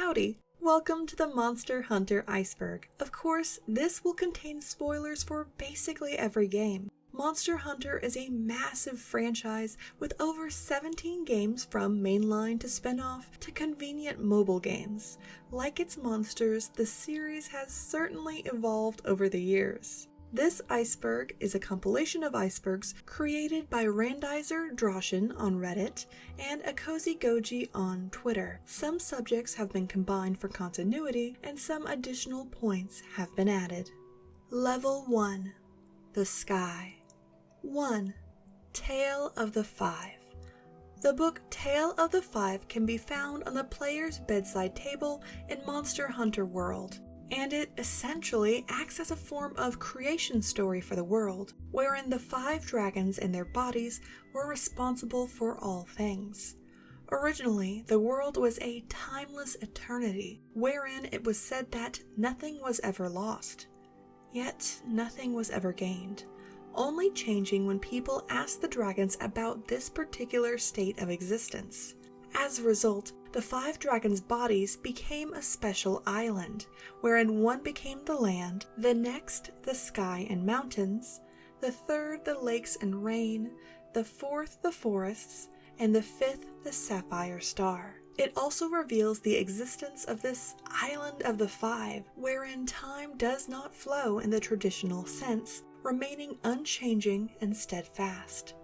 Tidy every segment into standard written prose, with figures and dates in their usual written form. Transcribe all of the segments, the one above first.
Howdy! Welcome to the Monster Hunter Iceberg. Of course, this will contain spoilers for basically every game. Monster Hunter is a massive franchise with over 17 games from mainline to spin-off to convenient mobile games. Like its monsters, the series has certainly evolved over the years. This Iceberg is a compilation of icebergs created by Randizer Droshin on Reddit and Akozy Goji on Twitter. Some subjects have been combined for continuity and some additional points have been added. Level 1. The Sky. 1. Tale of the Five. The book Tale of the Five can be found on the player's bedside table in Monster Hunter World, and it essentially acts as a form of creation story for the world, wherein the 5 dragons and their bodies were responsible for all things. Originally, the world was a timeless eternity, wherein it was said that nothing was ever lost. Yet, nothing was ever gained, only changing when people asked the dragons about this particular state of existence. As a result, the 5 dragons' bodies became a special island, wherein one became the land, the next the sky and mountains, the third the lakes and rain, the fourth the forests, and the 5th the sapphire star. It also reveals the existence of this island of the 5, wherein time does not flow in the traditional sense, remaining unchanging and steadfast.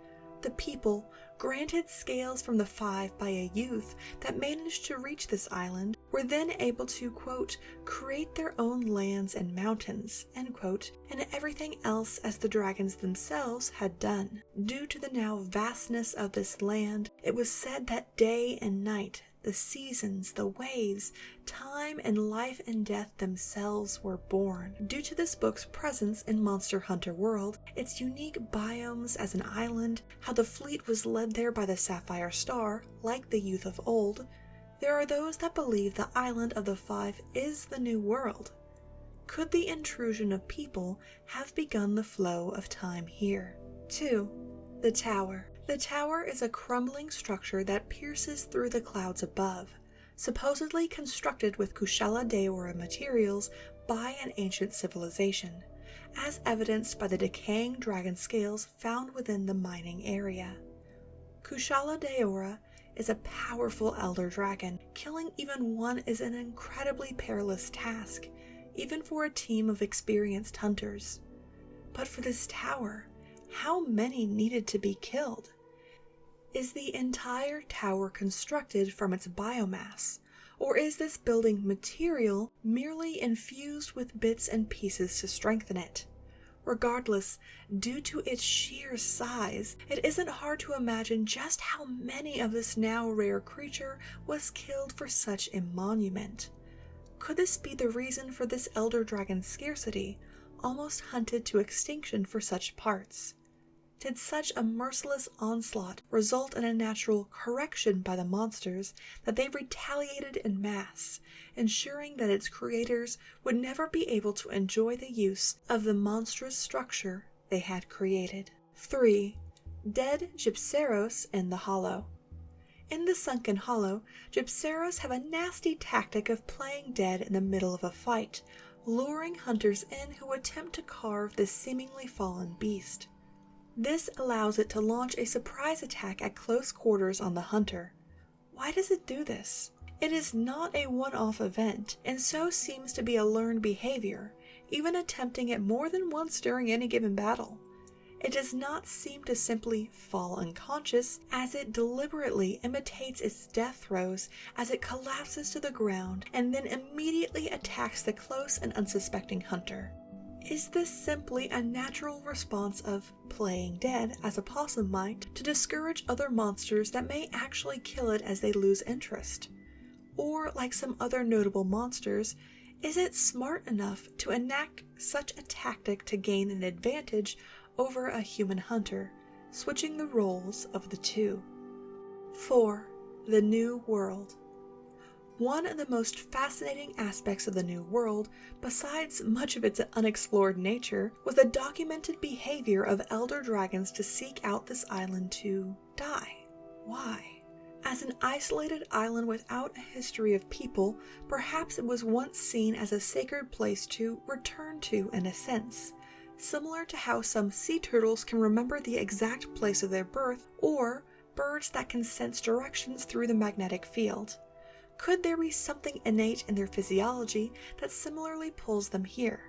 The people, granted scales from the 5 by a youth that managed to reach this island, were then able to, quote, create their own lands and mountains, end quote, and everything else as the dragons themselves had done. Due to the now vastness of this land, it was said that day and night, the seasons, the waves, time, and life and death themselves were born. Due to this book's presence in Monster Hunter World, its unique biomes as an island, how the fleet was led there by the Sapphire Star, like the youth of old, there are those that believe the island of the 5 is the new world. Could the intrusion of people have begun the flow of time here? 2. The Tower. The tower is a crumbling structure that pierces through the clouds above, supposedly constructed with Kushala Daora materials by an ancient civilization, as evidenced by the decaying dragon scales found within the mining area. Kushala Daora is a powerful elder dragon. Killing even one is an incredibly perilous task, even for a team of experienced hunters. But for this tower, how many needed to be killed? Is the entire tower constructed from its biomass, or is this building material merely infused with bits and pieces to strengthen it? Regardless, due to its sheer size, it isn't hard to imagine just how many of this now rare creature was killed for such a monument. Could this be the reason for this elder dragon's scarcity, almost hunted to extinction for such parts? Did such a merciless onslaught result in a natural correction by the monsters that they retaliated en masse, ensuring that its creators would never be able to enjoy the use of the monstrous structure they had created? 3. Dead Gypceros in the Hollow. In the Sunken Hollow, Gypceros have a nasty tactic of playing dead in the middle of a fight, luring hunters in who attempt to carve this seemingly fallen beast. This allows it to launch a surprise attack at close quarters on the hunter. Why does it do this? It is not a one-off event, and so seems to be a learned behavior, even attempting it more than once during any given battle. It does not seem to simply fall unconscious, as it deliberately imitates its death throes as it collapses to the ground and then immediately attacks the close and unsuspecting hunter. Is this simply a natural response of playing dead, as a possum might, to discourage other monsters that may actually kill it as they lose interest? Or, like some other notable monsters, is it smart enough to enact such a tactic to gain an advantage over a human hunter, switching the roles of the two? 4. The New World. One of the most fascinating aspects of the New World, besides much of its unexplored nature, was the documented behavior of elder dragons to seek out this island to die. Why? As As an isolated island without a history of people, perhaps it was once seen as a sacred place to return to in a sense, similar to how some sea turtles can remember the exact place of their birth, or birds that can sense directions through the magnetic field. Could there be something innate in their physiology that similarly pulls them here?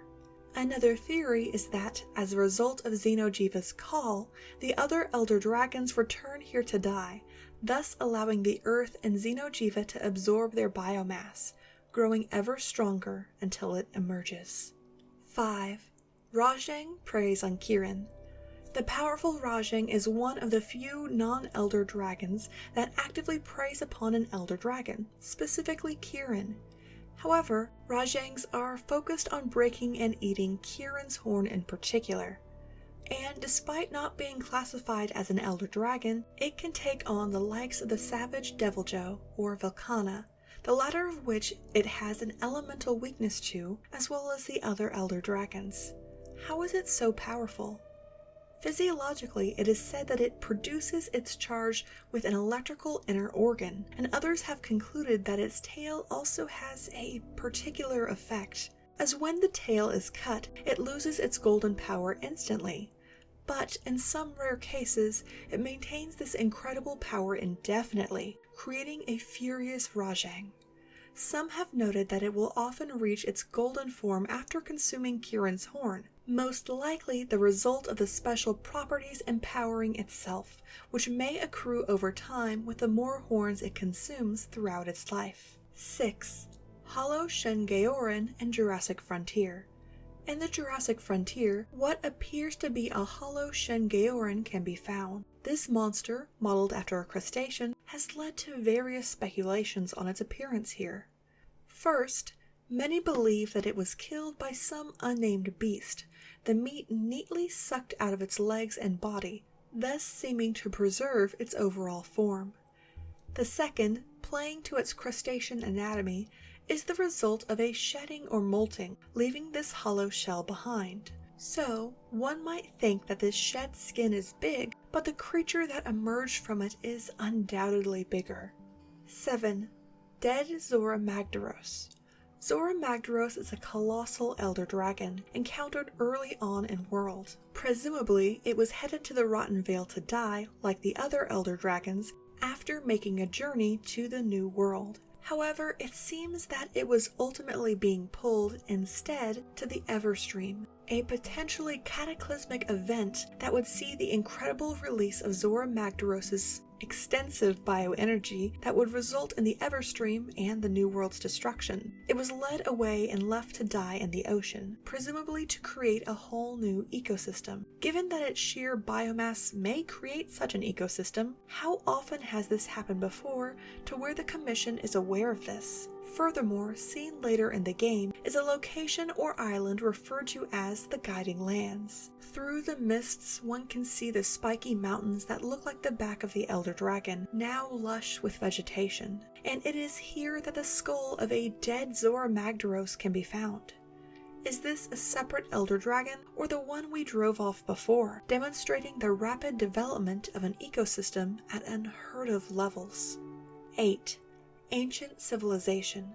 Another theory is that, as a result of Xeno'jiiva's call, the other elder dragons return here to die, thus allowing the Earth and Xeno'jiiva to absorb their biomass, growing ever stronger until it emerges. 5. Rajang preys on Kirin. The powerful Rajang is one of the few non-elder dragons that actively preys upon an elder dragon, specifically Kirin. However, Rajangs are focused on breaking and eating Kirin's horn in particular. And despite not being classified as an elder dragon, it can take on the likes of the savage Deviljho or Velkhana, the latter of which it has an elemental weakness to, as well as the other elder dragons. How is it so powerful? Physiologically, it is said that it produces its charge with an electrical inner organ, and others have concluded that its tail also has a particular effect, as when the tail is cut, it loses its golden power instantly. But in some rare cases, it maintains this incredible power indefinitely, creating a furious Rajang. Some have noted that it will often reach its golden form after consuming Kirin's horn, most likely the result of the special properties empowering itself, which may accrue over time with the more horns it consumes throughout its life. 6. Hollow Shengeoren and Jurassic Frontier. In the Jurassic Frontier, what appears to be a hollow Shengeoren can be found. This monster, modeled after a crustacean, has led to various speculations on its appearance here. First, many believe that it was killed by some unnamed beast, the meat neatly sucked out of its legs and body, thus seeming to preserve its overall form. The second, playing to its crustacean anatomy, is the result of a shedding or molting, leaving this hollow shell behind. So, one might think that this shed skin is big, but the creature that emerged from it is undoubtedly bigger. 7. Dead Zora-Magdaros. Zora-Magdaros is a colossal elder dragon, encountered early on in World. Presumably, it was headed to the Rotten Vale to die, like the other elder dragons, after making a journey to the New World. However, it seems that it was ultimately being pulled instead to the Everstream, a potentially cataclysmic event that would see the incredible release of Zora-Magdaros' extensive bioenergy that would result in the Everstream and the New World's destruction. It was led away and left to die in the ocean, presumably to create a whole new ecosystem. Given that its sheer biomass may create such an ecosystem, how often has this happened before to where the Commission is aware of this? Furthermore, seen later in the game is a location or island referred to as the Guiding Lands. Through the mists, one can see the spiky mountains that look like the back of the Elder Dragon, now lush with vegetation, and it is here that the skull of a dead Zora-Magdaros can be found. Is this a separate Elder Dragon, or the one we drove off before, demonstrating the rapid development of an ecosystem at unheard of levels? 8. Ancient Civilization.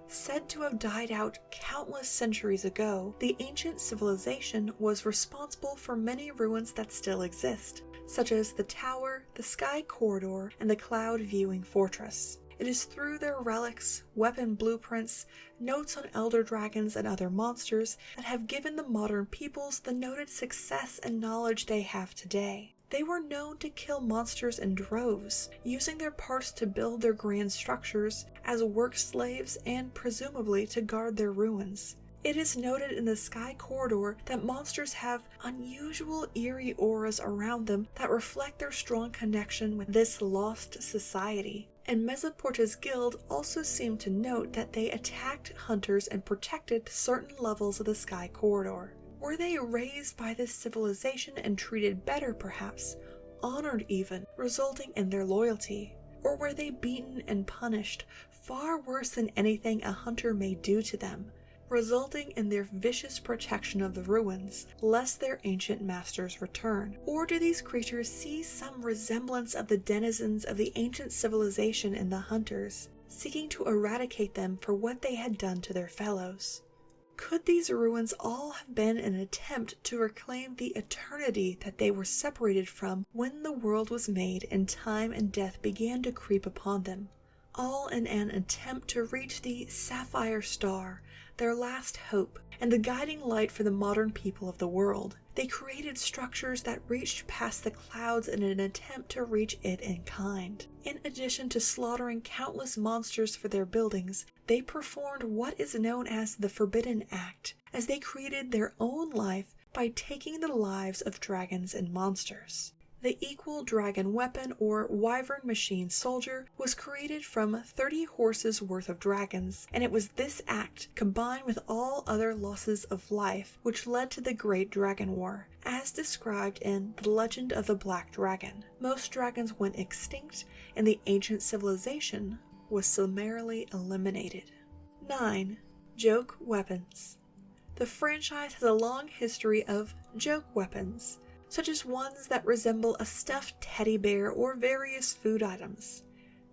Said to have died out countless centuries ago, the ancient civilization was responsible for many ruins that still exist, such as the Tower, the Sky Corridor, and the Cloud Viewing Fortress. It is through their relics, weapon blueprints, notes on elder dragons and other monsters that have given the modern peoples the noted success and knowledge they have today. They were known to kill monsters in droves, using their parts to build their grand structures as work slaves and presumably to guard their ruins. It is noted in the Sky Corridor that monsters have unusual eerie auras around them that reflect their strong connection with this lost society. And Mesoporta's guild also seemed to note that they attacked hunters and protected certain levels of the Sky Corridor. Were they raised by this civilization and treated better perhaps, honored even, resulting in their loyalty? Or were they beaten and punished, far worse than anything a hunter may do to them, resulting in their vicious protection of the ruins, lest their ancient masters return? Or do these creatures see some resemblance of the denizens of the ancient civilization in the hunters, seeking to eradicate them for what they had done to their fellows? Could these ruins all have been an attempt to reclaim the eternity that they were separated from when the world was made and time and death began to creep upon them? All in an attempt to reach the sapphire star, their last hope, and the guiding light for the modern people of the world. They created structures that reached past the clouds in an attempt to reach it in kind. In addition to slaughtering countless monsters for their buildings, they performed what is known as the Forbidden Act, as they created their own life by taking the lives of dragons and monsters. The equal dragon weapon or wyvern machine soldier was created from 30 horses worth of dragons, and it was this act, combined with all other losses of life, which led to the Great Dragon War, as described in The Legend of the Black Dragon. Most dragons went extinct, and the ancient civilization was summarily eliminated. 9. Joke weapons. The franchise has a long history of joke weapons, such as ones that resemble a stuffed teddy bear or various food items.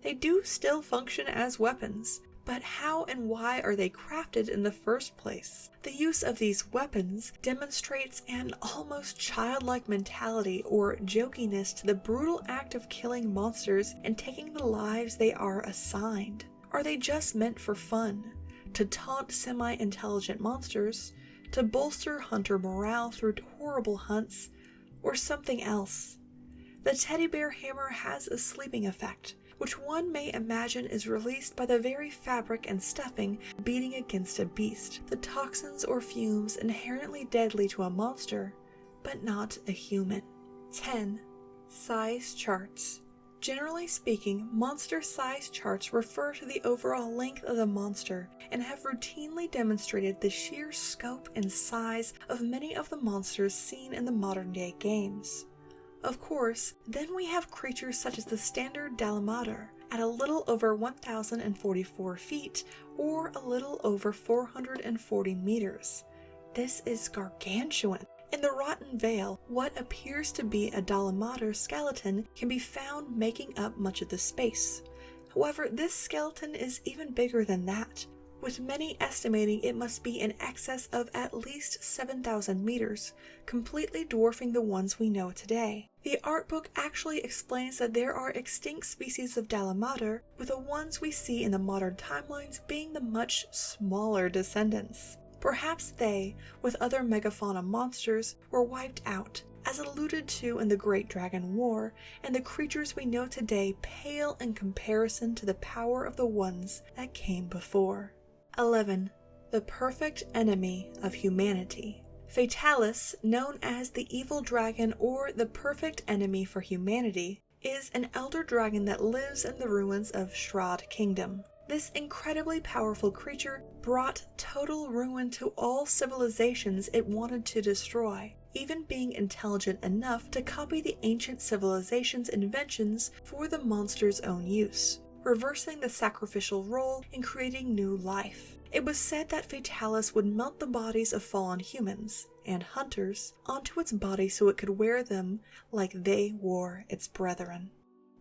They do still function as weapons, but how and why are they crafted in the first place? The use of these weapons demonstrates an almost childlike mentality or jokiness to the brutal act of killing monsters and taking the lives they are assigned. Are they just meant for fun? To taunt semi-intelligent monsters? To bolster hunter morale through horrible hunts? Or something else? The teddy bear hammer has a sleeping effect, which one may imagine is released by the very fabric and stuffing beating against a beast, the toxins or fumes inherently deadly to a monster, but not a human. 10. Size charts. Generally speaking, monster size charts refer to the overall length of the monster and have routinely demonstrated the sheer scope and size of many of the monsters seen in the modern-day games. Of course, then we have creatures such as the standard Dalamadur at a little over 1,044 feet or a little over 440 meters. This is gargantuan. In the Rotten Vale, what appears to be a Dalamadur skeleton can be found making up much of the space. However, this skeleton is even bigger than that, with many estimating it must be in excess of at least 7,000 meters, completely dwarfing the ones we know today. The art book actually explains that there are extinct species of Dalamadur, with the ones we see in the modern timelines being the much smaller descendants. Perhaps they, with other megafauna monsters, were wiped out, as alluded to in the Great Dragon War, and the creatures we know today pale in comparison to the power of the ones that came before. 11. The perfect enemy of humanity. Fatalis, known as the evil dragon or the perfect enemy for humanity, is an elder dragon that lives in the ruins of Shroud Kingdom. This incredibly powerful creature brought total ruin to all civilizations it wanted to destroy, even being intelligent enough to copy the ancient civilization's inventions for the monster's own use, reversing the sacrificial role and creating new life. It was said that Fatalis would melt the bodies of fallen humans and hunters onto its body so it could wear them like they wore its brethren.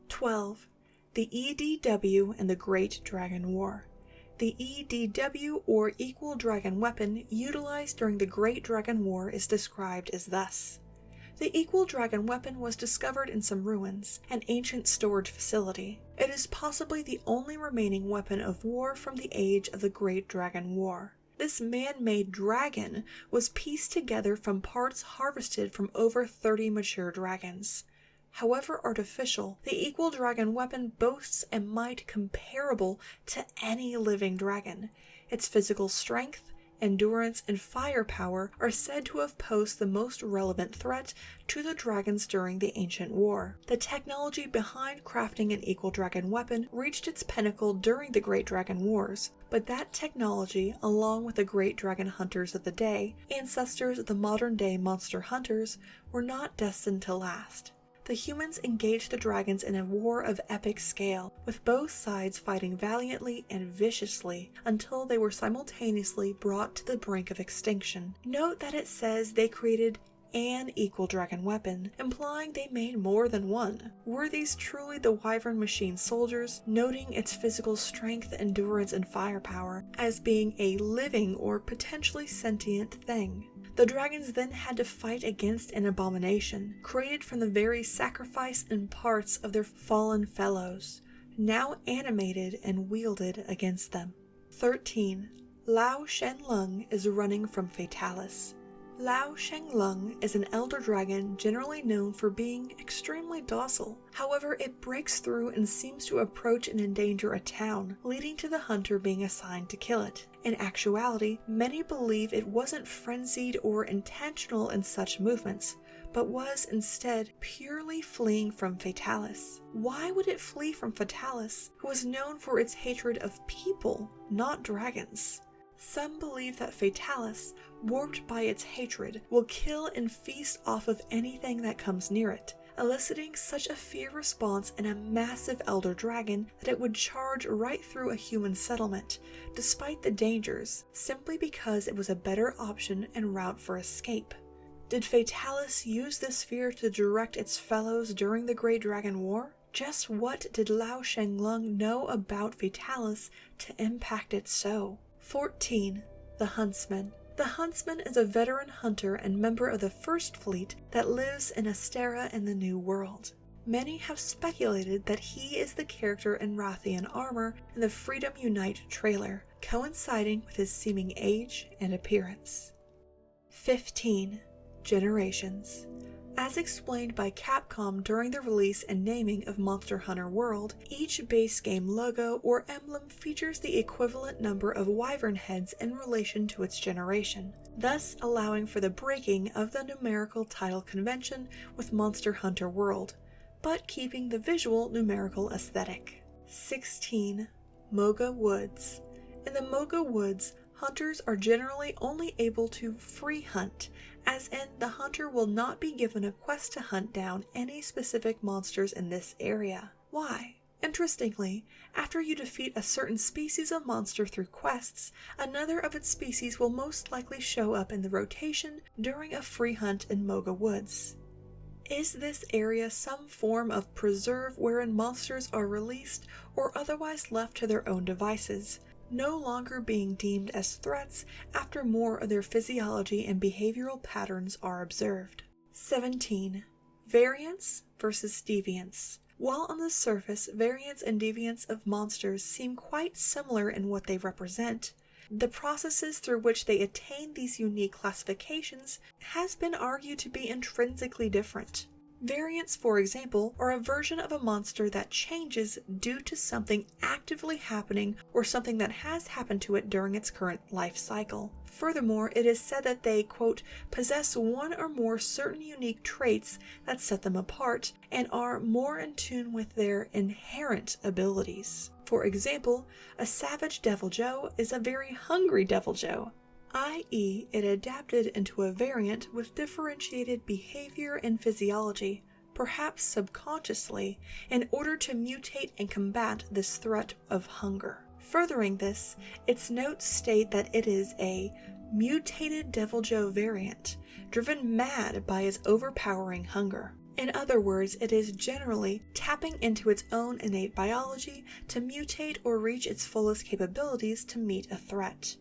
12. The EDW and the Great Dragon War. The EDW, or Equal Dragon Weapon, utilized during the Great Dragon War is described as thus. The Equal Dragon Weapon was discovered in some ruins, an ancient storage facility. It is possibly the only remaining weapon of war from the age of the Great Dragon War. This man-made dragon was pieced together from parts harvested from over 30 mature dragons. However artificial, the Equal Dragon Weapon boasts a might comparable to any living dragon. Its physical strength, endurance, and firepower are said to have posed the most relevant threat to the dragons during the ancient war. The technology behind crafting an Equal Dragon Weapon reached its pinnacle during the Great Dragon Wars, but that technology, along with the great dragon hunters of the day, ancestors of the modern-day monster hunters, were not destined to last. the humans engaged the dragons in a war of epic scale, with both sides fighting valiantly and viciously until they were simultaneously brought to the brink of extinction. Note that it says they created an equal dragon weapon, implying they made more than one. Were these truly the Wyvern machine soldiers, noting its physical strength, endurance, and firepower as being a living or potentially sentient thing? The dragons then had to fight against an abomination, created from the very sacrifice and parts of their fallen fellows, now animated and wielded against them. 13. Lao Shenlong is running from Fatalis. Lao Shenlong is an elder dragon generally known for being extremely docile. However, it breaks through and seems to approach and endanger a town, leading to the hunter being assigned to kill it. In actuality, many believe it wasn't frenzied or intentional in such movements, but was instead purely fleeing from Fatalis. Why would it flee from Fatalis, who was known for its hatred of people, not dragons? Some believe that Fatalis, warped by its hatred, will kill and feast off of anything that comes near it, eliciting such a fear response in a massive elder dragon that it would charge right through a human settlement, despite the dangers, simply because it was a better option and route for escape. Did Fatalis use this fear to direct its fellows during the Great Dragon War? Just what did Lao Shenlong know about Fatalis to impact it so? 14. The Huntsman. The Huntsman is a veteran hunter and member of the First Fleet that lives in Astera in the New World. Many have speculated that he is the character in Rathian armor in the Freedom Unite trailer, coinciding with his seeming age and appearance. 15. Generations. As explained by Capcom during the release and naming of Monster Hunter World, each base game logo or emblem features the equivalent number of wyvern heads in relation to its generation, thus allowing for the breaking of the numerical title convention with Monster Hunter World, but keeping the visual numerical aesthetic. 16. Moga Woods. In the Moga Woods, hunters are generally only able to free hunt, as in the hunter will not be given a quest to hunt down any specific monsters in this area. Why? Interestingly, after you defeat a certain species of monster through quests, another of its species will most likely show up in the rotation during a free hunt in Moga Woods. Is this area some form of preserve wherein monsters are released or otherwise left to their own devices, no longer being deemed as threats after more of their physiology and behavioral patterns are observed? 17. Variance versus deviance. While on the surface, variance and deviance of monsters seem quite similar in what they represent, the processes through which they attain these unique classifications has been argued to be intrinsically different. Variants, for example, are a version of a monster that changes due to something actively happening or something that has happened to it during its current life cycle. Furthermore, it is said that they, quote, possess one or more certain unique traits that set them apart and are more in tune with their inherent abilities. For example, a savage Devil Joe is a very hungry Devil Joe, i.e. it adapted into a variant with differentiated behavior and physiology, perhaps subconsciously, in order to mutate and combat this threat of hunger. Furthering this, its notes state that it is a mutated Devil Joe variant, driven mad by its overpowering hunger. In other words, it is generally tapping into its own innate biology to mutate or reach its fullest capabilities to meet a threat.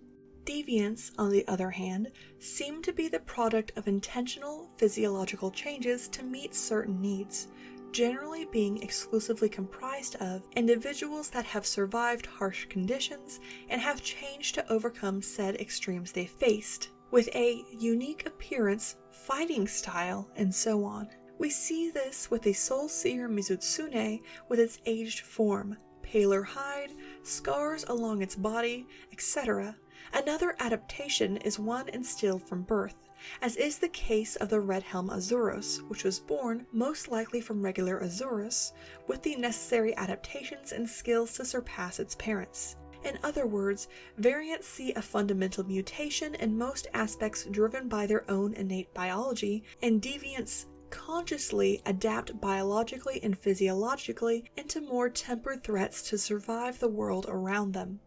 Deviants, on the other hand, seem to be the product of intentional physiological changes to meet certain needs, generally being exclusively comprised of individuals that have survived harsh conditions and have changed to overcome said extremes they faced, with a unique appearance, fighting style, and so on. We see this with the Soul Seer Mizutsune with its aged form, paler hide, scars along its body, etc. Another adaptation is one instilled from birth, as is the case of the Red Helm Azuros, which was born, most likely from regular Azuros, with the necessary adaptations and skills to surpass its parents. In other words, variants see a fundamental mutation in most aspects driven by their own innate biology, and deviants consciously adapt biologically and physiologically into more tempered threats to survive the world around them.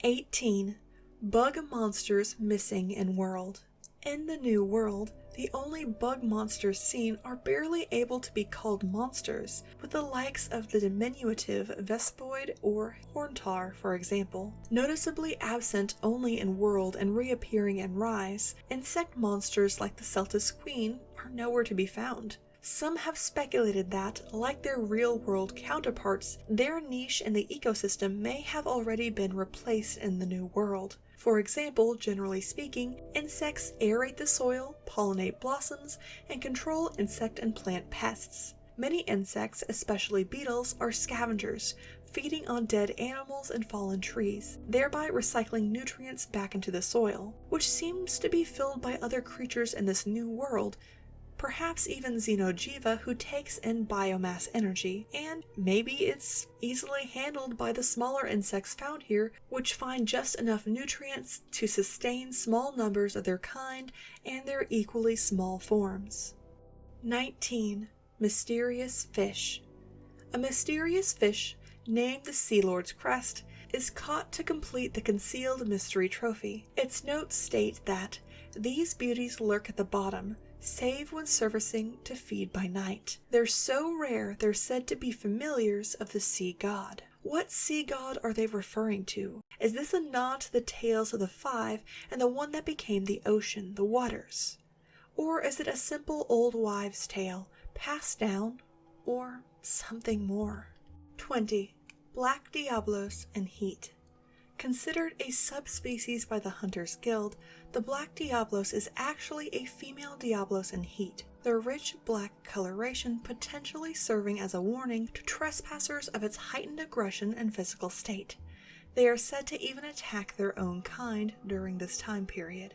18. Bug monsters missing in world. In the New World, the only bug monsters seen are barely able to be called monsters, with the likes of the diminutive Vespoid or Horntar, for example. Noticeably absent only in World and reappearing in Rise, insect monsters like the Celtis Queen are nowhere to be found. Some have speculated that, like their real-world counterparts, their niche in the ecosystem may have already been replaced in the New World. For example, generally speaking, insects aerate the soil, pollinate blossoms, and control insect and plant pests. Many insects, especially beetles, are scavengers, feeding on dead animals and fallen trees, thereby recycling nutrients back into the soil, which seems to be filled by other creatures in this new world, perhaps even safi'jiiva who takes in biomass energy, and maybe it's easily handled by the smaller insects found here, which find just enough nutrients to sustain small numbers of their kind and their equally small forms. 19. Mysterious fish. A mysterious fish, named the Sea Lord's Crest, is caught to complete the concealed mystery trophy. Its notes state that these beauties lurk at the bottom, save when surfacing to feed by night. They're so rare they're said to be familiars of the sea god. What sea god are they referring to? Is this a nod to the tales of the five and the one that became the ocean, the waters? Or is it a simple old wives' tale, passed down, or something more? 20. Black Diablos and Heat. Considered a subspecies by the Hunters Guild, the Black Diablos is actually a female Diablos in heat, their rich black coloration potentially serving as a warning to trespassers of its heightened aggression and physical state. They are said to even attack their own kind during this time period.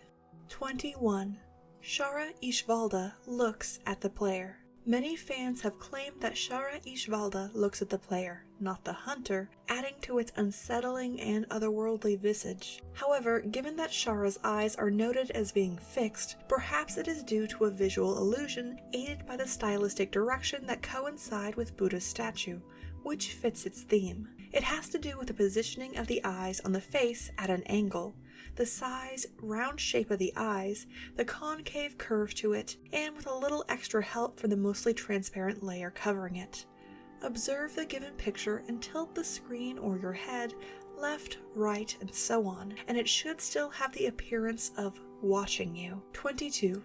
21. Safi'jiiva looks at the player. Many fans have claimed that Safi'jiiva looks at the player, not the hunter, adding to its unsettling and otherworldly visage. However, given that Shara's eyes are noted as being fixed, perhaps it is due to a visual illusion aided by the stylistic direction that coincide with Buddha's statue, which fits its theme. It has to do with the positioning of the eyes on the face at an angle, the size, round shape of the eyes, the concave curve to it, and with a little extra help from the mostly transparent layer covering it. Observe the given picture and tilt the screen or your head left, right, and so on, and it should still have the appearance of watching you. 22.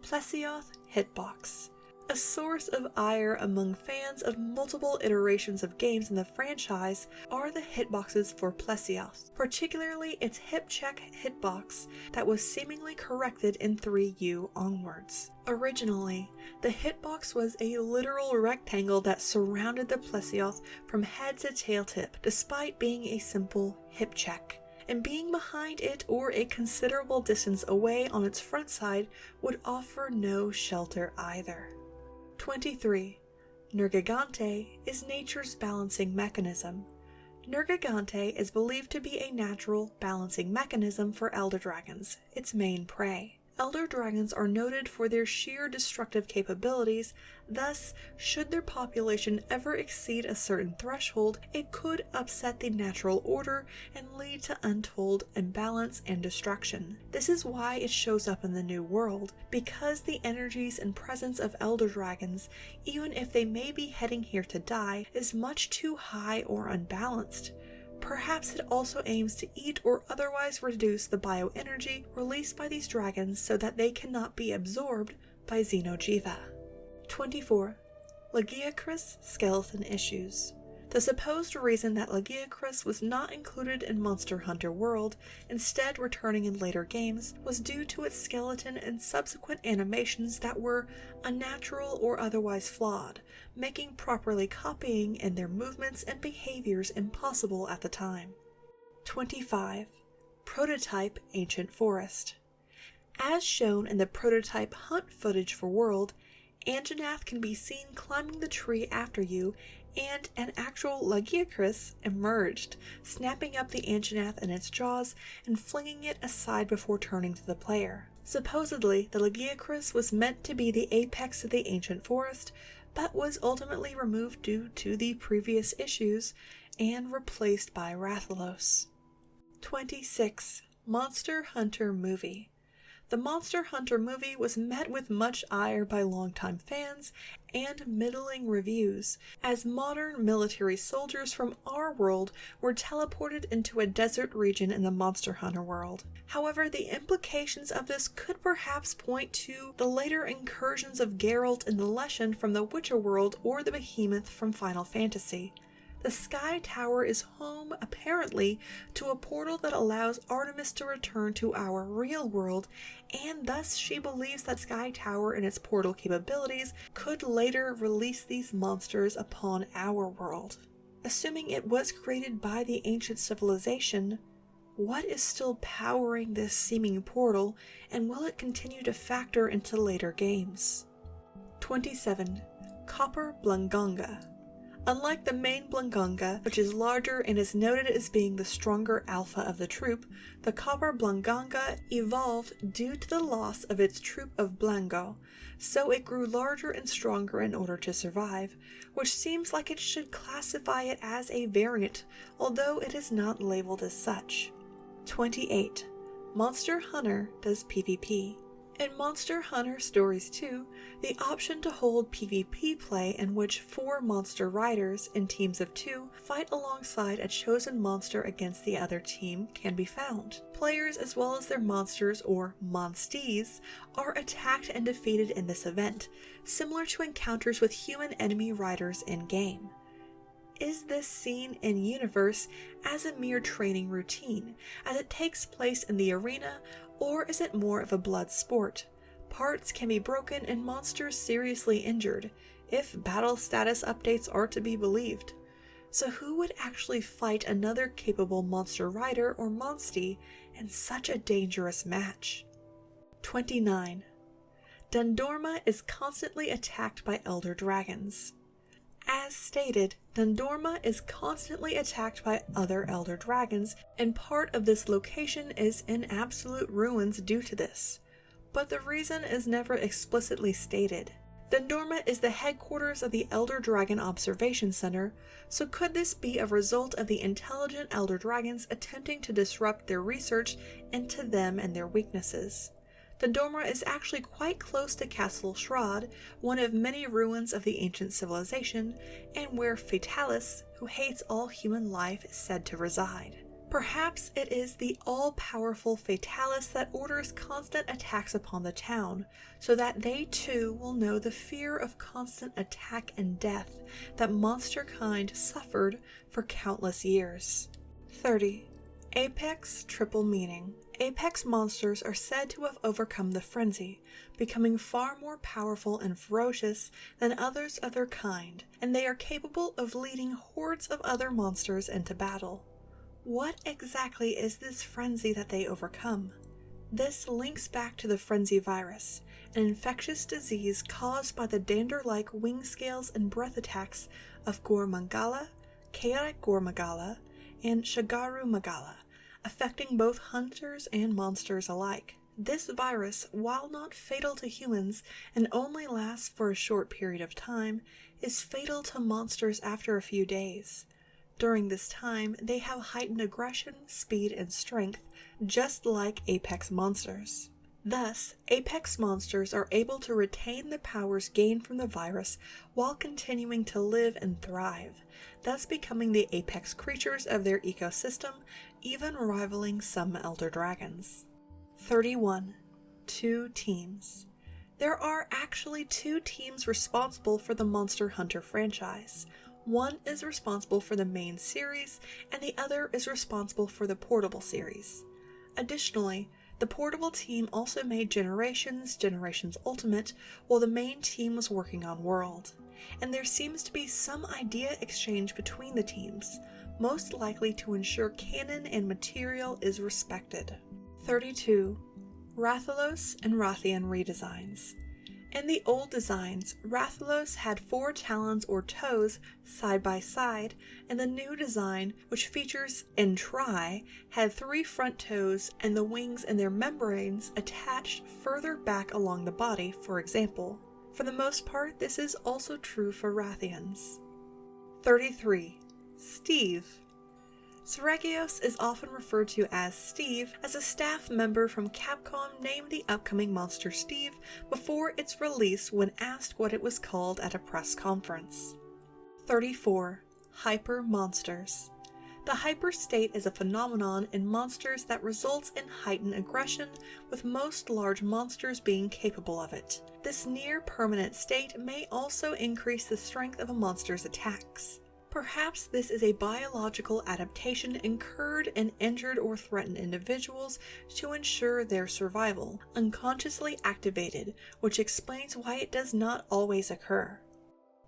Plesioth Hitbox. A source of ire among fans of multiple iterations of games in the franchise are the hitboxes for Plesioth, particularly its hip check hitbox that was seemingly corrected in 3U onwards. Originally, the hitbox was a literal rectangle that surrounded the Plesioth from head to tail tip, despite being a simple hip check. And being behind it or a considerable distance away on its front side would offer no shelter either. 23. Nergigante is nature's balancing mechanism. Nergigante is believed to be a natural balancing mechanism for elder dragons, its main prey. Elder dragons are noted for their sheer destructive capabilities, thus, should their population ever exceed a certain threshold, it could upset the natural order and lead to untold imbalance and destruction. This is why it shows up in the New World, because the energies and presence of elder dragons, even if they may be heading here to die, is much too high or unbalanced. Perhaps it also aims to eat or otherwise reduce the bioenergy released by these dragons so that they cannot be absorbed by safi'jiiva. 24. Lagiacrus Skeleton Issues. The supposed reason that Lagiacrus was not included in Monster Hunter World, instead returning in later games, was due to its skeleton and subsequent animations that were unnatural or otherwise flawed, making properly copying in their movements and behaviors impossible at the time. 25. Prototype Ancient Forest. As shown in the prototype hunt footage for World, Anjanath can be seen climbing the tree after you, and an actual Lagiacrus emerged, snapping up the Anjanath in its jaws and flinging it aside before turning to the player. Supposedly, the Lagiacrus was meant to be the apex of the ancient forest, but was ultimately removed due to the previous issues and replaced by Rathalos. 26. Monster Hunter Movie. The Monster Hunter movie was met with much ire by longtime fans and middling reviews, as modern military soldiers from our world were teleported into a desert region in the Monster Hunter world. However, the implications of this could perhaps point to the later incursions of Geralt in the Leshen from the Witcher world or the Behemoth from Final Fantasy. The Sky Tower is home, apparently, to a portal that allows Artemis to return to our real world, and thus she believes that Sky Tower and its portal capabilities could later release these monsters upon our world. Assuming it was created by the ancient civilization, what is still powering this seeming portal, and will it continue to factor into later games? 27. Copper Blanganga. Unlike the main Blanganga, which is larger and is noted as being the stronger alpha of the troop, the Copper Blanganga evolved due to the loss of its troop of Blango, so it grew larger and stronger in order to survive, which seems like it should classify it as a variant, although it is not labeled as such. 28. Monster Hunter does PvP. In Monster Hunter Stories 2, the option to hold PvP play in which 4 monster riders in teams of 2 fight alongside a chosen monster against the other team can be found. Players as well as their monsters or monsties are attacked and defeated in this event, similar to encounters with human enemy riders in-game. Is this seen in-universe as a mere training routine, as it takes place in the arena, or is it more of a blood sport? Parts can be broken and monsters seriously injured, if battle status updates are to be believed. So who would actually fight another capable monster rider or monstie in such a dangerous match? 29. Dundorma is constantly attacked by elder dragons. As stated, Dundorma is constantly attacked by other elder dragons, and part of this location is in absolute ruins due to this. But the reason is never explicitly stated. Dundorma is the headquarters of the Elder Dragon Observation Center, so could this be a result of the intelligent elder dragons attempting to disrupt their research into them and their weaknesses? Dundorma is actually quite close to Castle Shroud, one of many ruins of the ancient civilization, and where Fatalis, who hates all human life, is said to reside. Perhaps it is the all-powerful Fatalis that orders constant attacks upon the town, so that they too will know the fear of constant attack and death that monster kind suffered for countless years. 30. Apex Triple Meaning. Apex monsters are said to have overcome the frenzy, becoming far more powerful and ferocious than others of their kind, and they are capable of leading hordes of other monsters into battle. What exactly is this frenzy that they overcome? This links back to the frenzy virus, an infectious disease caused by the dander-like wing scales and breath attacks of Gormangala, Chaotic Gormagala, and Shagaru Magala, affecting both hunters and monsters alike. This virus, while not fatal to humans and only lasts for a short period of time, is fatal to monsters after a few days. During this time, they have heightened aggression, speed, and strength, just like Apex monsters. Thus, Apex monsters are able to retain the powers gained from the virus while continuing to live and thrive, thus becoming the apex creatures of their ecosystem, even rivaling some elder dragons. 31. 2 teams. There are actually 2 teams responsible for the Monster Hunter franchise. One is responsible for the main series, and the other is responsible for the portable series. Additionally, the portable team also made Generations Ultimate, while the main team was working on World. And there seems to be some idea exchange between the teams, most likely to ensure canon and material is respected. 32. Rathalos and Rathian redesigns. In the old designs, Rathalos had 4 talons or toes side by side, and the new design, which features Entry, had 3 front toes and the wings and their membranes attached further back along the body, for example. For the most part, this is also true for Rathians. 33. Steve. Saragios is often referred to as Steve, as a staff member from Capcom named the upcoming monster Steve before its release when asked what it was called at a press conference. 34. Hyper monsters. The hyper state is a phenomenon in monsters that results in heightened aggression, with most large monsters being capable of it. This near-permanent state may also increase the strength of a monster's attacks. Perhaps this is a biological adaptation incurred in injured or threatened individuals to ensure their survival, unconsciously activated, which explains why it does not always occur.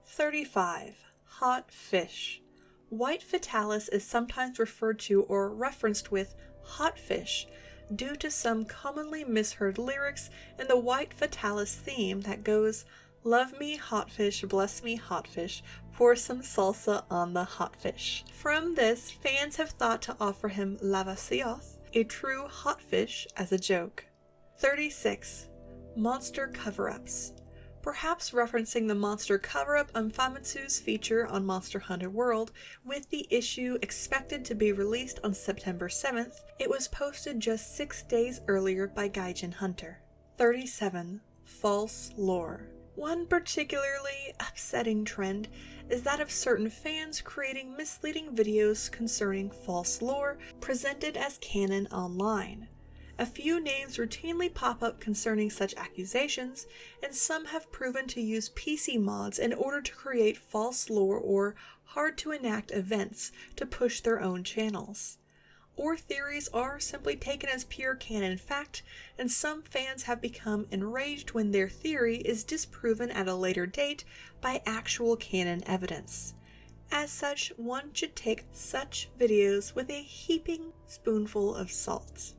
35. Hot fish. White Fatalis is sometimes referred to or referenced with hot fish due to some commonly misheard lyrics in the White Fatalis theme that goes, "Love me hot fish, bless me hot fish, pour some salsa on the hot fish." From this, fans have thought to offer him Lavasioth, a true hot fish, as a joke. 36. Monster cover-ups. Perhaps referencing the monster cover-up on Famitsu's feature on Monster Hunter World, with the issue expected to be released on September 7th, it was posted just 6 days earlier by Gaijin Hunter. 37. False lore. One particularly upsetting trend is that of certain fans creating misleading videos concerning false lore presented as canon online. A few names routinely pop up concerning such accusations, and some have proven to use PC mods in order to create false lore or hard-to-enact events to push their own channels. Or theories are simply taken as pure canon fact, and some fans have become enraged when their theory is disproven at a later date by actual canon evidence. As such, one should take such videos with a heaping spoonful of salt.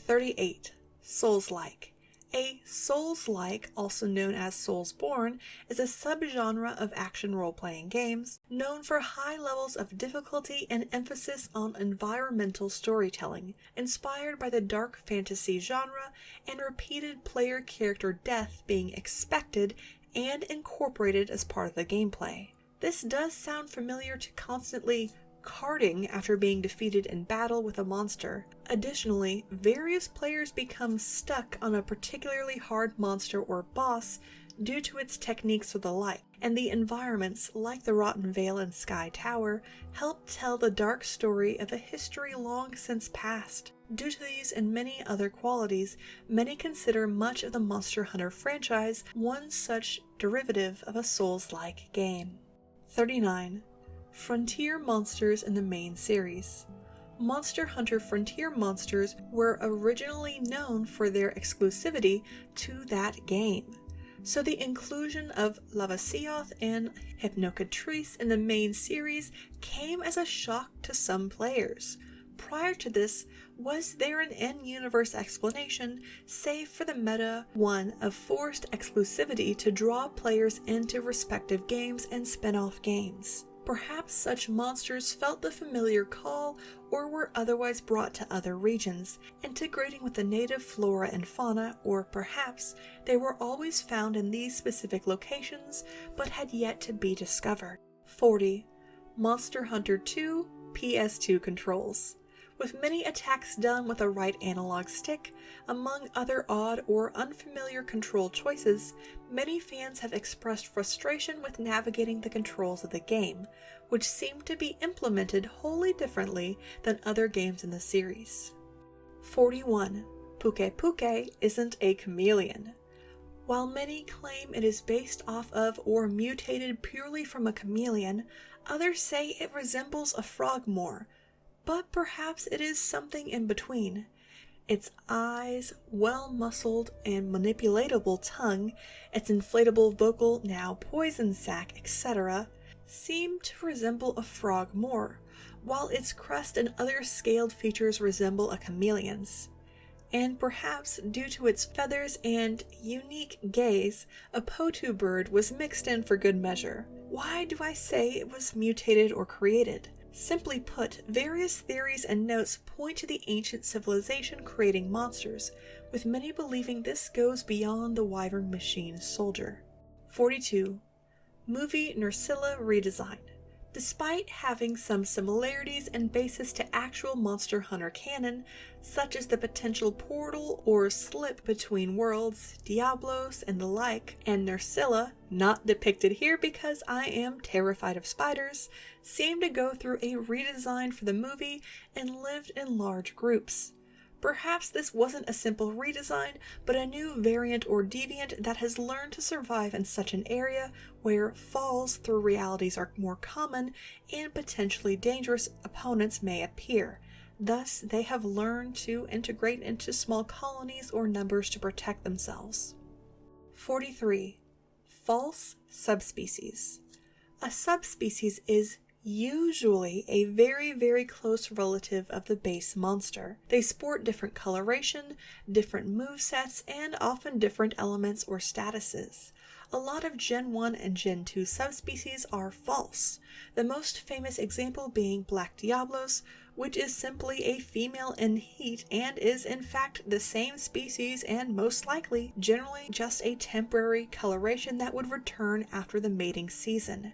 38. Souls-like. A Souls-like, also known as Soulsborne, is a subgenre of action role-playing games known for high levels of difficulty and emphasis on environmental storytelling, inspired by the dark fantasy genre and repeated player character death being expected and incorporated as part of the gameplay. This does sound familiar to constantly carding after being defeated in battle with a monster. Additionally, various players become stuck on a particularly hard monster or boss due to its techniques or the like, and the environments, like the Rotten Vale and Sky Tower, help tell the dark story of a history long since past. Due to these and many other qualities, many consider much of the Monster Hunter franchise one such derivative of a Souls-like game. 39. Frontier monsters in the main series. Monster Hunter Frontier monsters were originally known for their exclusivity to that game, so the inclusion of Lavasioth and Hypnocatrice in the main series came as a shock to some players. Prior to this, was there an in-universe explanation, save for the meta one of forced exclusivity to draw players into respective games and spin-off games? Perhaps such monsters felt the familiar call or were otherwise brought to other regions, integrating with the native flora and fauna, or perhaps they were always found in these specific locations but had yet to be discovered. 40. Monster Hunter 2 PS2 controls. With many attacks done with a right analog stick, among other odd or unfamiliar control choices, many fans have expressed frustration with navigating the controls of the game, which seem to be implemented wholly differently than other games in the series. 41. Puke Puke isn't a chameleon. While many claim it is based off of or mutated purely from a chameleon, others say it resembles a frog more, but perhaps it is something in between. Its eyes, well-muscled and manipulatable tongue, its inflatable vocal, now poison sac, etc., seem to resemble a frog more, while its crest and other scaled features resemble a chameleon's. and perhaps due to its feathers and unique gaze, a potu bird was mixed in for good measure. Why do I say it was mutated or created? Simply put, various theories and notes point to the ancient civilization creating monsters, with many believing this goes beyond the wyvern machine soldier. 42. Movie Nerscylla redesign. Despite having some similarities and basis to actual Monster Hunter canon, such as the potential portal or slip between worlds, Diablos, and the like, and Nerscylla, not depicted here because I am terrified of spiders, seemed to go through a redesign for the movie and lived in large groups. Perhaps this wasn't a simple redesign, but a new variant or deviant that has learned to survive in such an area where falls through realities are more common and potentially dangerous opponents may appear. Thus, they have learned to integrate into small colonies or numbers to protect themselves. 43. False subspecies. A subspecies is usually a very, very close relative of the base monster. They sport different coloration, different movesets, and often different elements or statuses. A lot of Gen 1 and Gen 2 subspecies are false, the most famous example being Black Diablos, which is simply a female in heat and is in fact the same species and most likely generally just a temporary coloration that would return after the mating season.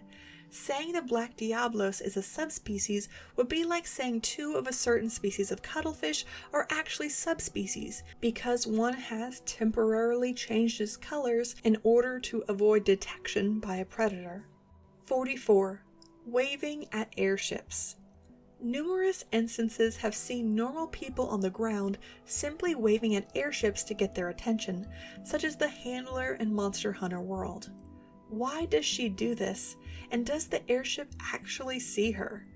Saying the Black Diablos is a subspecies would be like saying two of a certain species of cuttlefish are actually subspecies, because one has temporarily changed its colors in order to avoid detection by a predator. 44. Waving at airships. Numerous instances have seen normal people on the ground simply waving at airships to get their attention, such as the handler in Monster Hunter World. Why does she do this, and does the airship actually see her?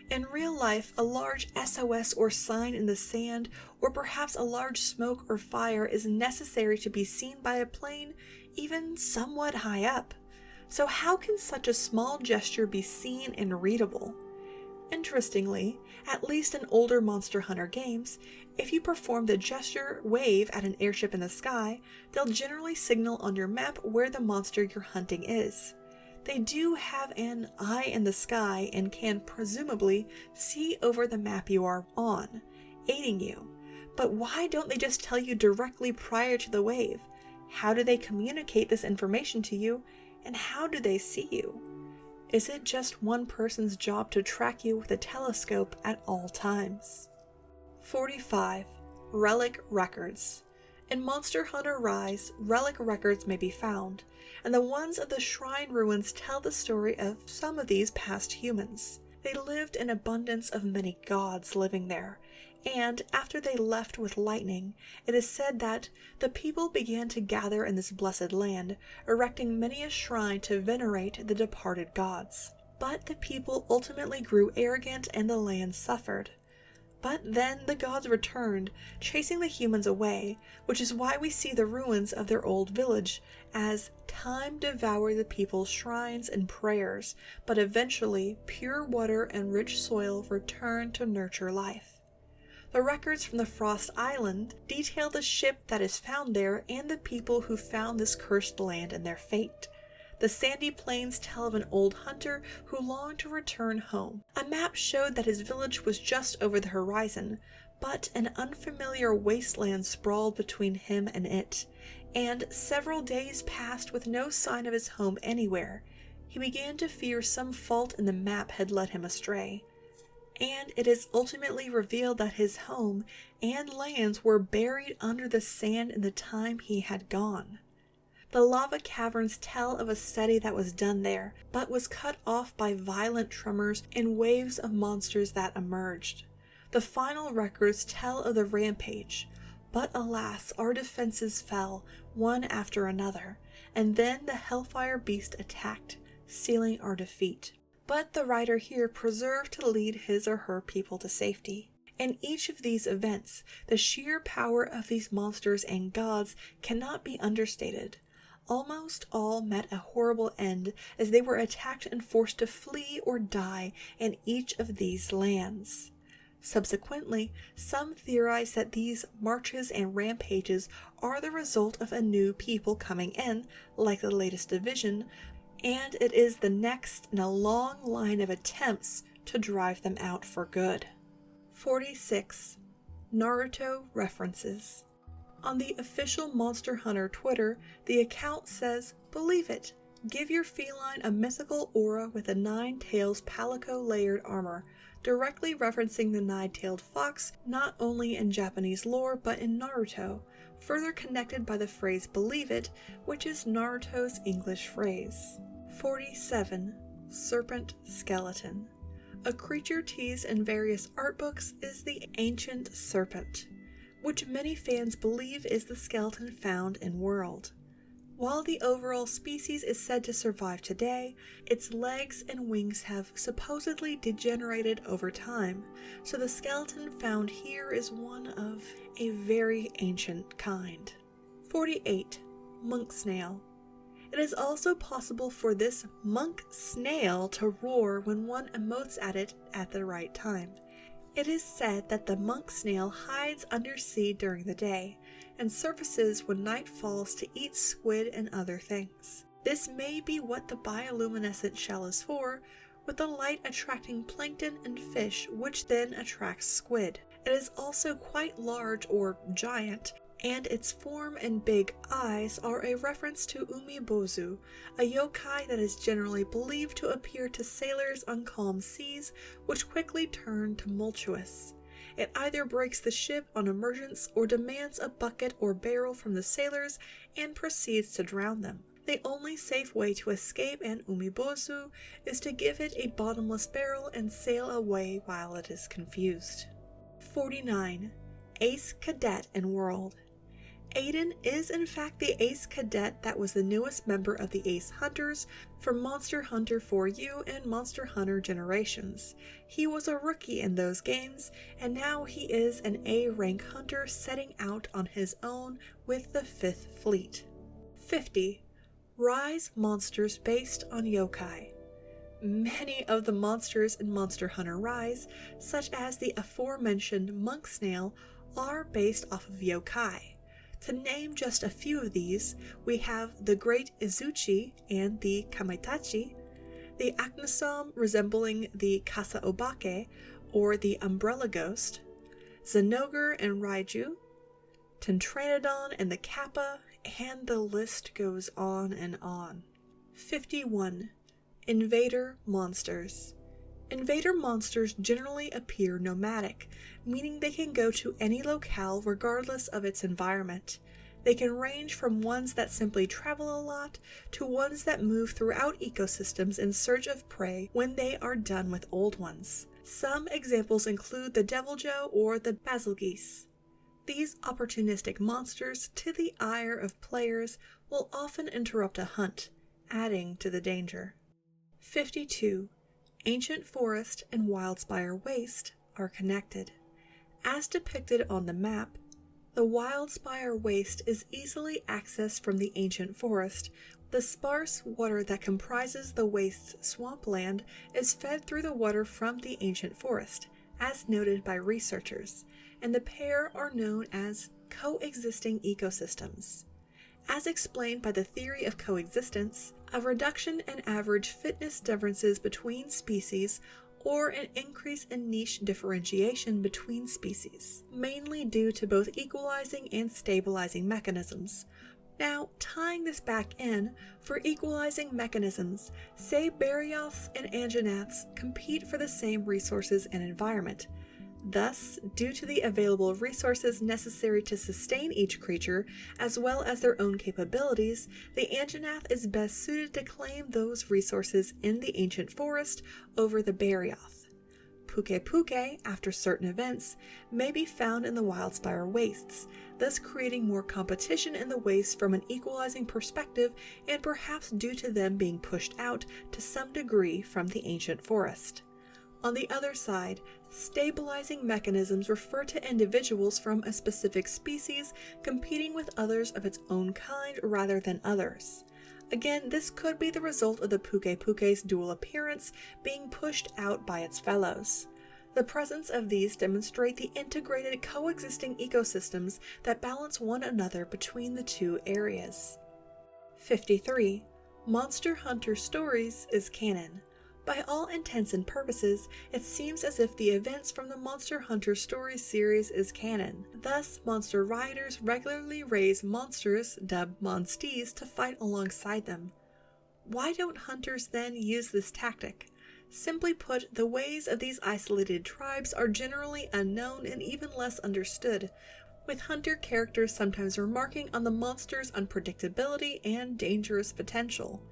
In real life, a large SOS or sign in the sand, or perhaps a large smoke or fire is necessary to be seen by a plane, even somewhat high up. So how can such a small gesture be seen and readable? Interestingly, at least in older Monster Hunter games, if you perform the gesture wave at an airship in the sky, they'll generally signal on your map where the monster you're hunting is. They do have an eye in the sky and can presumably see over the map you are on, aiding you. But why don't they just tell you directly prior to the wave? How do they communicate this information to you, and how do they see you? Is it just one person's job to track you with a telescope at all times? 45. Relic records. In Monster Hunter Rise, relic records may be found, and the ones of the shrine ruins tell the story of some of these past humans. They lived in abundance of many gods living there, and after they left with lightning, it is said that the people began to gather in this blessed land, erecting many a shrine to venerate the departed gods. But the people ultimately grew arrogant and the land suffered. But then the gods returned, chasing the humans away, which is why we see the ruins of their old village, as time devoured the people's shrines and prayers, but eventually pure water and rich soil returned to nurture life. The records from the Frost Island detail the ship that is found there and the people who found this cursed land and their fate. The sandy plains tell of an old hunter who longed to return home. A map showed that his village was just over the horizon, but an unfamiliar wasteland sprawled between him and it, and several days passed with no sign of his home anywhere. He began to fear some fault in the map had led him astray. And it is ultimately revealed that his home and lands were buried under the sand in the time he had gone. The lava caverns tell of a study that was done there, but was cut off by violent tremors and waves of monsters that emerged. The final records tell of the rampage, but alas, our defenses fell, one after another, and then the Hellfire Beast attacked, sealing our defeat. But the writer here preserved to lead his or her people to safety. In each of these events, the sheer power of these monsters and gods cannot be understated. Almost all met a horrible end as they were attacked and forced to flee or die in each of these lands. Subsequently, some theorize that these marches and rampages are the result of a new people coming in, like the latest division, and it is the next in a long line of attempts to drive them out for good. 46. Naruto references. On the official Monster Hunter Twitter, the account says, "Believe it, give your feline a mythical aura with a 9 tails palico layered armor," directly referencing the 9-tailed fox not only in Japanese lore but in Naruto, further connected by the phrase "believe it," which is Naruto's English phrase. 47. Serpent Skeleton. A creature teased in various art books is the ancient serpent, which many fans believe is the skeleton found in World. While the overall species is said to survive today, its legs and wings have supposedly degenerated over time, so the skeleton found here is one of a very ancient kind. 48. Monk Snail. It is also possible for this monk snail to roar when one emotes at it at the right time. It is said that the monk snail hides undersea during the day, and surfaces when night falls to eat squid and other things. This may be what the bioluminescent shell is for, with the light attracting plankton and fish, which then attracts squid. It is also quite large or giant, and its form and big eyes are a reference to Umibozu, a yokai that is generally believed to appear to sailors on calm seas, which quickly turn tumultuous. It either breaks the ship on emergence or demands a bucket or barrel from the sailors and proceeds to drown them. The only safe way to escape an umibozu is to give it a bottomless barrel and sail away while it is confused. 49. Ace Cadet in World. Aiden is in fact the Ace Cadet that was the newest member of the Ace Hunters for Monster Hunter 4U and Monster Hunter Generations. He was a rookie in those games, and now he is an A-rank hunter setting out on his own with the 5th Fleet. 50. Rise monsters based on yokai. Many of the monsters in Monster Hunter Rise, such as the aforementioned monk snail, are based off of yokai. To name just a few of these, we have the Great Izuchi and the Kamaitachi, the Aknosom resembling the Kasaobake or the Umbrella Ghost, Zenogre and Raiju, Tentranodon and the Kappa, and the list goes on and on. 51. Invader monsters. Invader monsters generally appear nomadic, meaning they can go to any locale regardless of its environment. They can range from ones that simply travel a lot to ones that move throughout ecosystems in search of prey when they are done with old ones. Some examples include the Deviljho or the Basilgeuse. These opportunistic monsters, to the ire of players, will often interrupt a hunt, adding to the danger. 52. Ancient Forest and Wildspire Waste are connected. As depicted on the map, the Wildspire Waste is easily accessed from the ancient forest. The sparse water that comprises the waste's swampland is fed through the water from the ancient forest, as noted by researchers, and the pair are known as coexisting ecosystems. As explained by the theory of coexistence, a reduction in average fitness differences between species or an increase in niche differentiation between species, mainly due to both equalizing and stabilizing mechanisms. Now, tying this back in, for equalizing mechanisms, say Barioths and Anjanaths compete for the same resources and environment. Thus, due to the available resources necessary to sustain each creature, as well as their own capabilities, the Anjanath is best suited to claim those resources in the ancient forest over the Barioth. Puke, after certain events, may be found in the Wildspire Wastes, thus creating more competition in the wastes from an equalizing perspective and perhaps due to them being pushed out to some degree from the ancient forest. On the other side, stabilizing mechanisms refer to individuals from a specific species competing with others of its own kind rather than others. Again, this could be the result of the Puke's dual appearance being pushed out by its fellows. The presence of these demonstrate the integrated coexisting ecosystems that balance one another between the two areas. 53. Monster Hunter Stories is canon. By all intents and purposes, it seems as if the events from the Monster Hunter Stories series is canon. Thus, monster riders regularly raise monsters, dubbed monsties, to fight alongside them. Why don't hunters then use this tactic? Simply put, the ways of these isolated tribes are generally unknown and even less understood, with hunter characters sometimes remarking on the monster's unpredictability and dangerous potential.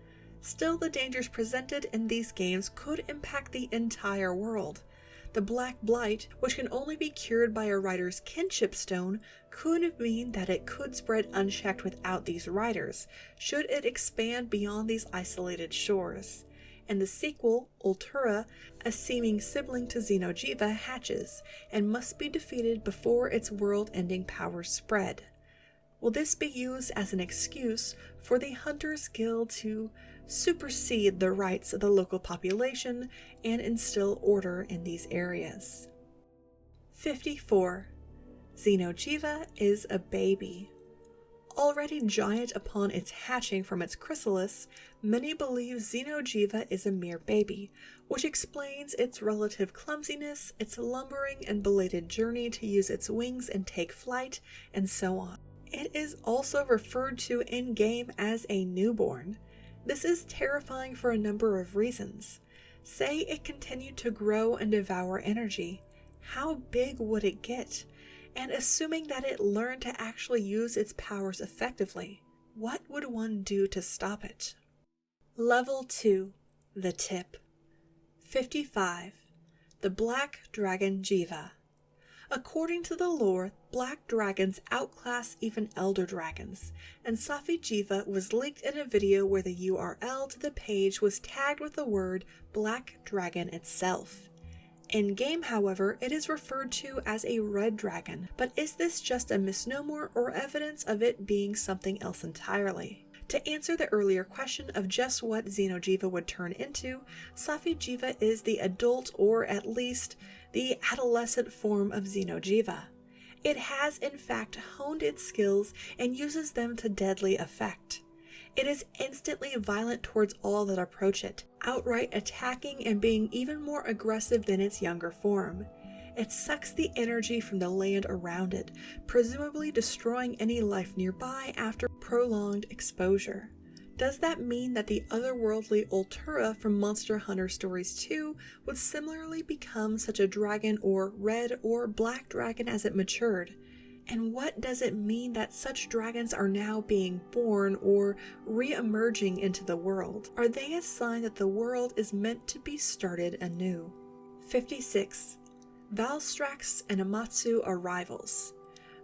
Still, the dangers presented in these games could impact the entire world. The Black Blight, which can only be cured by a rider's kinship stone, could mean that it could spread unchecked without these riders, should it expand beyond these isolated shores. And the sequel, Ultura, a seeming sibling to HUMA-HUMA, hatches, and must be defeated before its world-ending powers spread. Will this be used as an excuse for the Hunters Guild to supersede the rights of the local population and instill order in these areas? 54. HUMA-HUMA is a baby. Already giant upon its hatching from its chrysalis, many believe HUMA-HUMA is a mere baby, which explains its relative clumsiness, its lumbering and belated journey to use its wings and take flight, and so on. It is also referred to in-game as a newborn. This is terrifying for a number of reasons. Say it continued to grow and devour energy. How big would it get? And assuming that it learned to actually use its powers effectively, what would one do to stop it? Level 2. The Tip. 55. The Black Dragon Jiva. According to the lore, black dragons outclass even elder dragons, and safi'jiiva was leaked in a video where the URL to the page was tagged with the word Black Dragon itself. In-game, however, it is referred to as a red dragon, but is this just a misnomer or evidence of it being something else entirely? To answer the earlier question of just what HUMA-HUMA would turn into, safi'jiiva is the adult, or at least the adolescent form of HUMA-HUMA. It has in fact honed its skills and uses them to deadly effect. It is instantly violent towards all that approach it, outright attacking and being even more aggressive than its younger form. It sucks the energy from the land around it, presumably destroying any life nearby after prolonged exposure. Does that mean that the otherworldly Ultura from Monster Hunter Stories 2 would similarly become such a dragon or red or black dragon as it matured? And what does it mean that such dragons are now being born or re-emerging into the world? Are they a sign that the world is meant to be started anew? 56. Valstrax and Amatsu are rivals.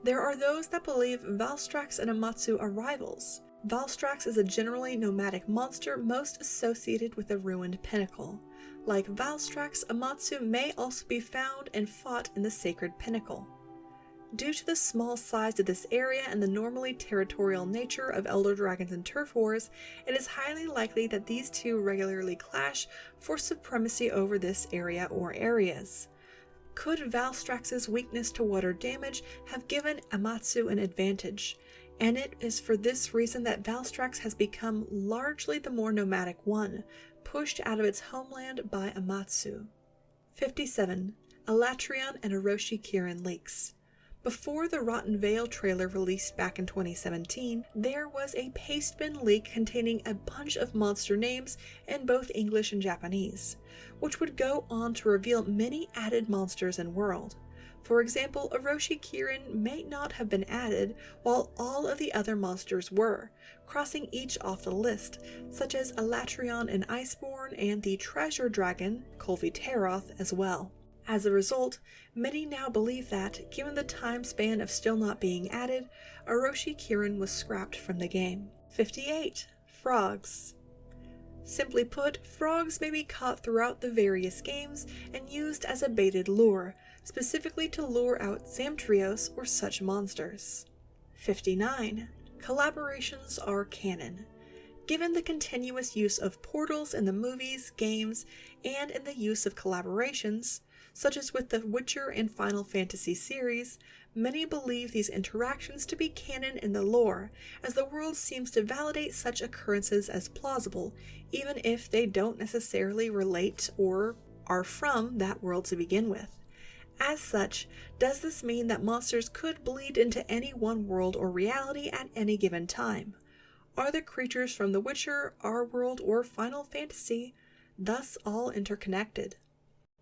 There are those that believe Valstrax and Amatsu are rivals. Valstrax is a generally nomadic monster most associated with the ruined pinnacle. Like Valstrax, Amatsu may also be found and fought in the sacred pinnacle. Due to the small size of this area and the normally territorial nature of elder dragons and turf wars, it is highly likely that these two regularly clash for supremacy over this area or areas. Could Valstrax's weakness to water damage have given Amatsu an advantage? And it is for this reason that Valstrax has become largely the more nomadic one, pushed out of its homeland by Amatsu. 57. Alatreon and Orochi Kirin leaks. Before the Rotten Vale trailer released back in 2017, there was a pastebin leak containing a bunch of monster names in both English and Japanese, which would go on to reveal many added monsters and world. For example, Orochi Kirin may not have been added, while all of the other monsters were, crossing each off the list, such as Alatreon and Iceborn and the treasure dragon, Kolviteroth, as well. As a result, many now believe that, given the time span of still not being added, Orochi Kirin was scrapped from the game. 58. Frogs. Simply put, frogs may be caught throughout the various games and used as a baited lure, specifically to lure out Zamtrios or such monsters. 59. Collaborations are canon. Given the continuous use of portals in the movies, games, and in the use of collaborations, Such as with the Witcher and Final Fantasy series, many believe these interactions to be canon in the lore, as the world seems to validate such occurrences as plausible, even if they don't necessarily relate or are from that world to begin with. As such, does this mean that monsters could bleed into any one world or reality at any given time? Are the creatures from The Witcher, our world, or Final Fantasy thus all interconnected?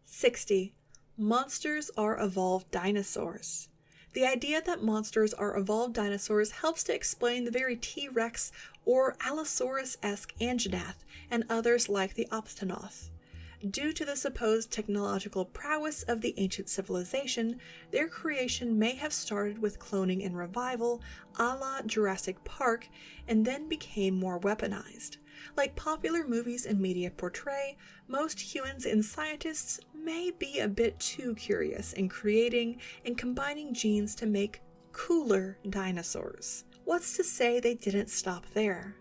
60. Monsters are evolved dinosaurs. The idea that monsters are evolved dinosaurs helps to explain the very T-Rex or Allosaurus-esque Anjanath and others like the Obstanoth. Due to the supposed technological prowess of the ancient civilization, their creation may have started with cloning and revival, a la Jurassic Park, and then became more weaponized. Like popular movies and media portray, most humans and scientists may be a bit too curious in creating and combining genes to make cooler dinosaurs. What's to say they didn't stop there?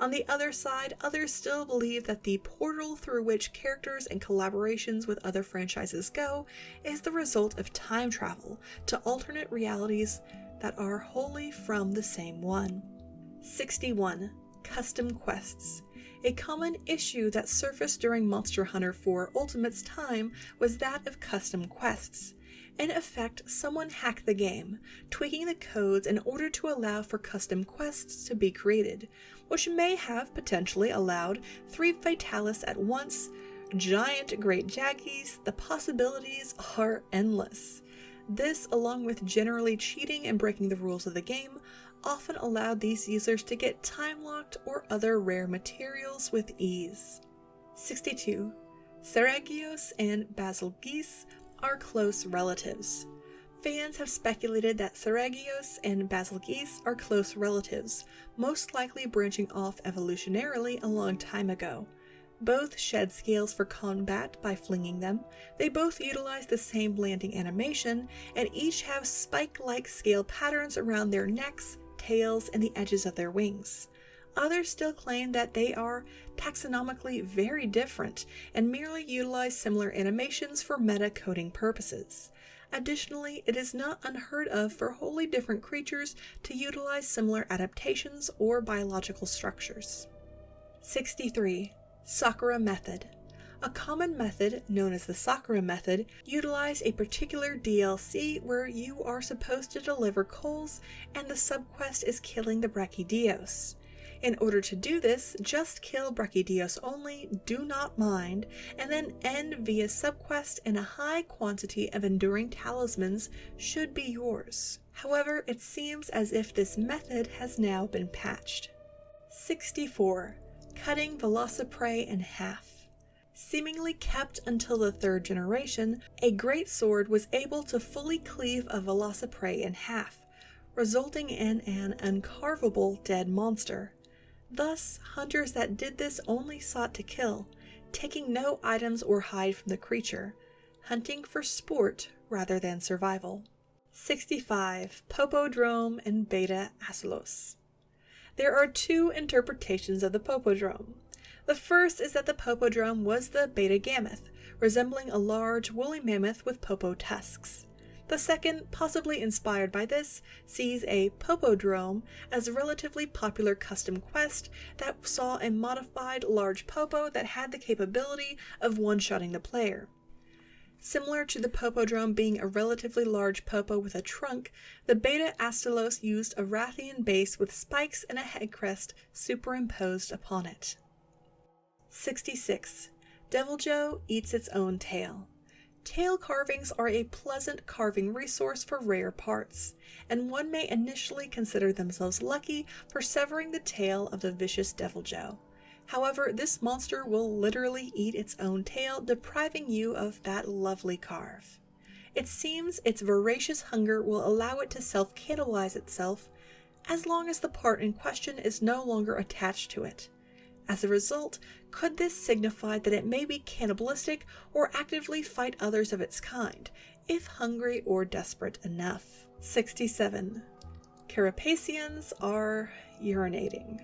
On the other side, others still believe that the portal through which characters and collaborations with other franchises go is the result of time travel to alternate realities that are wholly from the same one. 61. Custom quests. A common issue that surfaced during Monster Hunter 4 Ultimate's time was that of custom quests. In effect, someone hacked the game, tweaking the codes in order to allow for custom quests to be created, which may have potentially allowed 3 Fatalis at once, giant great jaggies. The possibilities are endless. This, along with generally cheating and breaking the rules of the game, often allowed these users to get time-locked or other rare materials with ease. 62. Seragios and Basilgeuse are close relatives. Fans have speculated that Seragios and Basilgeuse are close relatives, most likely branching off evolutionarily a long time ago. Both shed scales for combat by flinging them, they both utilize the same landing animation, and each have spike-like scale patterns around their necks, tails, and the edges of their wings. Others still claim that they are taxonomically very different and merely utilize similar animations for meta-coding purposes. Additionally, it is not unheard of for wholly different creatures to utilize similar adaptations or biological structures. 63. Sakura Method. A common method, known as the Sakura Method, utilizes a particular DLC where you are supposed to deliver coals and the subquest is killing the Brachydios. In order to do this, just kill Brachydios only, do not mind, and then end via subquest, and a high quantity of enduring talismans should be yours. However, it seems as if this method has now been patched. 64. Cutting Velociprey in half. Seemingly kept until the 3rd generation, a great sword was able to fully cleave a Velociprey in half, resulting in an uncarvable dead monster. Thus, hunters that did this only sought to kill, taking no items or hide from the creature, hunting for sport rather than survival. 65. Popodrome and Beta Acylos. There are 2 interpretations of the Popodrome. The first is that the Popodrome was the Beta Gammoth, resembling a large woolly mammoth with popo tusks. The second, possibly inspired by this, sees a Popodrome as a relatively popular custom quest that saw a modified large popo that had the capability of one-shotting the player. Similar to the Popodrome being a relatively large popo with a trunk, the Beta Astylos used a Rathian base with spikes and a head crest superimposed upon it. 66. Deviljho eats its own tail. Tail carvings are a pleasant carving resource for rare parts, and one may initially consider themselves lucky for severing the tail of the vicious Deviljho. However, this monster will literally eat its own tail, depriving you of that lovely carve. It seems its voracious hunger will allow it to self-cannibalize itself, as long as the part in question is no longer attached to it. As a result, could this signify that it may be cannibalistic or actively fight others of its kind, if hungry or desperate enough? 67. Carapacians are urinating.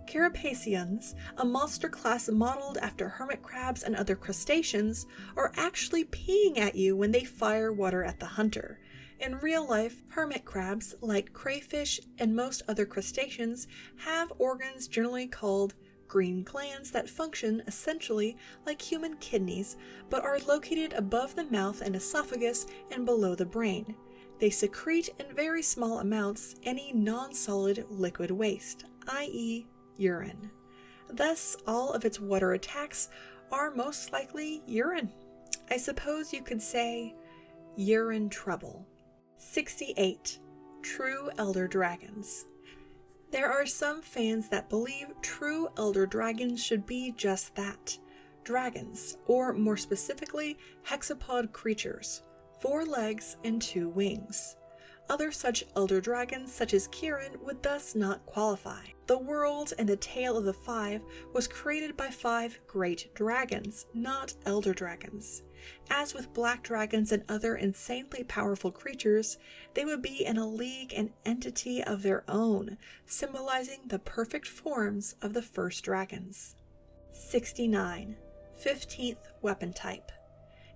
Carapaceans, a monster class modeled after hermit crabs and other crustaceans, are actually peeing at you when they fire water at the hunter. In real life, hermit crabs, like crayfish and most other crustaceans, have organs generally called green glands that function essentially like human kidneys, but are located above the mouth and esophagus and below the brain. They secrete in very small amounts any non-solid liquid waste, i.e. urine. Thus, all of its water attacks are most likely urine. I suppose you could say urine trouble. 68. True Elder Dragons. There are some fans that believe true elder dragons should be just that, dragons, or more specifically, hexapod creatures, 4 legs and 2 wings. Other such elder dragons, such as Kieran, would thus not qualify. The world and the tale of the 5 was created by 5 great dragons, not elder dragons. As with black dragons and other insanely powerful creatures, they would be in a league and entity of their own, symbolizing the perfect forms of the first dragons. 69. 15th weapon type.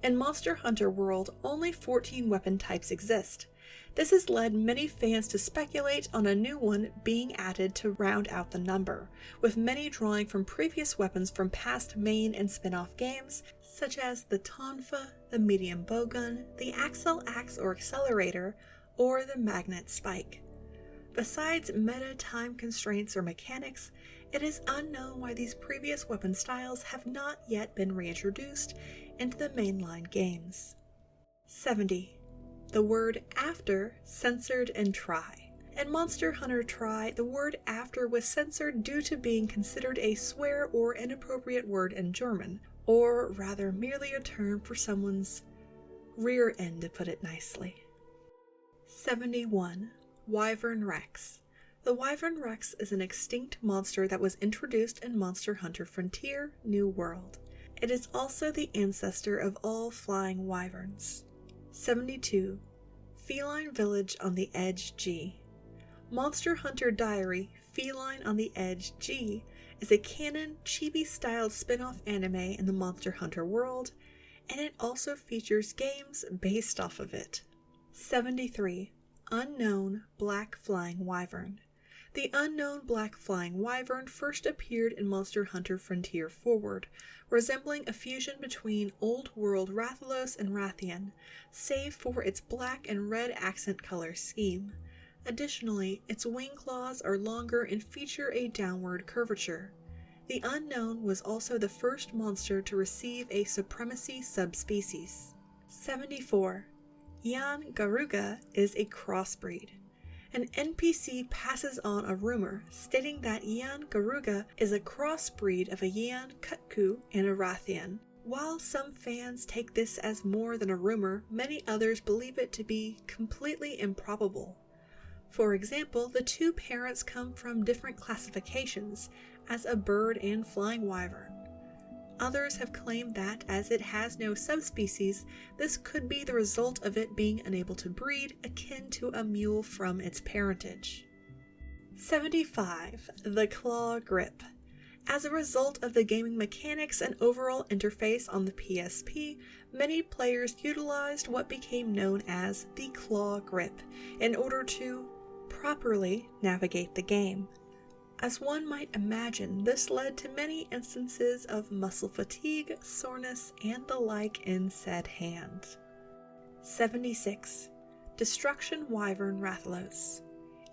In Monster Hunter World, only 14 weapon types exist. This has led many fans to speculate on a new one being added to round out the number, with many drawing from previous weapons from past main and spin-off games, such as the tonfa, the medium bowgun, the axle axe or accelerator, or the magnet spike. Besides meta time constraints or mechanics, it is unknown why these previous weapon styles have not yet been reintroduced into the mainline games. 70. The word after censored in Try. In Monster Hunter Try, the word after was censored due to being considered a swear or inappropriate word in German, or rather merely a term for someone's rear end, to put it nicely. 71. Wyvern Rex. The Wyvern Rex is an extinct monster that was introduced in Monster Hunter Frontier New World. It is also the ancestor of all flying wyverns. 72. Feline Village on the Edge G. Monster Hunter Diary Feline on the Edge G is a canon, chibi-styled spin-off anime in the Monster Hunter world, and it also features games based off of it. 73. Unknown Black Flying Wyvern. The unknown black flying wyvern first appeared in Monster Hunter Frontier Forward, resembling a fusion between Old World Rathalos and Rathian, save for its black and red accent color scheme. Additionally, its wing claws are longer and feature a downward curvature. The unknown was also the first monster to receive a supremacy subspecies. 74. Yan Garuga is a crossbreed. An NPC passes on a rumor stating that Yan Garuga is a crossbreed of a Yan Kutku and a Rathian. While some fans take this as more than a rumor, many others believe it to be completely improbable. For example, the 2 parents come from different classifications, as a bird and flying wyvern. Others have claimed that, as it has no subspecies, this could be the result of it being unable to breed, akin to a mule from its parentage. 75. The Claw Grip. As a result of the gaming mechanics and overall interface on the PSP, many players utilized what became known as the Claw Grip in order to properly navigate the game. As one might imagine, this led to many instances of muscle fatigue, soreness, and the like in said hand. 76. Destruction Wyvern Rathalos.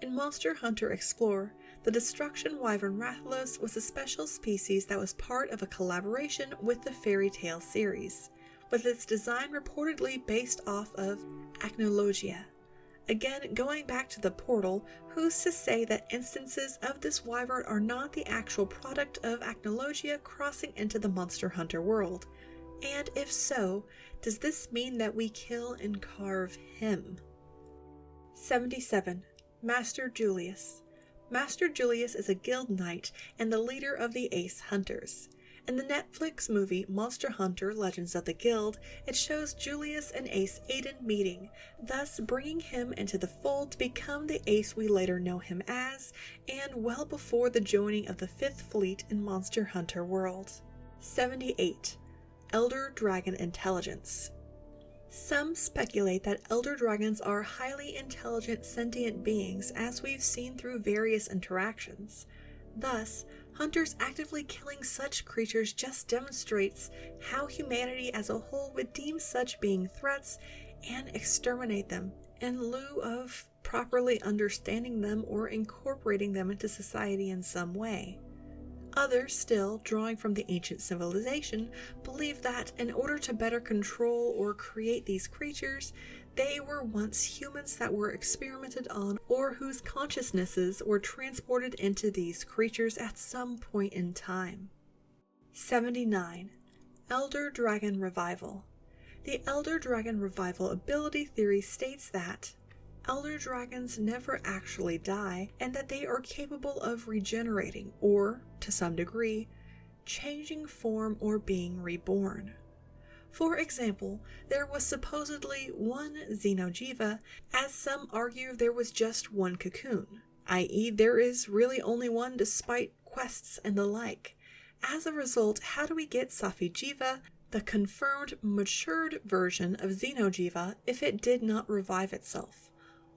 In Monster Hunter Explorer, the Destruction Wyvern Rathalos was a special species that was part of a collaboration with the Fairy Tail series, with its design reportedly based off of Acnologia. Again, going back to the portal, who's to say that instances of this wyvern are not the actual product of Acnologia crossing into the Monster Hunter world? And if so, does this mean that we kill and carve him? 77. Master Julius. Master Julius is a guild knight and the leader of the Ace Hunters. In the Netflix movie Monster Hunter Legends of the Guild, it shows Julius and Ace Aiden meeting, thus bringing him into the fold to become the Ace we later know him as, and well before the joining of the 5th Fleet in Monster Hunter World. 78. Elder Dragon Intelligence. Some speculate that elder dragons are highly intelligent sentient beings, as we've seen through various interactions. Thus, hunters actively killing such creatures just demonstrates how humanity as a whole would deem such being threats and exterminate them in lieu of properly understanding them or incorporating them into society in some way. Others still, drawing from the ancient civilization, believe that in order to better control or create these creatures, they were once humans that were experimented on or whose consciousnesses were transported into these creatures at some point in time. 79. Elder Dragon Revival. The Elder Dragon Revival ability theory states that elder dragons never actually die, and that they are capable of regenerating, or, to some degree, changing form or being reborn. For example, there was supposedly one safi'jiiva, as some argue there was just one cocoon, i.e. there is really only one despite quests and the like. As a result, how do we get safi'jiiva, the confirmed matured version of safi'jiiva, if it did not revive itself?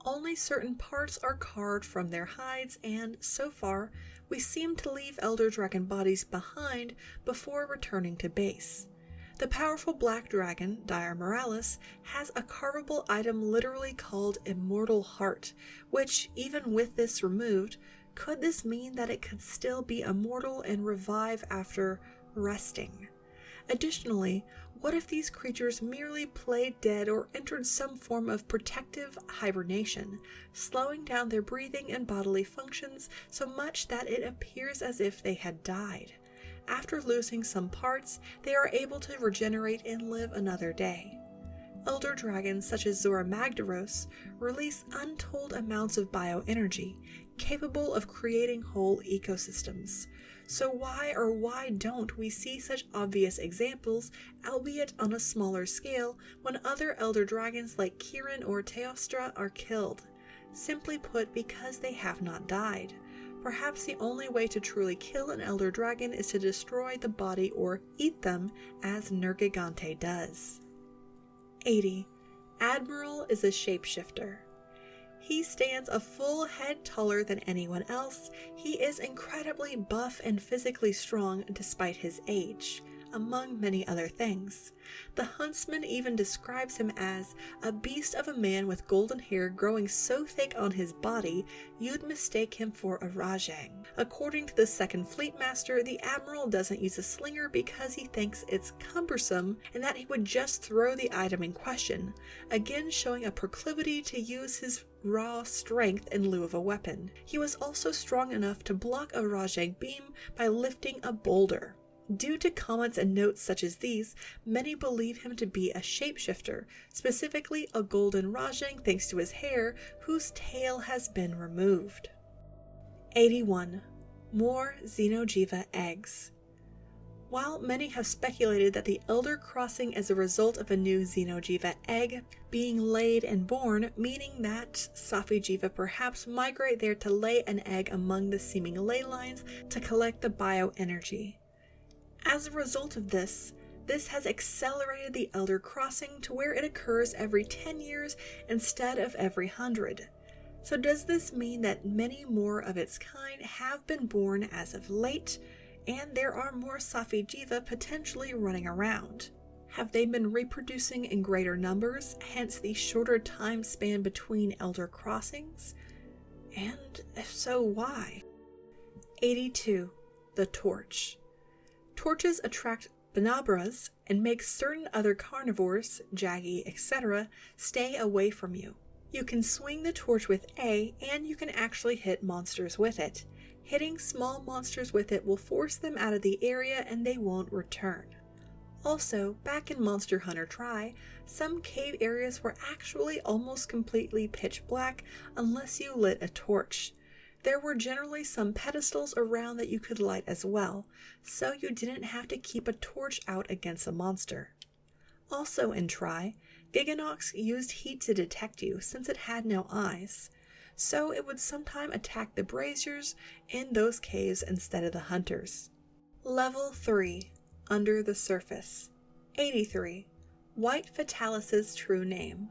Only certain parts are carved from their hides, and, so far, we seem to leave elder dragon bodies behind before returning to base. The powerful black dragon, Dire Moralis, has a carvable item literally called Immortal Heart, which, even with this removed, could this mean that it could still be immortal and revive after resting? Additionally, what if these creatures merely played dead or entered some form of protective hibernation, slowing down their breathing and bodily functions so much that it appears as if they had died? After losing some parts, they are able to regenerate and live another day. Elder dragons such as Zora Magdaros release untold amounts of bioenergy, capable of creating whole ecosystems. So why don't we see such obvious examples, albeit on a smaller scale, when other elder dragons like Kirin or Teostra are killed? Simply put, because they have not died. Perhaps the only way to truly kill an elder dragon is to destroy the body or eat them, as Nergigante does. 80. Admiral is a shapeshifter. He stands a full head taller than anyone else. He is incredibly buff and physically strong despite his age, among many other things. The huntsman even describes him as a beast of a man with golden hair growing so thick on his body you'd mistake him for a Rajang. According to the second fleet master, the admiral doesn't use a slinger because he thinks it's cumbersome and that he would just throw the item in question, again showing a proclivity to use his raw strength in lieu of a weapon. He was also strong enough to block a Rajang beam by lifting a boulder. Due to comments and notes such as these, many believe him to be a shapeshifter, specifically a golden Rajang thanks to his hair, whose tail has been removed. 81. More safi'jiiva eggs. While many have speculated that the Elder crossing is a result of a new safi'jiiva egg being laid and born, meaning that safi'jiiva perhaps migrate there to lay an egg among the seeming ley lines to collect the bioenergy. As a result of this has accelerated the Elder crossing to where it occurs every 10 years instead of every 100. So does this mean that many more of its kind have been born as of late, and there are more safi'jiiva potentially running around? Have they been reproducing in greater numbers, hence the shorter time span between Elder crossings? And if so, why? 82. The Torch. Torches attract bonabras and make certain other carnivores, jaggy, etc., stay away from you. You can swing the torch with A, and you can actually hit monsters with it. Hitting small monsters with it will force them out of the area and they won't return. Also, back in Monster Hunter Tri, some cave areas were actually almost completely pitch black unless you lit a torch. There were generally some pedestals around that you could light as well, so you didn't have to keep a torch out against a monster. Also in Try, Giganox used heat to detect you since it had no eyes, so it would sometimes attack the braziers in those caves instead of the hunters. Level 3, Under the Surface. 83. White Fatalis' true name.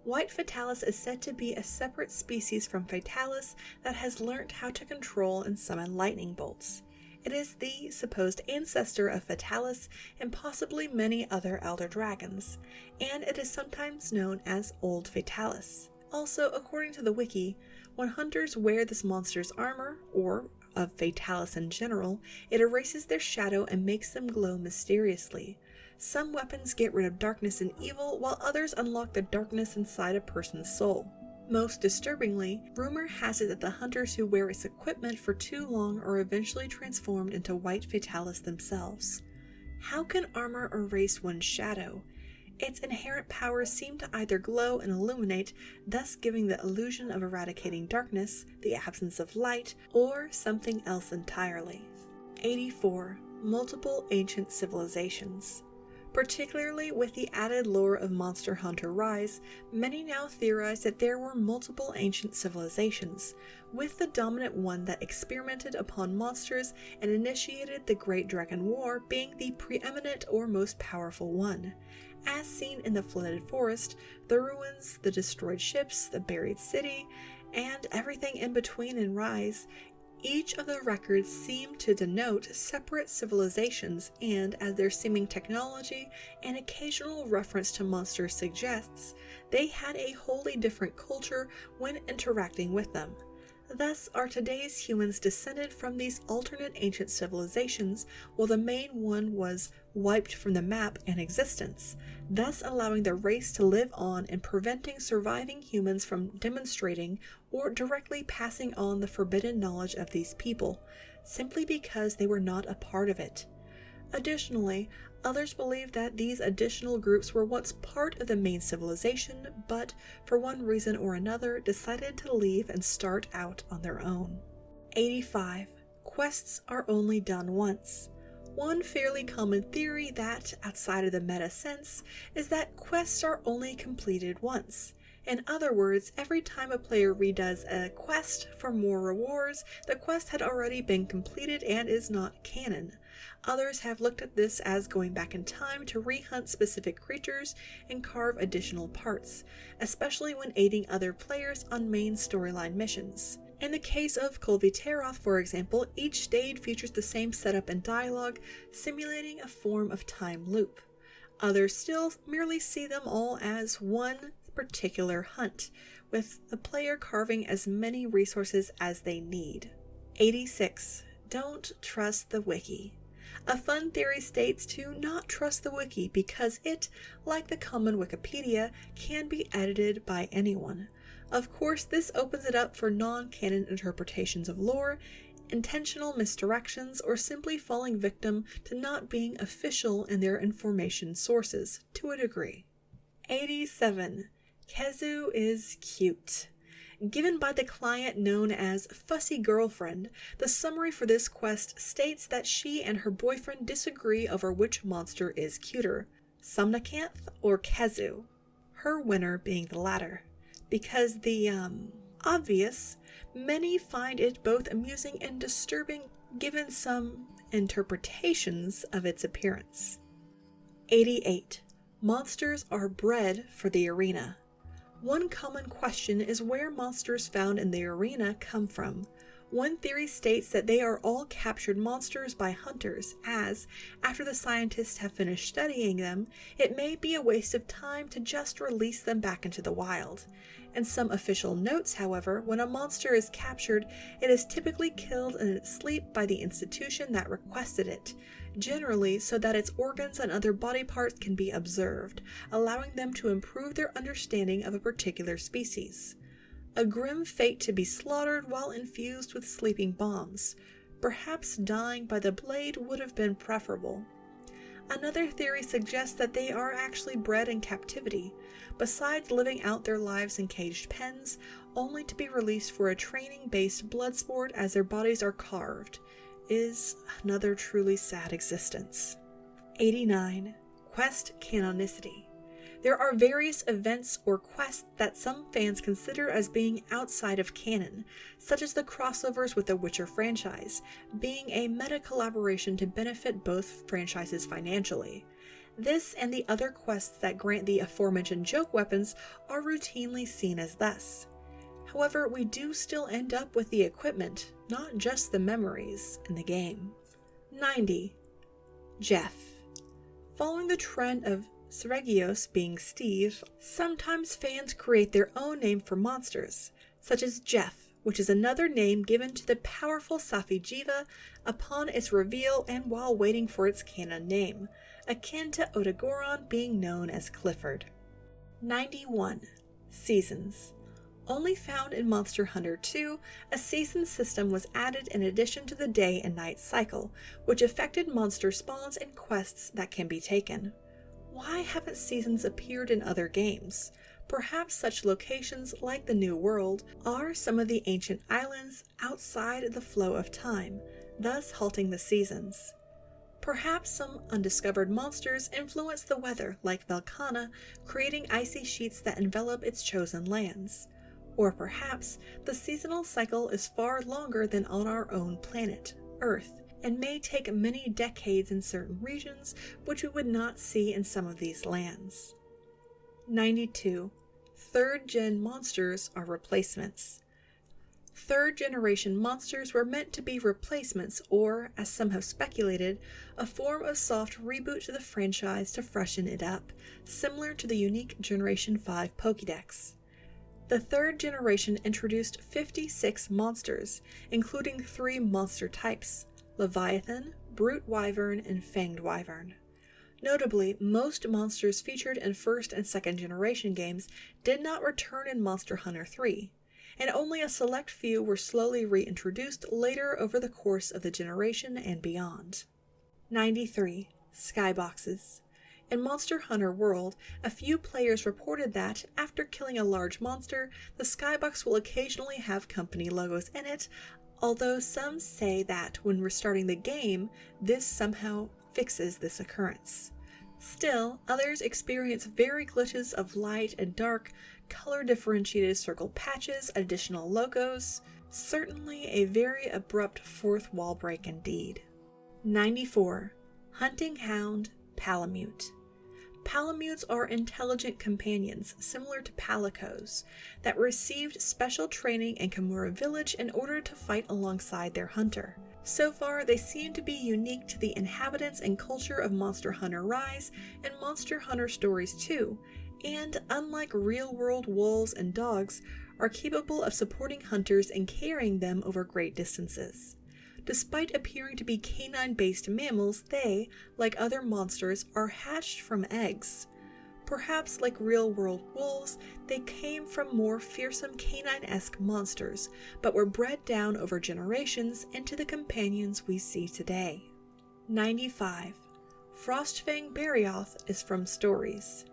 White Fatalis is said to be a separate species from Fatalis that has learnt how to control and summon lightning bolts. It is the supposed ancestor of Fatalis and possibly many other elder dragons, and it is sometimes known as Old Fatalis. Also, according to the wiki, when hunters wear this monster's armor, or of Fatalis in general, it erases their shadow and makes them glow mysteriously. Some weapons get rid of darkness and evil, while others unlock the darkness inside a person's soul. Most disturbingly, rumor has it that the hunters who wear its equipment for too long are eventually transformed into White Fatalis themselves. How can armor erase one's shadow? Its inherent powers seem to either glow and illuminate, thus giving the illusion of eradicating darkness, the absence of light, or something else entirely. 84. Multiple ancient civilizations. Particularly with the added lore of Monster Hunter Rise, many now theorize that there were multiple ancient civilizations, with the dominant one that experimented upon monsters and initiated the Great Dragon War being the preeminent or most powerful one. As seen in the flooded forest, the ruins, the destroyed ships, the buried city, and everything in between in Rise, each of the records seem to denote separate civilizations, and as their seeming technology and occasional reference to monsters suggests, they had a wholly different culture when interacting with them. Thus are today's humans descended from these alternate ancient civilizations, while the main one was wiped from the map and existence, thus allowing the race to live on and preventing surviving humans from demonstrating or directly passing on the forbidden knowledge of these people, simply because they were not a part of it. Additionally, others believe that these additional groups were once part of the main civilization, but for one reason or another decided to leave and start out on their own. 85. Quests are only done once. One fairly common theory that, outside of the meta sense, is that quests are only completed once. In other words, every time a player redoes a quest for more rewards, the quest had already been completed and is not canon. Others have looked at this as going back in time to rehunt specific creatures and carve additional parts, especially when aiding other players on main storyline missions. In the case of Kolviteroth, for example, each stage features the same setup and dialogue, simulating a form of time loop. Others still merely see them all as one particular hunt, with the player carving as many resources as they need. 86. Don't trust the wiki. A fun theory states to not trust the wiki because it, like the common Wikipedia, can be edited by anyone. Of course, this opens it up for non-canon interpretations of lore, intentional misdirections, or simply falling victim to not being official in their information sources, to a degree. 87. Kezu is cute. Given by the client known as Fussy Girlfriend, the summary for this quest states that she and her boyfriend disagree over which monster is cuter, Somnacanth or Kezu, her winner being the latter. Because the, obvious, many find it both amusing and disturbing given some interpretations of its appearance. 88. Monsters are bred for the arena. One common question is where monsters found in the arena come from. One theory states that they are all captured monsters by hunters, as, after the scientists have finished studying them, it may be a waste of time to just release them back into the wild. In some official notes, however, when a monster is captured, it is typically killed in its sleep by the institution that requested it, generally so that its organs and other body parts can be observed, allowing them to improve their understanding of a particular species. A grim fate to be slaughtered while infused with sleeping bombs. Perhaps dying by the blade would have been preferable. Another theory suggests that they are actually bred in captivity, besides living out their lives in caged pens, only to be released for a training-based blood sport as their bodies are carved. Is another truly sad existence. 89. Quest canonicity. There are various events or quests that some fans consider as being outside of canon, such as the crossovers with the Witcher franchise, being a meta-collaboration to benefit both franchises financially. This and the other quests that grant the aforementioned joke weapons are routinely seen as thus. However, we do still end up with the equipment, not just the memories, in the game. 90. Jeff. Following the trend of Sregios being Steve, sometimes fans create their own name for monsters, such as Jeff, which is another name given to the powerful safi'jiiva upon its reveal and while waiting for its canon name, akin to Odagoron being known as Clifford. 91. Seasons. Only found in Monster Hunter 2, a season system was added in addition to the day and night cycle, which affected monster spawns and quests that can be taken. Why haven't seasons appeared in other games? Perhaps such locations, like the New World, are some of the ancient islands outside the flow of time, thus halting the seasons. Perhaps some undiscovered monsters influence the weather, like Velkhana, creating icy sheets that envelop its chosen lands. Or perhaps the seasonal cycle is far longer than on our own planet, Earth, and may take many decades in certain regions, which we would not see in some of these lands. 92. Third-gen monsters are replacements. Third-generation monsters were meant to be replacements or, as some have speculated, a form of soft reboot to the franchise to freshen it up, similar to the unique Generation 5 Pokédex. The third generation introduced 56 monsters, including 3 monster types: Leviathan, Brute Wyvern, and Fanged Wyvern. Notably, most monsters featured in first and second generation games did not return in Monster Hunter 3, and only a select few were slowly reintroduced later over the course of the generation and beyond. 93. Skyboxes. In Monster Hunter World, a few players reported that, after killing a large monster, the skybox will occasionally have company logos in it, although some say that when restarting the game, this somehow fixes this occurrence. Still, others experience varied glitches of light and dark, color-differentiated circle patches, additional logos. Certainly a very abrupt fourth wall break indeed. 94. Hunting Hound Palamute. Palamutes are intelligent companions, similar to palicos, that received special training in Kimura Village in order to fight alongside their hunter. So far, they seem to be unique to the inhabitants and culture of Monster Hunter Rise and Monster Hunter Stories 2, and, unlike real-world wolves and dogs, are capable of supporting hunters and carrying them over great distances. Despite appearing to be canine-based mammals, they, like other monsters, are hatched from eggs. Perhaps like real-world wolves, they came from more fearsome canine-esque monsters, but were bred down over generations into the companions we see today. 95. Frostfang Barioth is from Stories.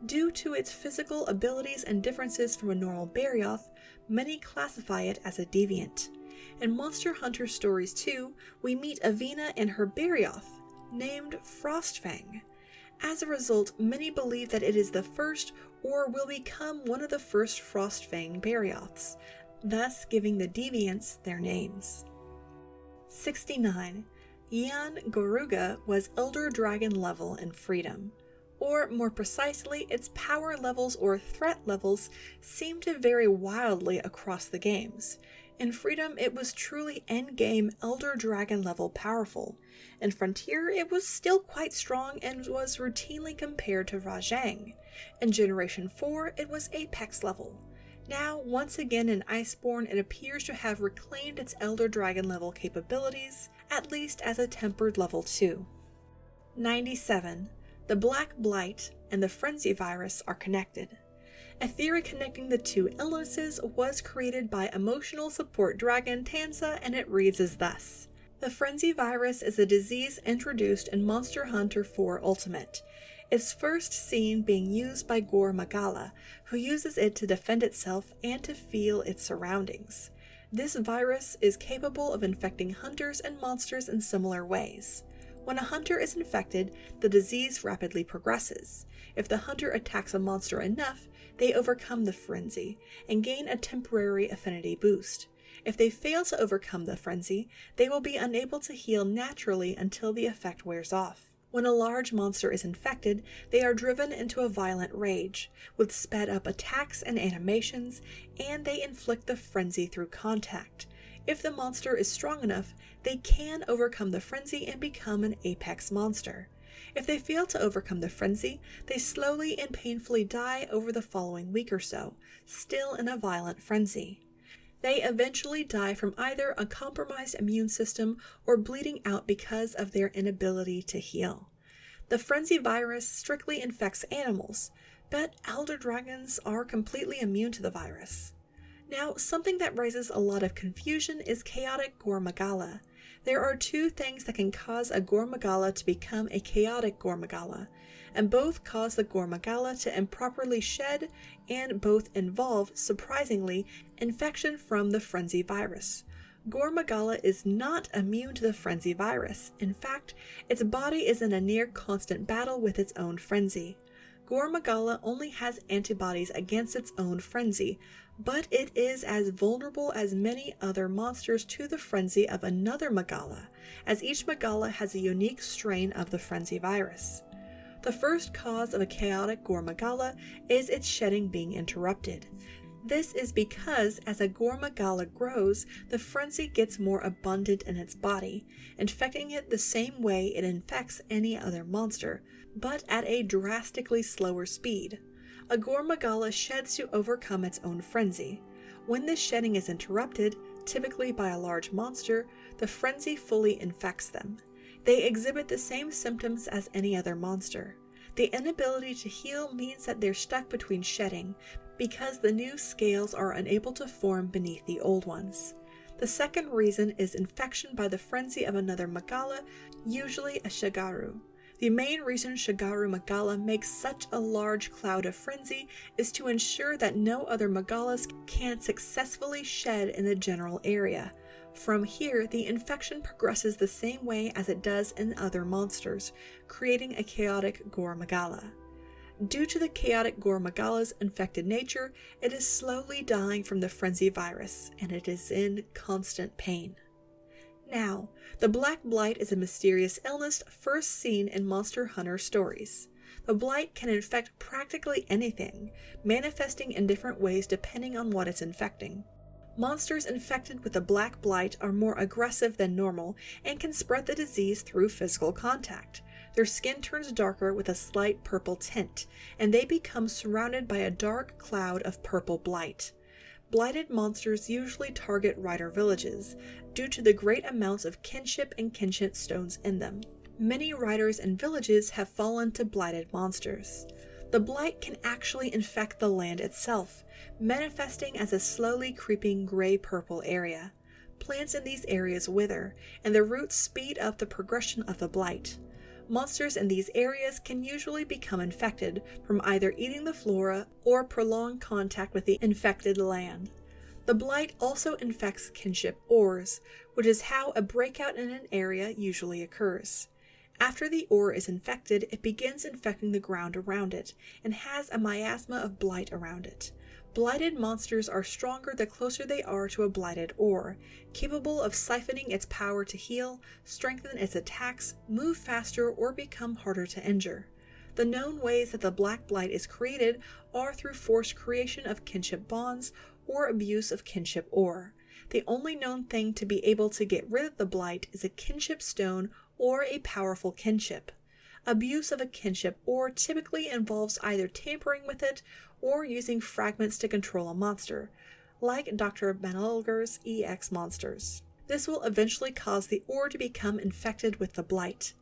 Due to its physical abilities and differences from a normal Barioth, many classify it as a deviant. In Monster Hunter Stories 2, we meet Avina and her Barioth, named Frostfang. As a result, many believe that it is the first or will become one of the first Frostfang Barioths, thus giving the deviants their names. 69. Yian Goruga was Elder Dragon level in Freedom. Or, more precisely, its power levels or threat levels seem to vary wildly across the games. In Freedom, it was truly endgame Elder Dragon level powerful. In Frontier, it was still quite strong and was routinely compared to Rajang. In Generation 4, it was Apex level. Now, once again in Iceborne, it appears to have reclaimed its Elder Dragon level capabilities, at least as a tempered level 2. 97. The Black Blight and the Frenzy Virus are connected. A theory connecting the two illnesses was created by emotional support dragon Tansa, and it reads as thus. The Frenzy virus is a disease introduced in Monster Hunter 4 Ultimate. It's first seen being used by Gore Magala, who uses it to defend itself and to feel its surroundings. This virus is capable of infecting hunters and monsters in similar ways. When a hunter is infected, the disease rapidly progresses. If the hunter attacks a monster enough, they overcome the frenzy and gain a temporary affinity boost. If they fail to overcome the frenzy, they will be unable to heal naturally until the effect wears off. When a large monster is infected, they are driven into a violent rage, with sped up attacks and animations, and they inflict the frenzy through contact. If the monster is strong enough, they can overcome the frenzy and become an apex monster. If they fail to overcome the frenzy, they slowly and painfully die over the following week or so, still in a violent frenzy. They eventually die from either a compromised immune system or bleeding out because of their inability to heal. The frenzy virus strictly infects animals, but elder dragons are completely immune to the virus. Now, something that raises a lot of confusion is chaotic Gore Magala. There are two things that can cause a Gore Magala to become a chaotic Gore Magala, and both cause the Gore Magala to improperly shed, and both involve, surprisingly, infection from the frenzy virus. Gore Magala is not immune to the frenzy virus. In fact, its body is in a near constant battle with its own frenzy. Gore Magala only has antibodies against its own frenzy, but it is as vulnerable as many other monsters to the frenzy of another Magala, as each Magala has a unique strain of the frenzy virus. The first cause of a chaotic Gore Magala is its shedding being interrupted. This is because as a Gore Magala grows, the frenzy gets more abundant in its body, infecting it the same way it infects any other monster, but at a drastically slower speed. A Gore Magala sheds to overcome its own frenzy. When this shedding is interrupted, typically by a large monster, the frenzy fully infects them. They exhibit the same symptoms as any other monster. The inability to heal means that they're stuck between shedding, because the new scales are unable to form beneath the old ones. The second reason is infection by the frenzy of another Magala, usually a Shagaru. The main reason Shagaru Magala makes such a large cloud of frenzy is to ensure that no other Magalas can successfully shed in the general area. From here, the infection progresses the same way as it does in other monsters, creating a chaotic Gore Magala. Due to the chaotic Gore Magala's infected nature, it is slowly dying from the frenzy virus, and it is in constant pain. Now, the Black Blight is a mysterious illness first seen in Monster Hunter stories. The blight can infect practically anything, manifesting in different ways depending on what it's infecting. Monsters infected with the Black Blight are more aggressive than normal and can spread the disease through physical contact. Their skin turns darker with a slight purple tint, and they become surrounded by a dark cloud of purple blight. Blighted monsters usually target rider villages, due to the great amounts of kinship and kinship stones in them. Many riders and villages have fallen to blighted monsters. The blight can actually infect the land itself, manifesting as a slowly creeping gray-purple area. Plants in these areas wither, and the roots speed up the progression of the blight. Monsters in these areas can usually become infected from either eating the flora or prolonged contact with the infected land. The blight also infects kinship ores, which is how a breakout in an area usually occurs. After the ore is infected, it begins infecting the ground around it, and has a miasma of blight around it. Blighted monsters are stronger the closer they are to a blighted ore, capable of siphoning its power to heal, strengthen its attacks, move faster, or become harder to injure. The known ways that the Black Blight is created are through forced creation of kinship bonds or abuse of kinship ore. The only known thing to be able to get rid of the blight is a kinship stone or a powerful kinship. Abuse of a kinship ore typically involves either tampering with it or using fragments to control a monster, like Dr. Banalger's EX monsters. This will eventually cause the ore to become infected with the blight.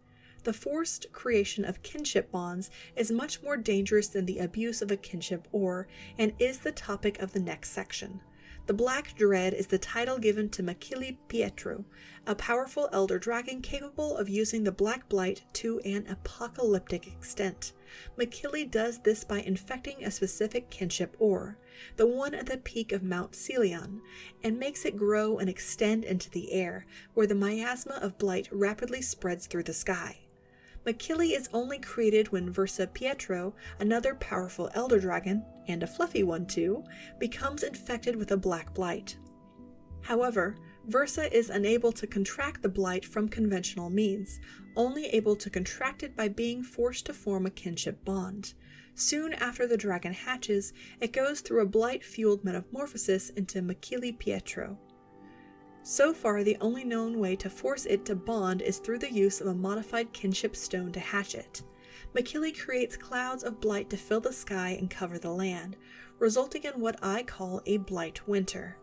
The forced creation of kinship bonds is much more dangerous than the abuse of a kinship ore, and is the topic of the next section. The Black Dread is the title given to Makili Pietro, a powerful elder dragon capable of using the Black Blight to an apocalyptic extent. Makili does this by infecting a specific kinship ore, the one at the peak of Mount Celion, and makes it grow and extend into the air, where the miasma of blight rapidly spreads through the sky. Makili is only created when Versa Pietro, another powerful elder dragon, and a fluffy one too, becomes infected with a black blight. However, Versa is unable to contract the blight from conventional means, only able to contract it by being forced to form a kinship bond. Soon after the dragon hatches, it goes through a blight-fueled metamorphosis into Makili Pietro. So far, the only known way to force it to bond is through the use of a modified kinship stone to hatch it. Makili creates clouds of blight to fill the sky and cover the land, resulting in what I call a blight winter.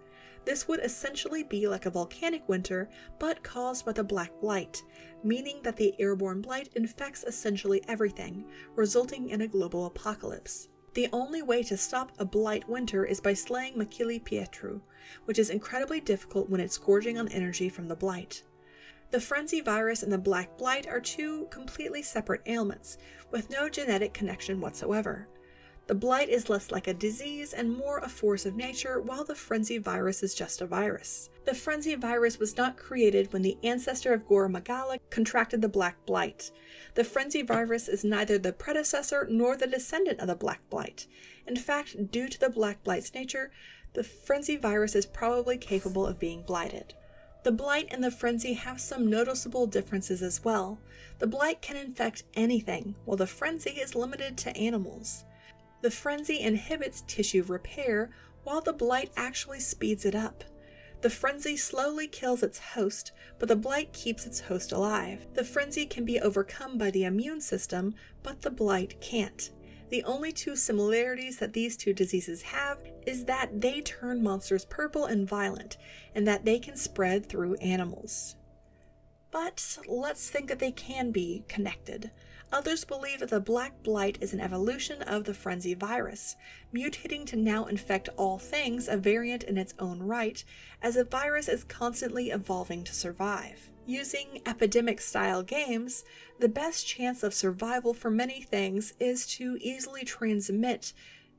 This would essentially be like a volcanic winter, but caused by the black blight, meaning that the airborne blight infects essentially everything, resulting in a global apocalypse. The only way to stop a blight winter is by slaying Makili Pietro, which is incredibly difficult when it's gorging on energy from the blight. The frenzy virus and the black blight are two completely separate ailments, with no genetic connection whatsoever. The blight is less like a disease and more a force of nature, while the frenzy virus is just a virus. The frenzy virus was not created when the ancestor of Gora Magala contracted the black blight. The frenzy virus is neither the predecessor nor the descendant of the black blight. In fact, due to the black blight's nature, the frenzy virus is probably capable of being blighted. The blight and the frenzy have some noticeable differences as well. The blight can infect anything, while the frenzy is limited to animals. The frenzy inhibits tissue repair, while the blight actually speeds it up. The frenzy slowly kills its host, but the blight keeps its host alive. The frenzy can be overcome by the immune system, but the blight can't. The only two similarities that these two diseases have is that they turn monsters purple and violent, and that they can spread through animals. But let's think that they can be connected. Others believe that the black blight is an evolution of the frenzy virus, mutating to now infect all things, a variant in its own right, as a virus is constantly evolving to survive. Using epidemic-style games, the best chance of survival for many things is to easily transmit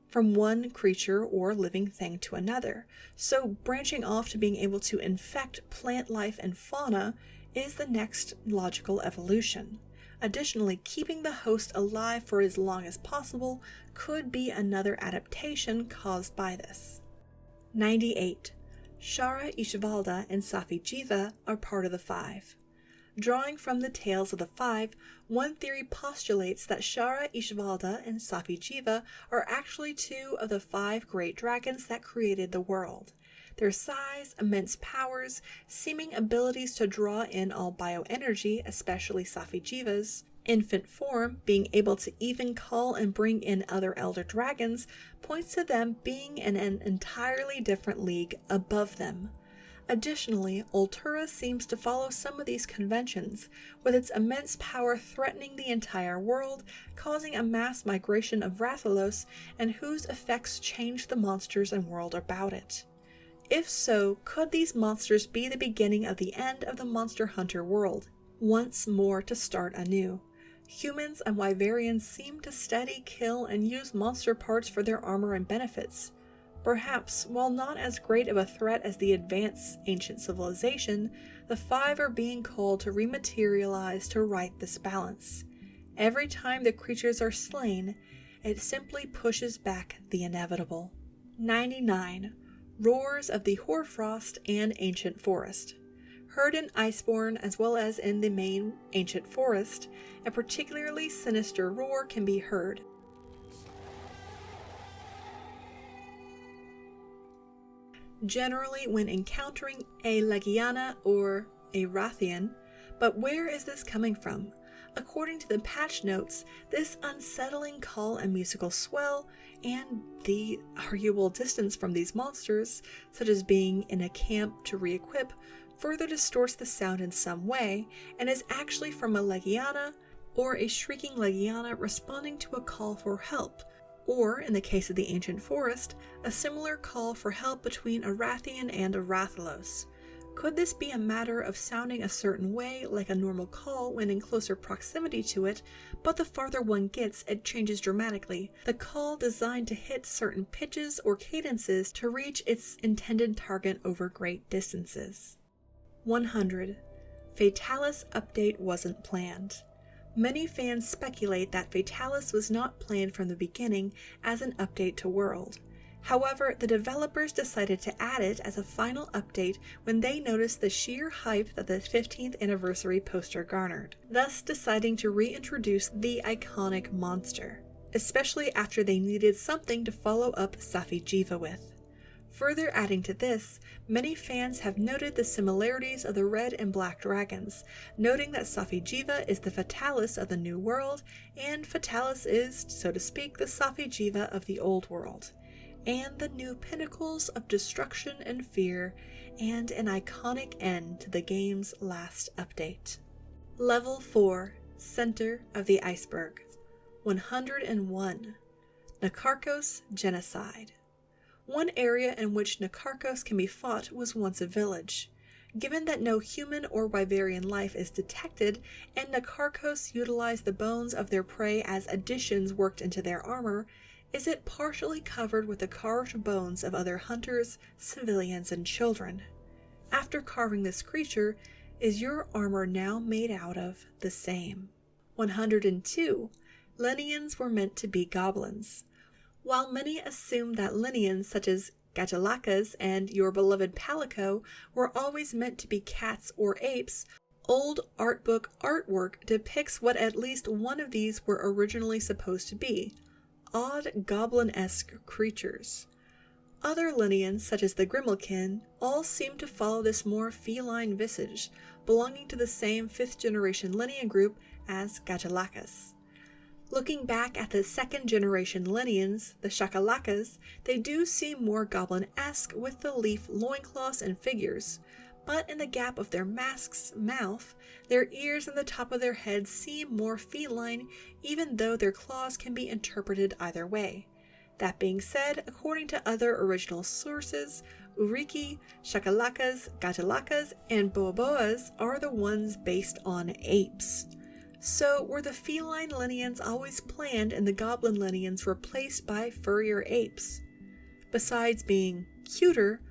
from one creature or living thing to another, so branching off to being able to infect plant life and fauna is the next logical evolution. Additionally, keeping the host alive for as long as possible could be another adaptation caused by this. 98. Safi'jiiva and safi'jiiva are part of the five. Drawing from the tales of the five, one theory postulates that Safi'jiiva and safi'jiiva are actually two of the five great dragons that created the world. Their size, immense powers, seeming abilities to draw in all bioenergy, especially safi'jiiva's, infant form, being able to even call and bring in other elder dragons, points to them being in an entirely different league above them. Additionally, Ultura seems to follow some of these conventions, with its immense power threatening the entire world, causing a mass migration of Rathalos, and whose effects change the monsters and world about it. If so, could these monsters be the beginning of the end of the Monster Hunter world, once more to start anew? Humans and Wyverians seem to steady, kill, and use monster parts for their armor and benefits. Perhaps, while not as great of a threat as the advanced ancient civilization, the five are being called to rematerialize to right this balance. Every time the creatures are slain, it simply pushes back the inevitable. 99. Roars of the Hoarfrost and Ancient Forest. Heard in Iceborne as well as in the main Ancient Forest, a particularly sinister roar can be heard. Generally when encountering a Legiana or a Rathian, but where is this coming from? According to the patch notes, this unsettling call and musical swell, and the arguable distance from these monsters, such as being in a camp to re-equip, further distorts the sound in some way, and is actually from a Legiana or a shrieking Legiana responding to a call for help, Or, in the case of the ancient forest, a similar call for help between a Rathian and a Rathalos. Could this be a matter of sounding a certain way, like a normal call when in closer proximity to it, but the farther one gets, it changes dramatically, the call designed to hit certain pitches or cadences to reach its intended target over great distances? 100. Fatalis update wasn't planned. Many fans speculate that Fatalis was not planned from the beginning as an update to World. However, the developers decided to add it as a final update when they noticed the sheer hype that the 15th anniversary poster garnered, thus deciding to reintroduce the iconic monster, especially after they needed something to follow up safi'jiiva with. Further adding to this, many fans have noted the similarities of the red and black dragons, noting that safi'jiiva is the Fatalis of the New World, and Fatalis is, so to speak, the safi'jiiva of the Old World, and the new pinnacles of destruction and fear, and an iconic end to the game's last update. Level 4, Center of the Iceberg. 101. Nakarkos Genocide. One area in which Nakarkos can be fought was once a village. Given that no human or Wyverian life is detected, and Nakarkos utilize the bones of their prey as additions worked into their armor, is it partially covered with the carved bones of other hunters, civilians, and children. After carving this creature, is your armor now made out of the same? 102. Lineans were meant to be goblins. While many assume that Lineans such as Gajalakas and your beloved Palico were always meant to be cats or apes, old art book artwork depicts what at least one of these were originally supposed to be: odd goblin-esque creatures. Other Lineans, such as the Grimalkin, all seem to follow this more feline visage, belonging to the same 5th generation Linean group as Gajalakas. Looking back at the 2nd generation Lineans, the Shakalakas, they do seem more goblin-esque with the leaf loincloths and figures, but in the gap of their mask's mouth, their ears and the top of their heads seem more feline, even though their claws can be interpreted either way. That being said, according to other original sources, Uriki, Shakalakas, Gajalakas, and Boaboas are the ones based on apes. So were the feline Lineans always planned and the goblin Lineans replaced by furrier apes? Besides being cuter,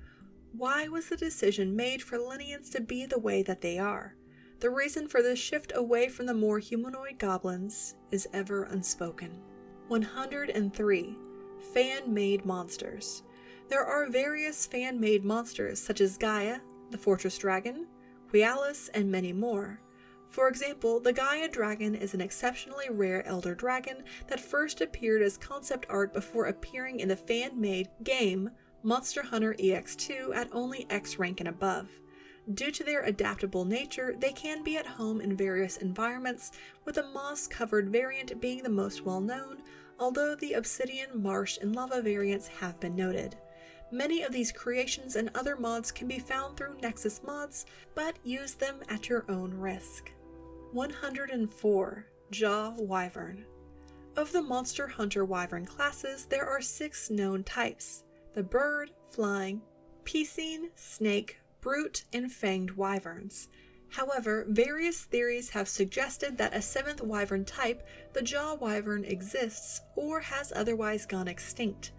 why was the decision made for Lineans to be the way that they are? The reason for this shift away from the more humanoid goblins is ever unspoken. 103. Fan-made monsters. There are various fan-made monsters such as Gaia, the Fortress Dragon, Huialis, and many more. For example, the Gaia Dragon is an exceptionally rare elder dragon that first appeared as concept art before appearing in the fan-made game Monster Hunter EX2 at only X rank and above. Due to their adaptable nature, they can be at home in various environments, with the moss-covered variant being the most well-known, although the obsidian, marsh, and lava variants have been noted. Many of these creations and other mods can be found through Nexus Mods, but use them at your own risk. 104. Jaw Wyvern. Of the Monster Hunter Wyvern classes, there are 6 known types: the bird, flying, piscine, snake, brute, and fanged wyverns. However, various theories have suggested that a 7th wyvern type, the jaw wyvern, exists or has otherwise gone extinct.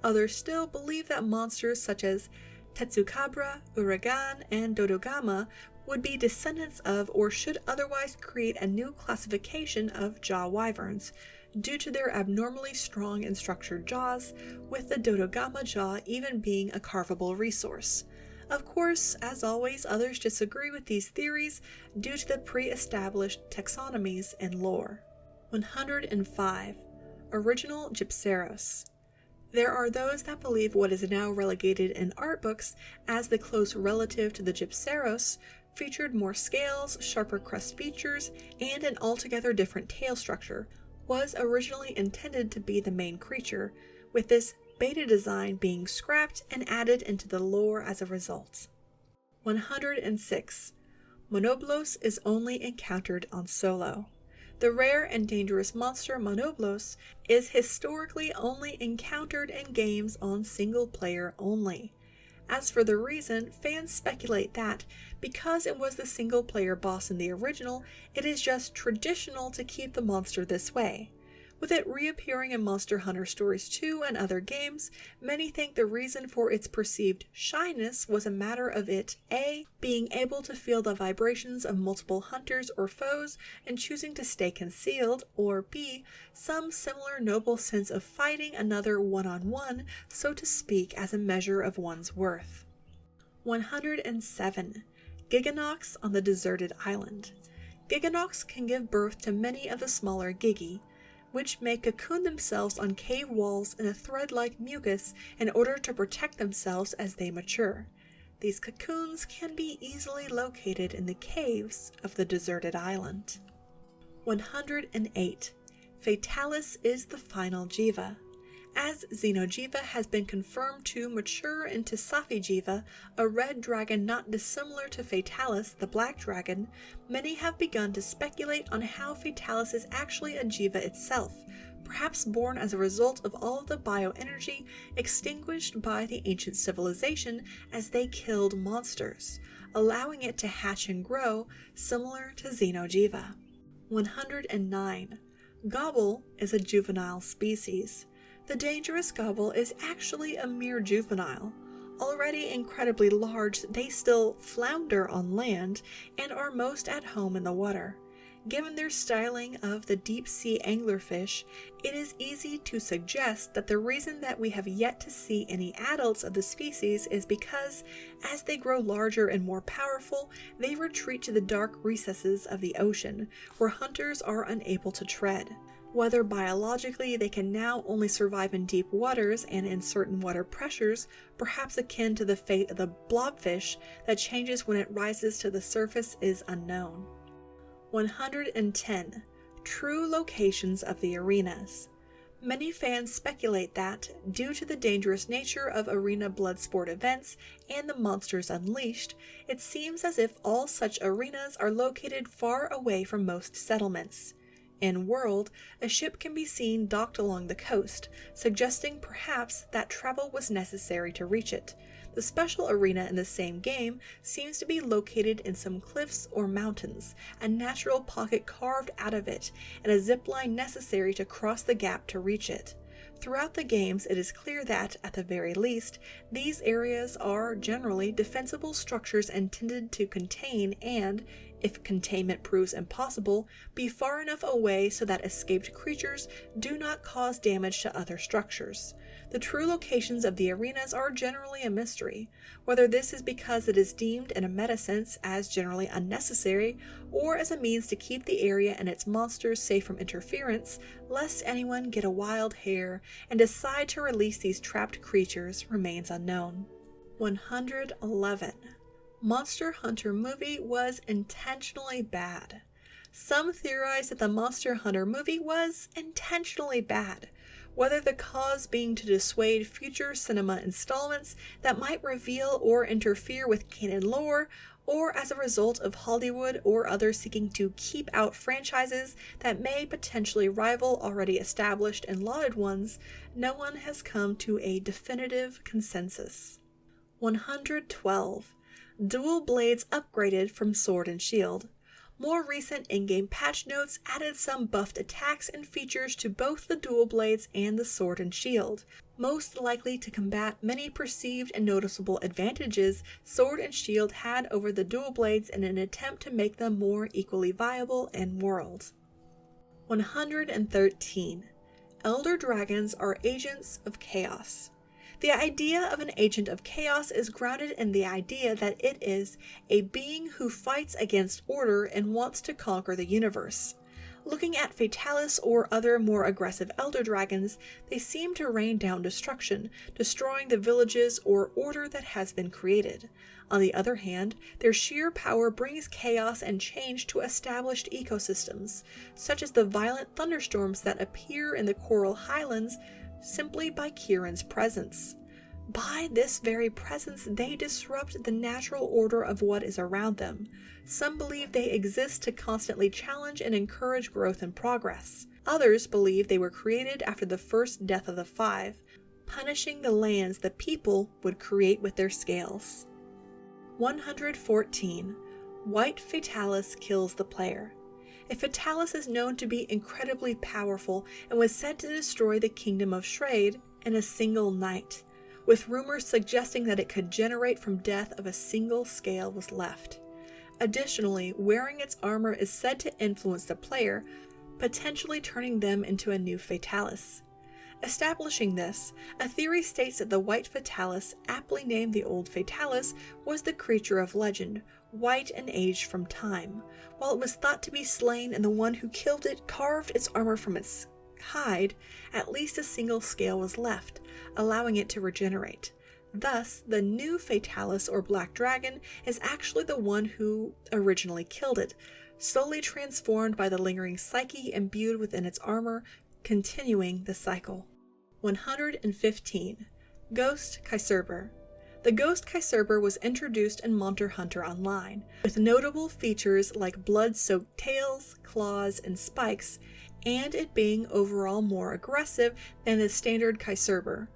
Others still believe that monsters such as Tetsukabra, Uragan, and Dodogama would be descendants of or should otherwise create a new classification of jaw wyverns, due to their abnormally strong and structured jaws, with the Dodogama jaw even being a carvable resource. Of course, as always, others disagree with these theories due to the pre-established taxonomies and lore. 105. Original Gypceros. There are those that believe what is now relegated in art books as the close relative to the Gypceros featured more scales, sharper crest features, and an altogether different tail structure, was originally intended to be the main creature, with this beta design being scrapped and added into the lore as a result. 106. Monoblos is only encountered on Solo. The rare and dangerous monster Monoblos is historically only encountered in games on single player only. As for the reason, fans speculate that, because it was the single player boss in the original, it is just traditional to keep the monster this way. With it reappearing in Monster Hunter Stories 2 and other games, many think the reason for its perceived shyness was a matter of it A. being able to feel the vibrations of multiple hunters or foes and choosing to stay concealed, or B. some similar noble sense of fighting another one-on-one, so to speak, as a measure of one's worth. 107. Giganox on the Deserted Island. Giganox can give birth to many of the smaller Gigi, which may cocoon themselves on cave walls in a thread-like mucus in order to protect themselves as they mature. These cocoons can be easily located in the caves of the deserted island. 108. Fatalis is the final Jiva. As Xeno'jiiva has been confirmed to mature into safi'jiiva, a red dragon not dissimilar to Fatalis, the black dragon, many have begun to speculate on how Fatalis is actually a Jiva itself, perhaps born as a result of all of the bioenergy extinguished by the ancient civilization as they killed monsters, allowing it to hatch and grow, similar to Xeno'jiiva. 109. Gobble is a juvenile species. The dangerous gobble is actually a mere juvenile. Already incredibly large, they still flounder on land and are most at home in the water. Given their styling of the deep-sea anglerfish, it is easy to suggest that the reason that we have yet to see any adults of the species is because, as they grow larger and more powerful, they retreat to the dark recesses of the ocean, where hunters are unable to tread. Whether biologically they can now only survive in deep waters and in certain water pressures, perhaps akin to the fate of the blobfish that changes when it rises to the surface, is unknown. 110. True locations of the arenas. Many fans speculate that, due to the dangerous nature of arena blood sport events and the monsters unleashed, it seems as if all such arenas are located far away from most settlements. In World, a ship can be seen docked along the coast, suggesting perhaps that travel was necessary to reach it. The special arena in the same game seems to be located in some cliffs or mountains, a natural pocket carved out of it, and a zip line necessary to cross the gap to reach it. Throughout the games, it is clear that, at the very least, these areas are generally defensible structures intended to contain and, if containment proves impossible, be far enough away so that escaped creatures do not cause damage to other structures. The true locations of the arenas are generally a mystery, whether this is because it is deemed in a meta-sense as generally unnecessary, or as a means to keep the area and its monsters safe from interference, lest anyone get a wild hair and decide to release these trapped creatures, remains unknown. 111. Monster Hunter movie was intentionally bad. Some theorize that the Monster Hunter movie was intentionally bad, whether the cause being to dissuade future cinema installments that might reveal or interfere with canon lore, or as a result of Hollywood or others seeking to keep out franchises that may potentially rival already established and lauded ones. No one has come to a definitive consensus. 112. Dual blades upgraded from Sword and Shield. More recent in-game patch notes added some buffed attacks and features to both the dual blades and the Sword and Shield, most likely to combat many perceived and noticeable advantages Sword and Shield had over the dual blades in an attempt to make them more equally viable in World. 113. Elder Dragons are agents of chaos. The idea of an agent of chaos is grounded in the idea that it is a being who fights against order and wants to conquer the universe. Looking at Fatalis or other more aggressive elder dragons, they seem to rain down destruction, destroying the villages or order that has been created. On the other hand, their sheer power brings chaos and change to established ecosystems, such as the violent thunderstorms that appear in the Coral Highlands simply by Kieran's presence. By this very presence, they disrupt the natural order of what is around them. Some believe they exist to constantly challenge and encourage growth and progress. Others believe they were created after the first death of the five, punishing the lands the people would create with their scales. 114. White Fatalis kills the player. A Fatalis is known to be incredibly powerful and was said to destroy the kingdom of Shrade in a single night, with rumors suggesting that it could generate from death if a single scale was left. Additionally, wearing its armor is said to influence the player, potentially turning them into a new Fatalis. Establishing this, a theory states that the White Fatalis, aptly named the Old Fatalis, was the creature of legend, white and aged from time. While it was thought to be slain and the one who killed it carved its armor from its hide, at least a single scale was left, allowing it to regenerate. Thus, the new Fatalis or Black Dragon is actually the one who originally killed it, slowly transformed by the lingering psyche imbued within its armor, continuing the cycle. 115. Ghost Kaiserber. The Ghost Kaiserber was introduced in Monster Hunter Online, with notable features like blood-soaked tails, claws, and spikes, and it being overall more aggressive than the standard Kaiserber.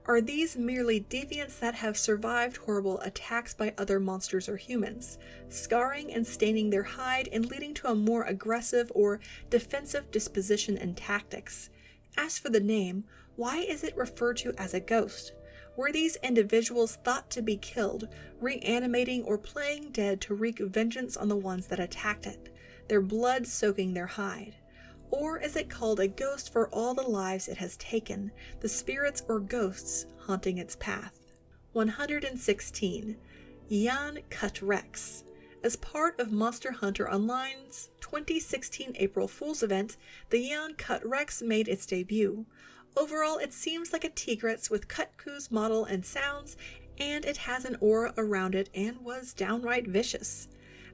Are these merely deviants that have survived horrible attacks by other monsters or humans, scarring and staining their hide and leading to a more aggressive or defensive disposition and tactics? As for the name, why is it referred to as a ghost? Were these individuals thought to be killed, reanimating or playing dead to wreak vengeance on the ones that attacked it, their blood soaking their hide? Or is it called a ghost for all the lives it has taken, the spirits or ghosts haunting its path? 116. Yan Cut Rex. As part of Monster Hunter Online's 2016 April Fool's event, the Yan Cut Rex made its debut. Overall, it seems like a Tigrex with Kutku's model and sounds, and it has an aura around it and was downright vicious.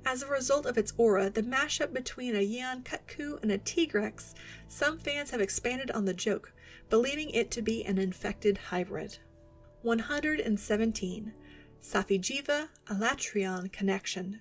As a result of its aura, the mashup between a Yan Kutku and a Tigrex, some fans have expanded on the joke, believing it to be an infected hybrid. 117. safi'jiiva Alatreon Connection.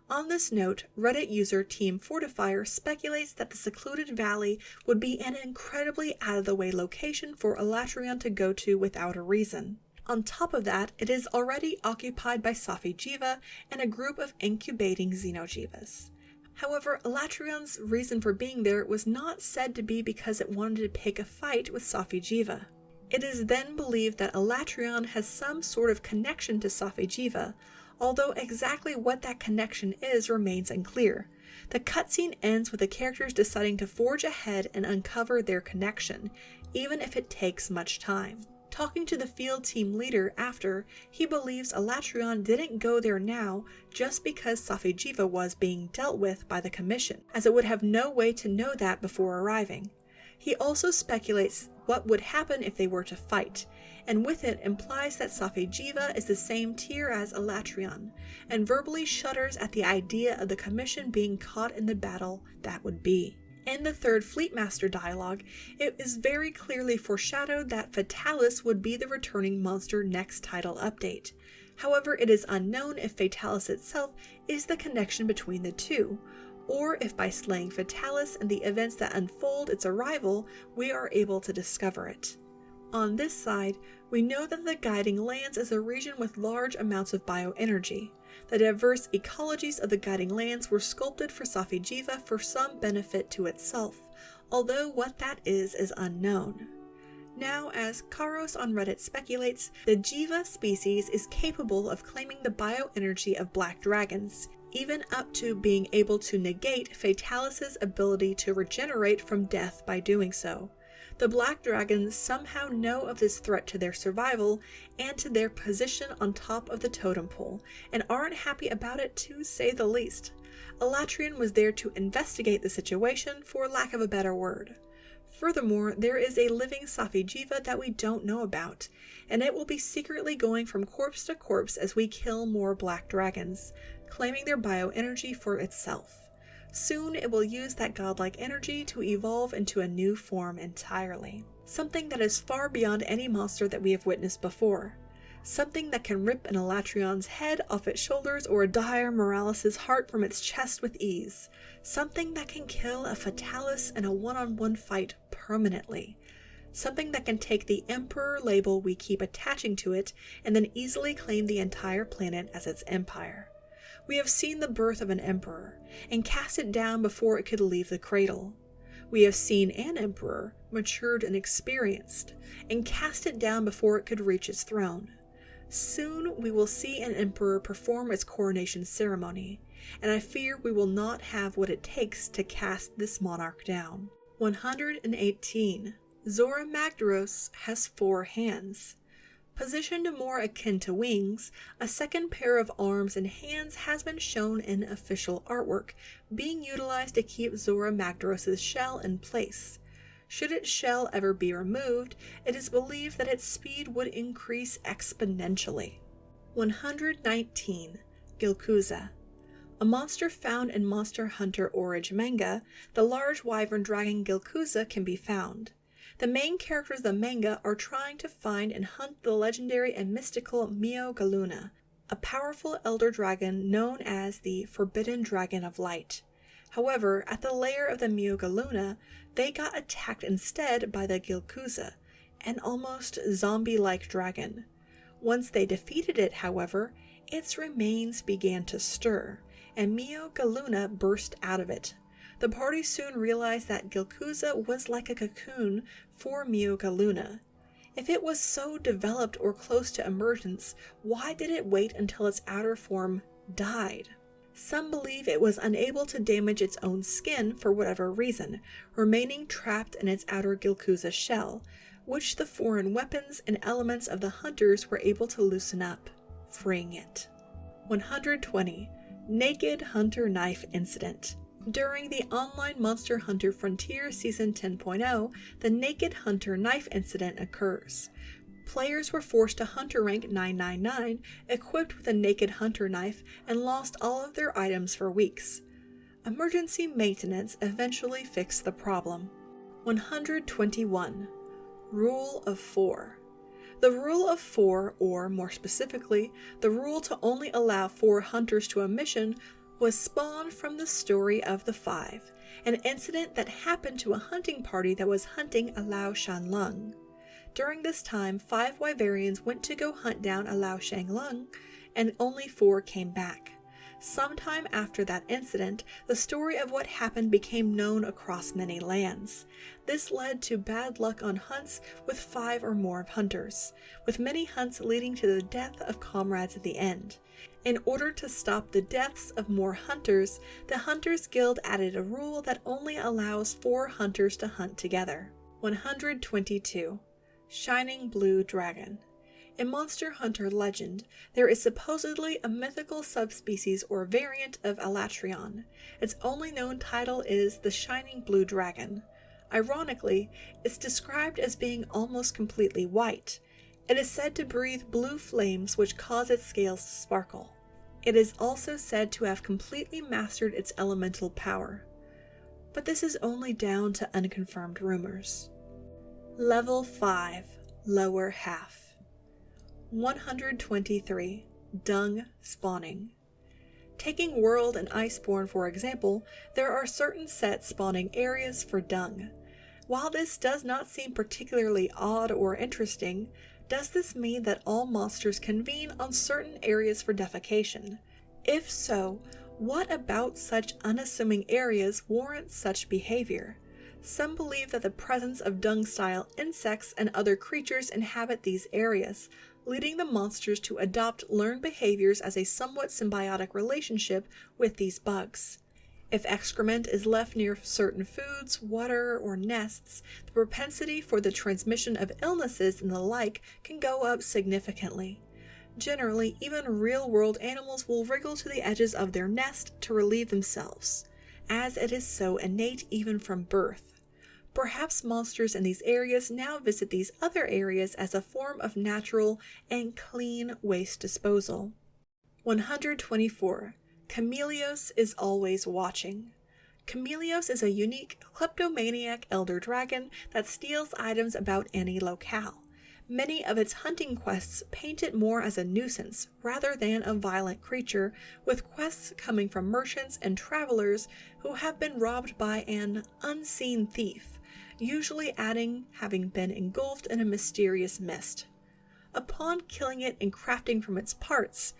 On this note, Reddit user Team Fortifier speculates that the secluded valley would be an incredibly out-of-the-way location for Alatreon to go to without a reason. On top of that, it is already occupied by safi'jiiva and a group of incubating xeno'jiivas. However, Alatreon's reason for being there was not said to be because it wanted to pick a fight with safi'jiiva. It is then believed that Alatreon has some sort of connection to safi'jiiva, although exactly what that connection is remains unclear. The cutscene ends with the characters deciding to forge ahead and uncover their connection, even if it takes much time. Talking to the field team leader after, he believes Alatreon didn't go there now just because safi'jiiva was being dealt with by the Commission, as it would have no way to know that before arriving. He also speculates what would happen if they were to fight, and with it implies that safi'jiiva is the same tier as Alatreon, and verbally shudders at the idea of the Commission being caught in the battle that would be. In the third Fleetmaster dialogue, it is very clearly foreshadowed that Fatalis would be the returning monster next title update. However, it is unknown if Fatalis itself is the connection between the two, or if by slaying Fatalis and the events that unfold its arrival, we are able to discover it. On this side, we know that the Guiding Lands is a region with large amounts of bioenergy. The diverse ecologies of the Guiding Lands were sculpted for safi'jiiva for some benefit to itself, although what that is unknown. Now, as Karos on Reddit speculates, the Jiiva species is capable of claiming the bioenergy of black dragons, even up to being able to negate Fatalis' ability to regenerate from death by doing so. The black dragons somehow know of this threat to their survival and to their position on top of the totem pole, and aren't happy about it to say the least. Alatreon was there to investigate the situation, for lack of a better word. Furthermore, there is a living safi'jiiva that we don't know about, and it will be secretly going from corpse to corpse as we kill more black dragons, claiming their bioenergy for itself. Soon it will use that godlike energy to evolve into a new form entirely, something that is far beyond any monster that we have witnessed before. something that can rip an Elatrion's head off its shoulders or a dire Morales' heart from its chest with ease, something that can kill a Fatalis in a one-on-one fight permanently, something that can take the Emperor label we keep attaching to it and then easily claim the entire planet as its empire. We have seen the birth of an emperor, and cast it down before it could leave the cradle. We have seen an emperor, matured and experienced, and cast it down before it could reach its throne. Soon we will see an emperor perform its coronation ceremony, and I fear we will not have what it takes to cast this monarch down. 118. Zorah Magdaros has 4 hands. Positioned more akin to wings, a second pair of arms and hands has been shown in official artwork, being utilized to keep Zorah Magdaros' shell in place. Should its shell ever be removed, it is believed that its speed would increase exponentially. 119. Gilkuza. A monster found in Monster Hunter Origin manga, the large wyvern dragon Gilkuza can be found. The main characters of the manga are trying to find and hunt the legendary and mystical Mio-Galuna, a powerful elder dragon known as the Forbidden Dragon of Light. However, at the lair of the Mio-Galuna, they got attacked instead by the Gilkuza, an almost zombie-like dragon. Once they defeated it, however, its remains began to stir, and Mio-Galuna burst out of it. The party soon realized that Gilkuza was like a cocoon for Mio-Galuna. If it was so developed or close to emergence, why did it wait until its outer form died? Some believe it was unable to damage its own skin for whatever reason, remaining trapped in its outer Gilkuza shell, which the foreign weapons and elements of the hunters were able to loosen up, freeing it. 120. Naked Hunter Knife Incident. During the online Monster Hunter Frontier Season 10.0, the Naked Hunter Knife Incident occurs. Players were forced to Hunter rank 999, equipped with a Naked Hunter Knife, and lost all of their items for weeks. Emergency maintenance eventually fixed the problem. 121. Rule of 4. The Rule of 4, or more specifically, the rule to only allow 4 hunters to a mission, was spawned from the story of the 5, an incident that happened to a hunting party that was hunting a Lao Shan Lung. During this time, 5 Wyverians went to go hunt down a Lao Shan Lung, and only 4 came back. Sometime after that incident, the story of what happened became known across many lands. This led to bad luck on hunts with 5 or more hunters, with many hunts leading to the death of comrades at the end. In order to stop the deaths of more hunters, the Hunters Guild added a rule that only allows 4 hunters to hunt together. 122. Shining Blue Dragon. In Monster Hunter Legend, there is supposedly a mythical subspecies or variant of Elatrion. Its only known title is the Shining Blue Dragon. Ironically, it's described as being almost completely white. It is said to breathe blue flames which cause its scales to sparkle. It is also said to have completely mastered its elemental power. But this is only down to unconfirmed rumors. Level 5, Lower Half. 123. Dung Spawning. Taking World and Iceborne for example, there are certain set spawning areas for dung. While this does not seem particularly odd or interesting, does this mean that all monsters convene on certain areas for defecation? If so, what about such unassuming areas warrants such behavior? Some believe that the presence of dung-style insects and other creatures inhabit these areas, leading the monsters to adopt learned behaviors as a somewhat symbiotic relationship with these bugs. If excrement is left near certain foods, water, or nests, the propensity for the transmission of illnesses and the like can go up significantly. Generally, even real-world animals will wriggle to the edges of their nest to relieve themselves, as it is so innate even from birth. Perhaps monsters in these areas now visit these other areas as a form of natural and clean waste disposal. 124. Chameleos is always watching. Chameleos is a unique kleptomaniac elder dragon that steals items about any locale. Many of its hunting quests paint it more as a nuisance rather than a violent creature, with quests coming from merchants and travelers who have been robbed by an unseen thief, usually adding having been engulfed in a mysterious mist. Upon killing it and crafting from its parts,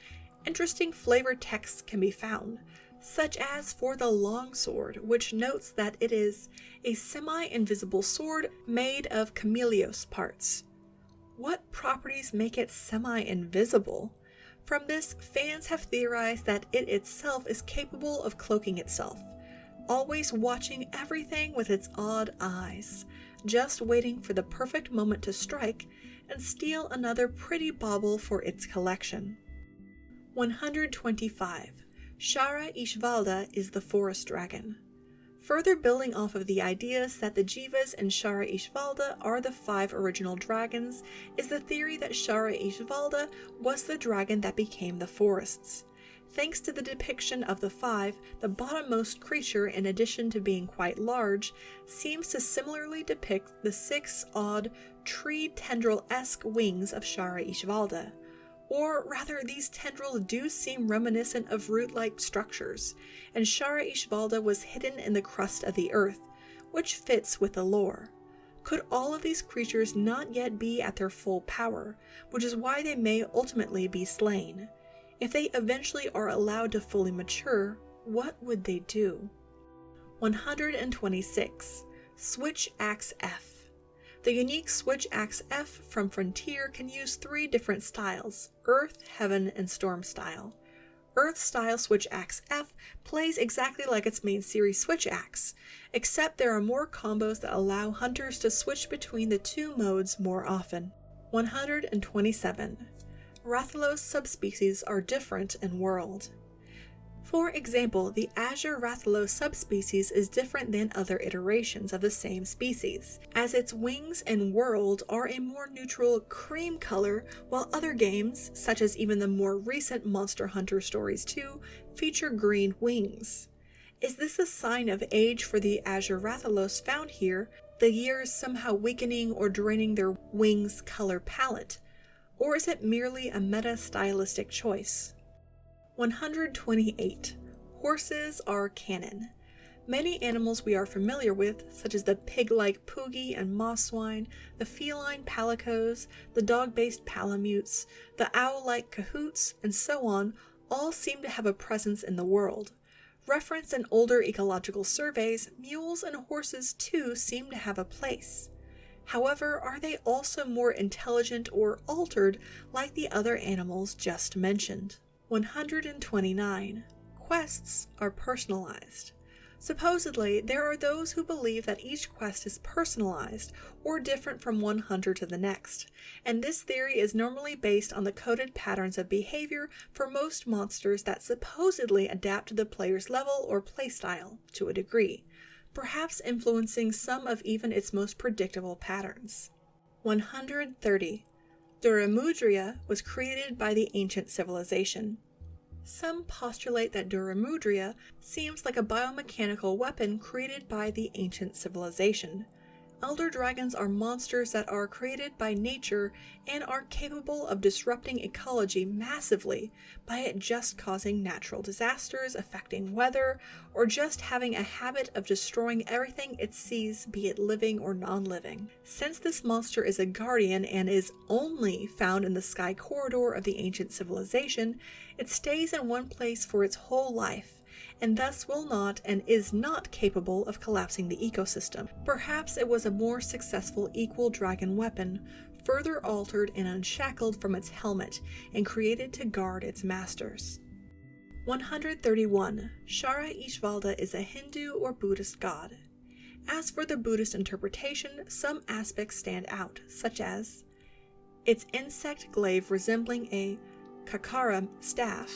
interesting flavor texts can be found, such as for the longsword, which notes that it is a semi-invisible sword made of chameleos parts. What properties make it semi-invisible? From this, fans have theorized that it itself is capable of cloaking itself, always watching everything with its odd eyes, just waiting for the perfect moment to strike and steal another pretty bauble for its collection. 125. Safi'jiiva is the forest dragon. Further building off of the ideas that the Jivas and Safi'jiiva are the 5 original dragons is the theory that Safi'jiiva was the dragon that became the forests. Thanks to the depiction of the 5, the bottommost creature, in addition to being quite large, seems to similarly depict the 6 odd tree tendril-esque wings of Safi'jiiva. Or rather, these tendrils do seem reminiscent of root-like structures, and Safi'jiiva was hidden in the crust of the earth, which fits with the lore. Could all of these creatures not yet be at their full power, which is why they may ultimately be slain? If they eventually are allowed to fully mature, what would they do? 126. Switch Axe F. The unique Switch Axe F from Frontier can use 3 different styles: Earth, Heaven, and Storm style. Earth style Switch Axe F plays exactly like its main series Switch Axe, except there are more combos that allow hunters to switch between the 2 modes more often. 127. Rathalos subspecies are different in world. For example, the Azure Rathalos subspecies is different than other iterations of the same species, as its wings and world are a more neutral cream color, while other games, such as even the more recent Monster Hunter Stories 2, feature green wings. Is this a sign of age for the Azure Rathalos found here, the years somehow weakening or draining their wings' color palette? Or is it merely a meta-stylistic choice? 128. Horses are canon. Many animals we are familiar with, such as the pig-like poogie and moss swine, the feline palicos, the dog-based palamutes, the owl-like cahoots, and so on, all seem to have a presence in the world. Referenced in older ecological surveys, mules and horses too seem to have a place. However, are they also more intelligent or altered like the other animals just mentioned? 129. Quests are personalized. Supposedly, there are those who believe that each quest is personalized or different from one hunter to the next, and this theory is normally based on the coded patterns of behavior for most monsters that supposedly adapt to the player's level or playstyle to a degree, perhaps influencing some of even its most predictable patterns. 130. Duramudria was created by the ancient civilization. Some postulate that Duramudria seems like a biomechanical weapon created by the ancient civilization. Elder dragons are monsters that are created by nature and are capable of disrupting ecology massively by it just causing natural disasters, affecting weather, or just having a habit of destroying everything it sees, be it living or non-living. Since this monster is a guardian and is only found in the sky corridor of the ancient civilization, it stays in one place for its whole life, and thus will not and is not capable of collapsing the ecosystem. Perhaps it was a more successful equal dragon weapon, further altered and unshackled from its helmet, and created to guard its masters. 131. Safi'jiiva is a Hindu or Buddhist god. As for the Buddhist interpretation, some aspects stand out, such as its insect glaive resembling a kakara staff,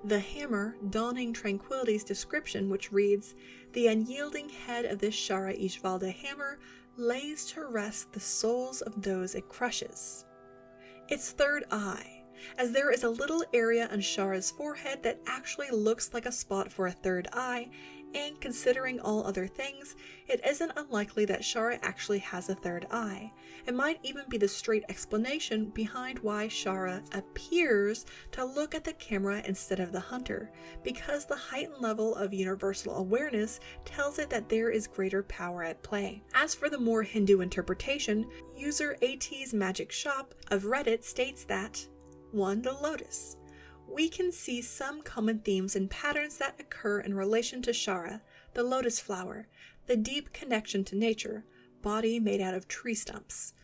the hammer donning Tranquility's description, which reads, "The unyielding head of this Safi'jiiva hammer lays to rest the souls of those it crushes." Its third eye, as there is a little area on Shara's forehead that actually looks like a spot for a third eye, and considering all other things, it isn't unlikely that Shara actually has a third eye. It might even be the straight explanation behind why Shara appears to look at the camera instead of the hunter, because the heightened level of universal awareness tells it that there is greater power at play. As for the more Hindu interpretation, user AT's Magic Shop of Reddit states that 1. The lotus. We can see some common themes and patterns that occur in relation to Shara, the lotus flower, the deep connection to nature, body made out of tree stumps,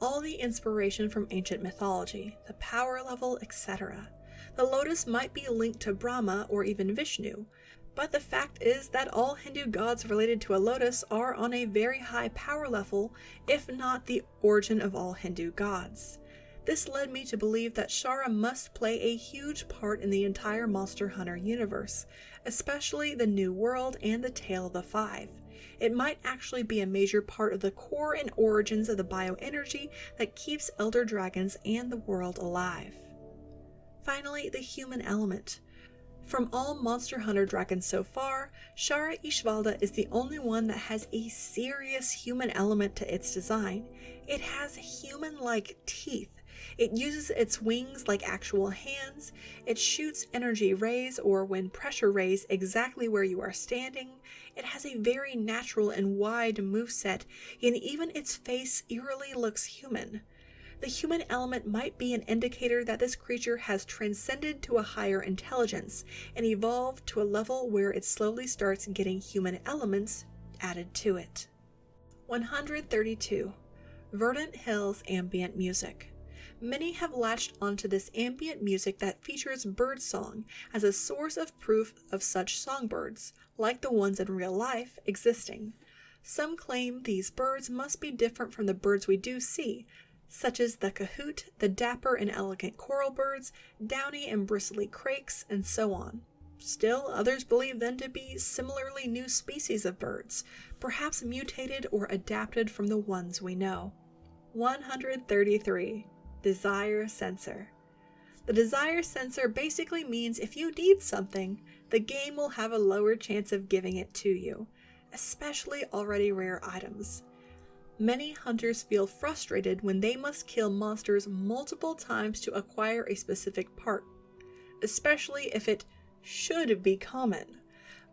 all the inspiration from ancient mythology, the power level, etc. The lotus might be linked to Brahma or even Vishnu, but the fact is that all Hindu gods related to a lotus are on a very high power level, if not the origin of all Hindu gods. This led me to believe that Shara must play a huge part in the entire Monster Hunter universe, especially the New World and the Tale of the Five. It might actually be a major part of the core and origins of the bioenergy that keeps elder dragons and the world alive. Finally, the human element. From all Monster Hunter dragons so far, safi'jiiva is the only one that has a serious human element to its design. It has human-like teeth. It uses its wings like actual hands. It shoots energy rays or wind pressure rays exactly where you are standing. It has a very natural and wide moveset, and even its face eerily looks human. The human element might be an indicator that this creature has transcended to a higher intelligence and evolved to a level where it slowly starts getting human elements added to it. 132. Verdant Hills Ambient Music. Many have latched onto this ambient music that features birdsong as a source of proof of such songbirds, like the ones in real life, existing. Some claim these birds must be different from the birds we do see, such as the cohoot, the dapper and elegant coral birds, downy and bristly crakes, and so on. Still, others believe them to be similarly new species of birds, perhaps mutated or adapted from the ones we know. 133. Desire Sensor. The desire sensor basically means if you need something, the game will have a lower chance of giving it to you, especially already rare items. Many hunters feel frustrated when they must kill monsters multiple times to acquire a specific part, especially if it should be common.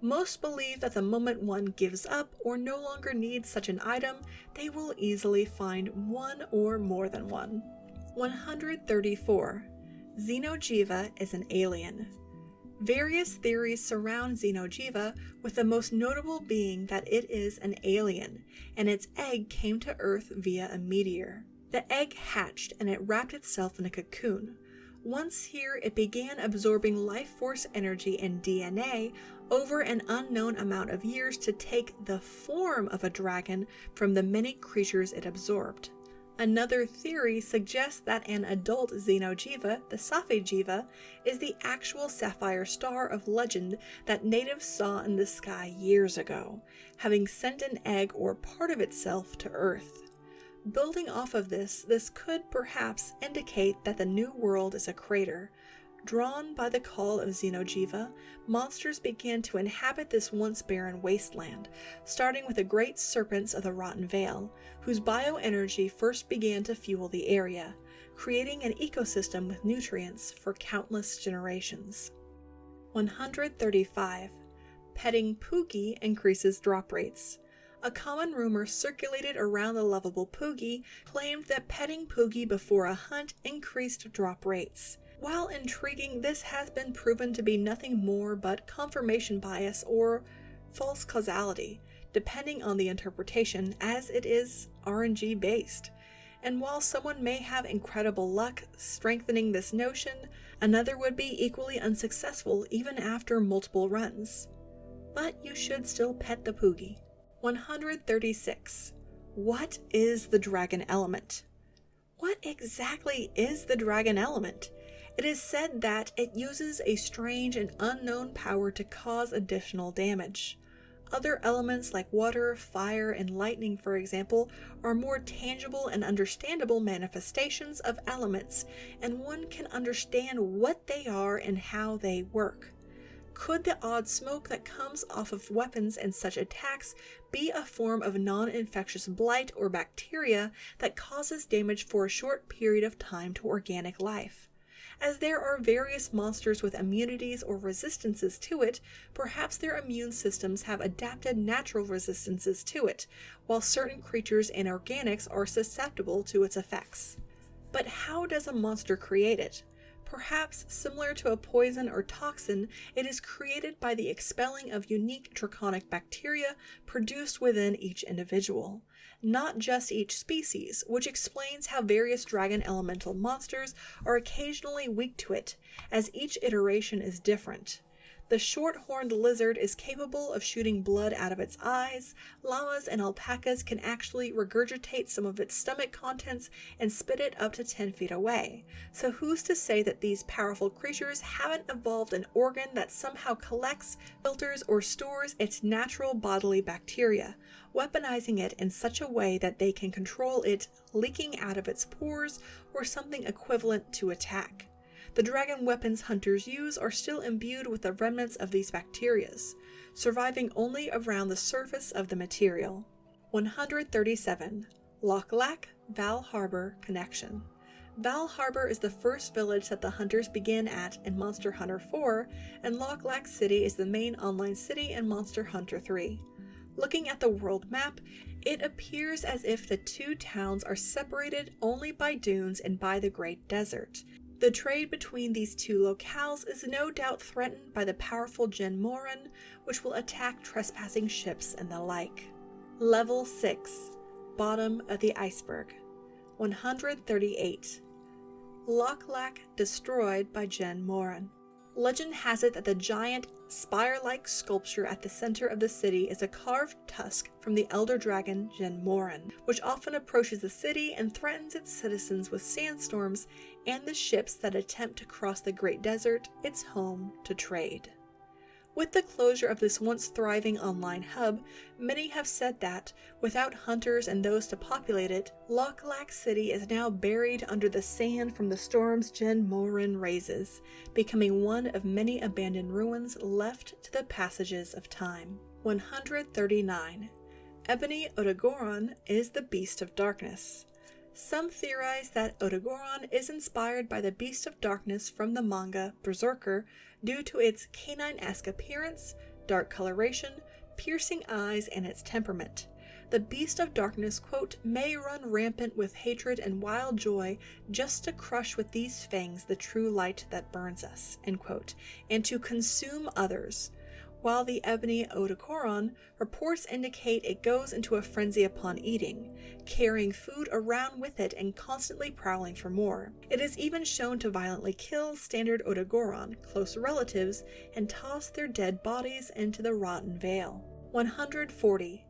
Most believe that the moment one gives up or no longer needs such an item, they will easily find one or more than one. 134. Xeno'jiiva is an alien. Various theories surround Xeno'jiiva, with the most notable being that it is an alien, and its egg came to Earth via a meteor. The egg hatched and it wrapped itself in a cocoon. Once here, it began absorbing life force energy and DNA over an unknown amount of years to take the form of a dragon from the many creatures it absorbed. Another theory suggests that an adult Xeno'jiiva, the safi'jiiva, is the actual sapphire star of legend that natives saw in the sky years ago, having sent an egg or part of itself to Earth. Building off of this could perhaps indicate that the New World is a crater. Drawn by the call of Xeno'jiiva, monsters began to inhabit this once barren wasteland, starting with the great serpents of the Rotten Vale, whose bioenergy first began to fuel the area, creating an ecosystem with nutrients for countless generations. 135. Petting Poogie increases drop rates. A common rumor circulated around the lovable Poogie claimed that petting Poogie before a hunt increased drop rates. While intriguing, this has been proven to be nothing more but confirmation bias or false causality, depending on the interpretation, as it is RNG based. And while someone may have incredible luck strengthening this notion, another would be equally unsuccessful even after multiple runs. But you should still pet the Poogie. 136. What is the dragon element? What exactly is the dragon element? It is said that it uses a strange and unknown power to cause additional damage. Other elements like water, fire, and lightning, for example, are more tangible and understandable manifestations of elements, and one can understand what they are and how they work. Could the odd smoke that comes off of weapons and such attacks be a form of non-infectious blight or bacteria that causes damage for a short period of time to organic life? As there are various monsters with immunities or resistances to it, perhaps their immune systems have adapted natural resistances to it, while certain creatures and organics are susceptible to its effects. But how does a monster create it? Perhaps similar to a poison or toxin, it is created by the expelling of unique draconic bacteria produced within each individual, not just each species, which explains how various dragon elemental monsters are occasionally weak to it, as each iteration is different. The short-horned lizard is capable of shooting blood out of its eyes. Llamas and alpacas can actually regurgitate some of its stomach contents and spit it up to 10 feet away. So who's to say that these powerful creatures haven't evolved an organ that somehow collects, filters, or stores its natural bodily bacteria, weaponizing it in such a way that they can control it leaking out of its pores or something equivalent to attack. The dragon weapons hunters use are still imbued with the remnants of these bacteria, surviving only around the surface of the material. 137. Loch-Lac Val Harbor Connection. Val Harbor is the first village that the hunters begin at in Monster Hunter 4, and Loch-Lac City is the main online city in Monster Hunter 3. Looking at the world map, it appears as if the two towns are separated only by dunes and by the Great Desert. The trade between these two locales is no doubt threatened by the powerful Jin Morin, which will attack trespassing ships and the like. Level 6. Bottom of the Iceberg. 138. Loch-Lac destroyed by Jin Morin. Legend has it that the giant, spire-like sculpture at the center of the city is a carved tusk from the elder dragon Jin Morin, which often approaches the city and threatens its citizens with sandstorms and the ships that attempt to cross the Great Desert, its home to trade. With the closure of this once thriving online hub, many have said that, without hunters and those to populate it, Loch-Lac City is now buried under the sand from the storms Jin Morin raises, becoming one of many abandoned ruins left to the passages of time. 139. Ebony Odogoron is the Beast of Darkness. Some theorize that Odogoron is inspired by the Beast of Darkness from the manga Berserker due to its canine-esque appearance, dark coloration, piercing eyes, and its temperament. The Beast of Darkness, quote, may run rampant with hatred and wild joy just to crush with these fangs the true light that burns us, end quote, and to consume others. While the Ebony Odogoron reports indicate it goes into a frenzy upon eating, carrying food around with it and constantly prowling for more. It is even shown to violently kill standard Odogoron, close relatives, and toss their dead bodies into the rotten vale. 140.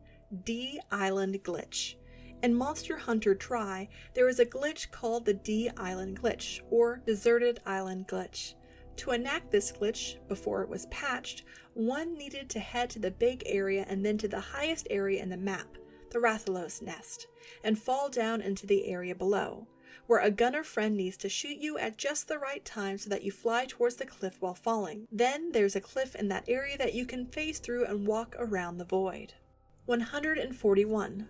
D-Island Glitch. In Monster Hunter Tri, there is a glitch called the D-Island Glitch, or Deserted Island Glitch. To enact this glitch, before it was patched, one needed to head to the big area and then to the highest area in the map, the Rathalos Nest, and fall down into the area below, where a gunner friend needs to shoot you at just the right time so that you fly towards the cliff while falling. Then there's a cliff in that area that you can phase through and walk around the void. 141.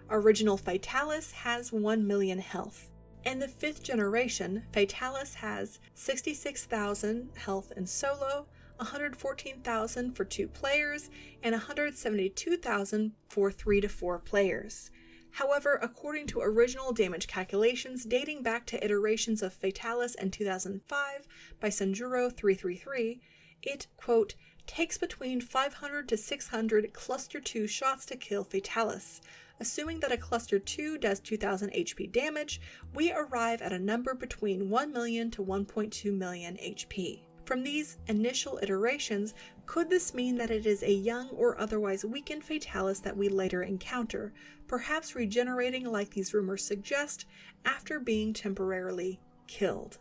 Original Fatalis has 1 million health. In the 5th generation, Fatalis has 66,000 health in solo, 114,000 for 2 players, and 172,000 for 3 to 4 players. However, according to original damage calculations dating back to iterations of Fatalis in 2005 by Sanjuro333, it, quote, takes between 500 to 600 cluster 2 shots to kill Fatalis. Assuming that a cluster 2 does 2000 HP damage, we arrive at a number between 1 million to 1.2 million HP. From these initial iterations, could this mean that it is a young or otherwise weakened Fatalis that we later encounter, perhaps regenerating like these rumors suggest, after being temporarily killed?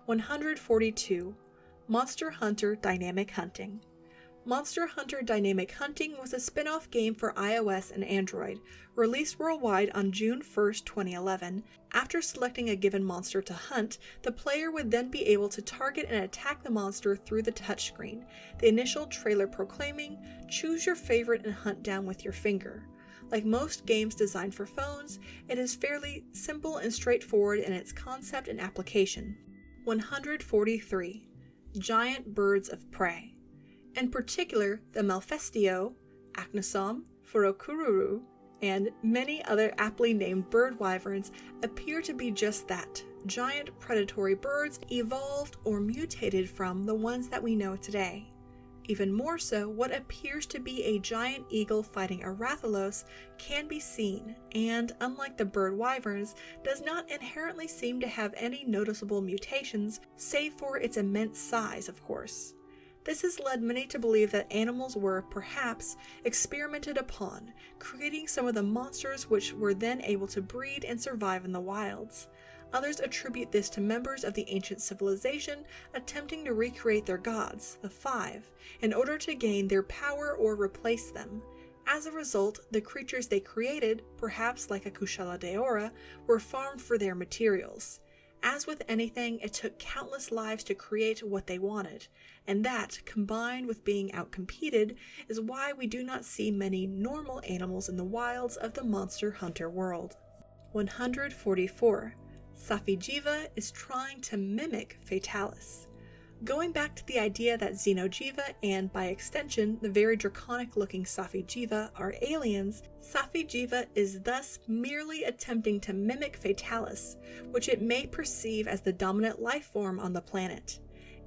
142. Monster Hunter Dynamic Hunting. Monster Hunter Dynamic Hunting was a spin-off game for iOS and Android, released worldwide on June 1st, 2011. After selecting a given monster to hunt, the player would then be able to target and attack the monster through the touchscreen, the initial trailer proclaiming, "Choose your favorite and hunt down with your finger." Like most games designed for phones, it is fairly simple and straightforward in its concept and application. 143. Giant Birds of Prey. In particular, the Malfestio, Aknosom, Furokururu, and many other aptly named bird wyverns appear to be just that, giant predatory birds evolved or mutated from the ones that we know today. Even more so, what appears to be a giant eagle fighting a Rathalos can be seen, and unlike the bird wyverns, does not inherently seem to have any noticeable mutations, save for its immense size, of course. This has led many to believe that animals were, perhaps, experimented upon, creating some of the monsters which were then able to breed and survive in the wilds. Others attribute this to members of the ancient civilization attempting to recreate their gods, the Five, in order to gain their power or replace them. As a result, the creatures they created, perhaps like a Kushala Daora, were farmed for their materials. As with anything, it took countless lives to create what they wanted, and that, combined with being outcompeted, is why we do not see many normal animals in the wilds of the Monster Hunter world. 144. Safi'jiiva is trying to mimic Fatalis. Going back to the idea that Xeno'jiiva and, by extension, the very draconic-looking safi'jiiva are aliens, safi'jiiva is thus merely attempting to mimic Fatalis, which it may perceive as the dominant life form on the planet.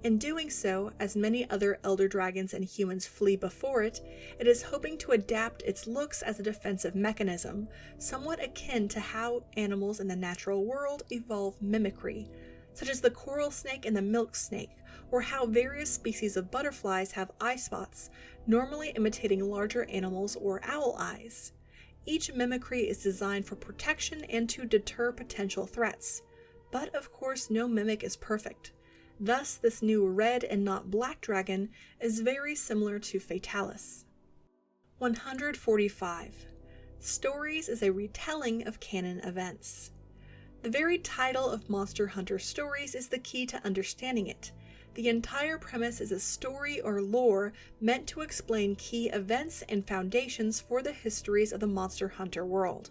In doing so, as many other elder dragons and humans flee before it, it is hoping to adapt its looks as a defensive mechanism, somewhat akin to how animals in the natural world evolve mimicry, such as the coral snake and the milk snake, or how various species of butterflies have eye spots, normally imitating larger animals or owl eyes. Each mimicry is designed for protection and to deter potential threats. But of course no mimic is perfect. Thus this new red and not black dragon is very similar to Fatalis. 145. Stories is a retelling of canon events. The very title of Monster Hunter Stories is the key to understanding it. The entire premise is a story or lore meant to explain key events and foundations for the histories of the Monster Hunter world.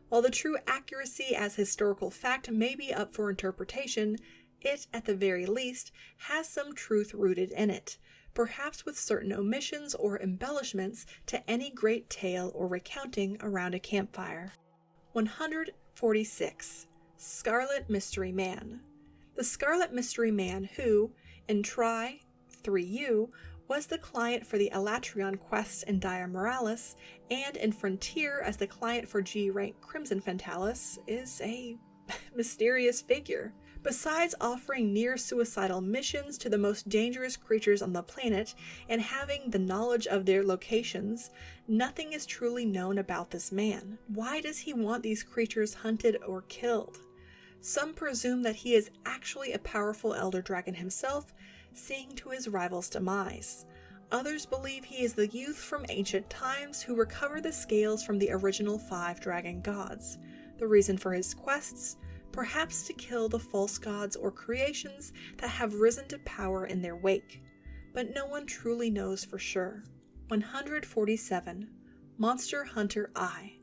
While the true accuracy as historical fact may be up for interpretation, it, at the very least, has some truth rooted in it, perhaps with certain omissions or embellishments to any great tale or recounting around a campfire. 146. Scarlet Mystery Man. The Scarlet Mystery Man who, in Tri 3U, was the client for the Elatrion quests in Dire Moralis, and in Frontier as the client for G-Rank Crimson Fatalis, is a mysterious figure. Besides offering near-suicidal missions to the most dangerous creatures on the planet and having the knowledge of their locations, nothing is truly known about this man. Why does he want these creatures hunted or killed? Some presume that he is actually a powerful elder dragon himself, seeing to his rival's demise. Others believe he is the youth from ancient times who recovered the scales from the original 5 dragon gods. The reason for his quests? Perhaps to kill the false gods or creations that have risen to power in their wake. But no one truly knows for sure. 147. Monster Hunter I.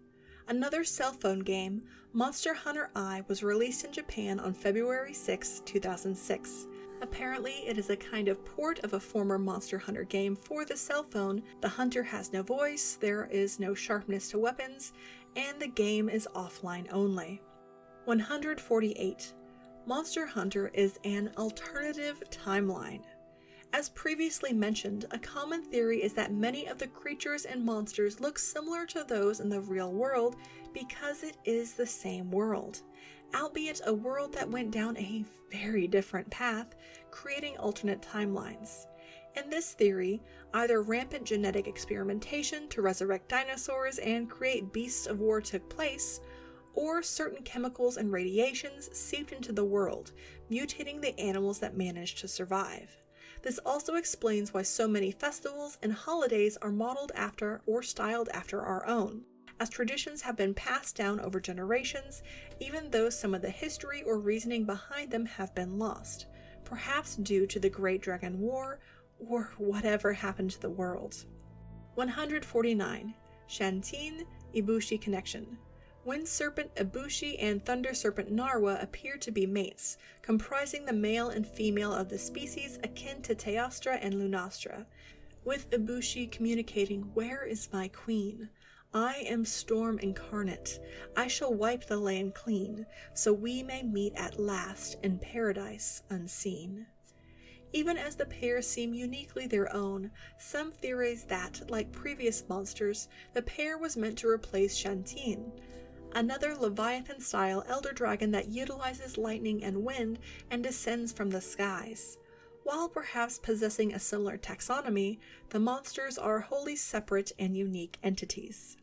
Another cell phone game, Monster Hunter I was released in Japan on February 6, 2006. Apparently, it is a kind of port of a former Monster Hunter game for the cell phone. The hunter has no voice, there is no sharpness to weapons, and the game is offline only. 148. Monster Hunter is an alternative timeline. As previously mentioned, a common theory is that many of the creatures and monsters look similar to those in the real world because it is the same world, albeit a world that went down a very different path, creating alternate timelines. In this theory, either rampant genetic experimentation to resurrect dinosaurs and create beasts of war took place, or certain chemicals and radiations seeped into the world, mutating the animals that managed to survive. This also explains why so many festivals and holidays are modeled after or styled after our own, as traditions have been passed down over generations, even though some of the history or reasoning behind them have been lost, perhaps due to the Great Dragon War or whatever happened to the world. 149. Shanteen Ibushi Connection. Wind Serpent Ibushi and Thunder Serpent Narwa appear to be mates, comprising the male and female of the species akin to Teostra and Lunastra, with Ibushi communicating, "Where is my queen? I am storm incarnate. I shall wipe the land clean, so we may meet at last in paradise unseen." Even as the pair seem uniquely their own, some theorize that, like previous monsters, the pair was meant to replace Shanteen, another Leviathan-style elder dragon that utilizes lightning and wind and descends from the skies. While perhaps possessing a similar taxonomy, the monsters are wholly separate and unique entities.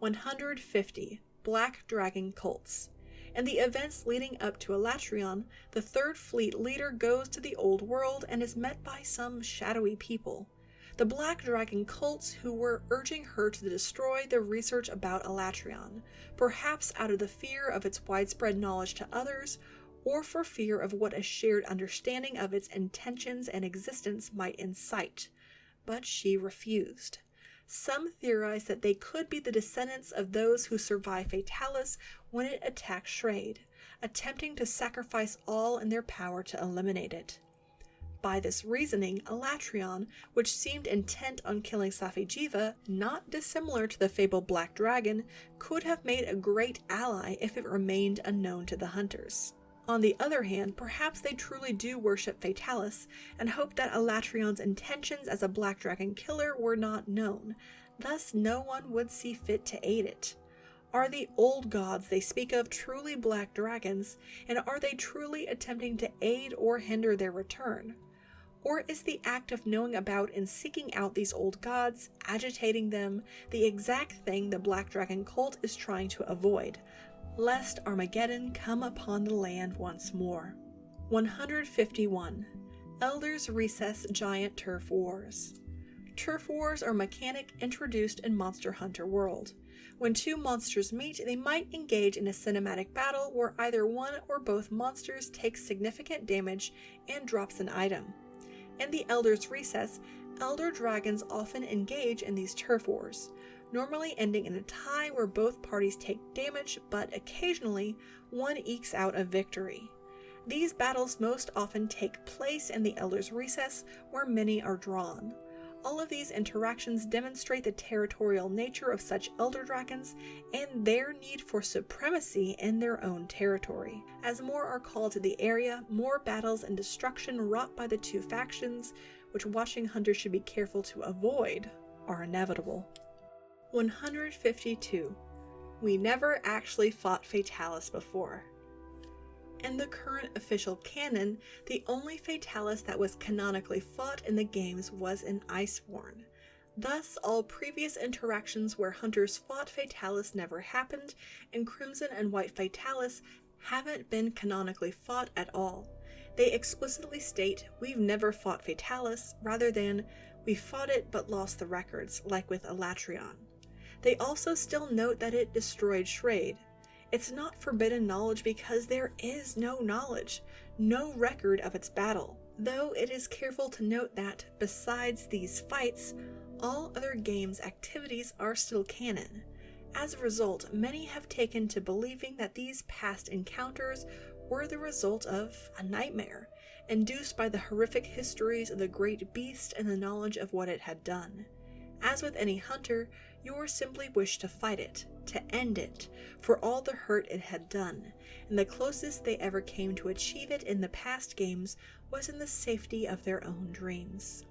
150. Black Dragon Cults. In the events leading up to Alatreon, the Third Fleet leader goes to the Old World and is met by some shadowy people, the Black Dragon cults, who were urging her to destroy the research about Alatreon, perhaps out of the fear of its widespread knowledge to others, or for fear of what a shared understanding of its intentions and existence might incite. But she refused. Some theorize that they could be the descendants of those who survived Fatalis when it attacked Shrade, attempting to sacrifice all in their power to eliminate it. By this reasoning, Alatreon, which seemed intent on killing safi'jiiva, not dissimilar to the fabled Black Dragon, could have made a great ally if it remained unknown to the hunters. On the other hand, perhaps they truly do worship Fatalis, and hope that Alatreon's intentions as a Black Dragon killer were not known, thus no one would see fit to aid it. Are the old gods they speak of truly Black Dragons, and are they truly attempting to aid or hinder their return? Or is the act of knowing about and seeking out these old gods, agitating them, the exact thing the Black Dragon cult is trying to avoid, lest Armageddon come upon the land once more? 151. Elders Recess Giant Turf Wars. Turf wars are a mechanic introduced in Monster Hunter World. When two monsters meet, they might engage in a cinematic battle where either one or both monsters takes significant damage and drops an item. In the Elder's Recess, elder dragons often engage in these turf wars, normally ending in a tie where both parties take damage, but occasionally one ekes out a victory. These battles most often take place in the Elder's Recess, where many are drawn. All of these interactions demonstrate the territorial nature of such elder dragons and their need for supremacy in their own territory. As more are called to the area, more battles and destruction wrought by the two factions, which watching hunters should be careful to avoid, are inevitable. 152. We never actually fought Fatalis before. In the current official canon, the only Fatalis that was canonically fought in the games was in Iceborne. Thus, all previous interactions where hunters fought Fatalis never happened, and Crimson and White Fatalis haven't been canonically fought at all. They explicitly state, "We've never fought Fatalis," rather than, "We fought it but lost the records," like with Alatreon. They also still note that it destroyed Shrade. It's not forbidden knowledge because there is no knowledge, no record of its battle, though it is careful to note that, besides these fights, all other games' activities are still canon. As a result, many have taken to believing that these past encounters were the result of a nightmare, induced by the horrific histories of the great beast and the knowledge of what it had done. As with any hunter, yours simply wished to fight it, to end it, for all the hurt it had done, and the closest they ever came to achieve it in the past games was in the safety of their own dreams.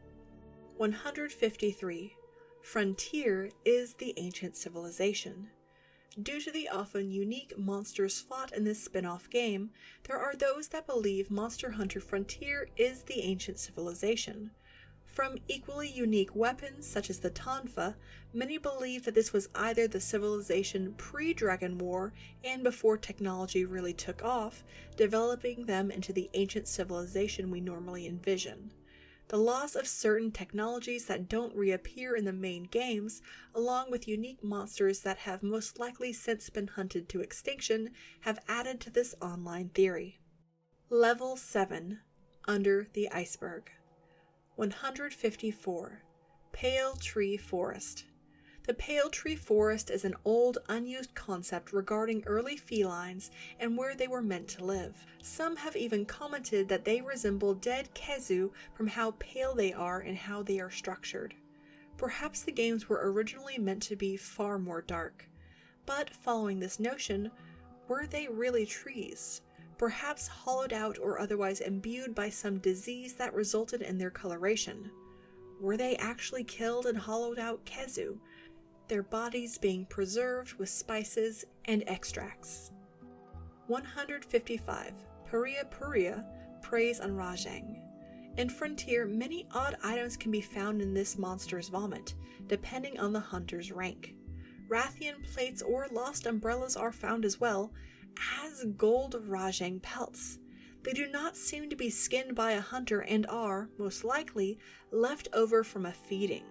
153. Frontier is the ancient civilization. Due to the often unique monsters fought in this spin-off game, there are those that believe Monster Hunter Frontier is the ancient civilization. From equally unique weapons, such as the Tonfa, many believe that this was either the civilization pre-Dragon War and before technology really took off, developing them into the ancient civilization we normally envision. The loss of certain technologies that don't reappear in the main games, along with unique monsters that have most likely since been hunted to extinction, have added to this online theory. Level 7. Under the Iceberg. 154. Pale Tree Forest. The Pale Tree Forest is an old, unused concept regarding early felines and where they were meant to live. Some have even commented that they resemble dead Kezu from how pale they are and how they are structured. Perhaps the games were originally meant to be far more dark. But following this notion, were they really trees? Perhaps hollowed out or otherwise imbued by some disease that resulted in their coloration? Were they actually killed and hollowed out Kezu, their bodies being preserved with spices and extracts? 155. Puria preys on Rajang. In Frontier, many odd items can be found in this monster's vomit, depending on the hunter's rank. Rathian plates or lost umbrellas are found as well, as gold Rajang pelts. They do not seem to be skinned by a hunter and are, most likely, left over from a feeding.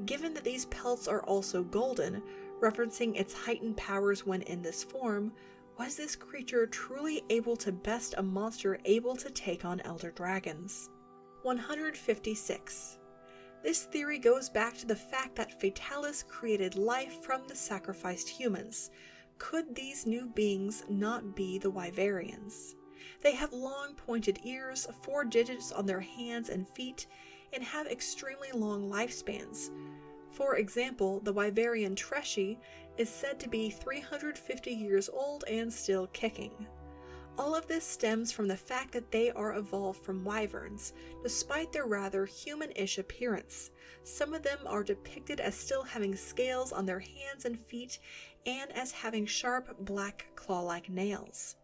Given that these pelts are also golden, referencing its heightened powers when in this form, was this creature truly able to best a monster able to take on elder dragons? 156. This theory goes back to the fact that Fatalis created life from the sacrificed humans. Could these new beings not be the Wyverians? They have long pointed ears, 4 digits on their hands and feet, and have extremely long lifespans. For example, the Wyverian Treshy is said to be 350 years old and still kicking. All of this stems from the fact that they are evolved from wyverns, despite their rather human-ish appearance. Some of them are depicted as still having scales on their hands and feet, and as having sharp, black, claw-like nails.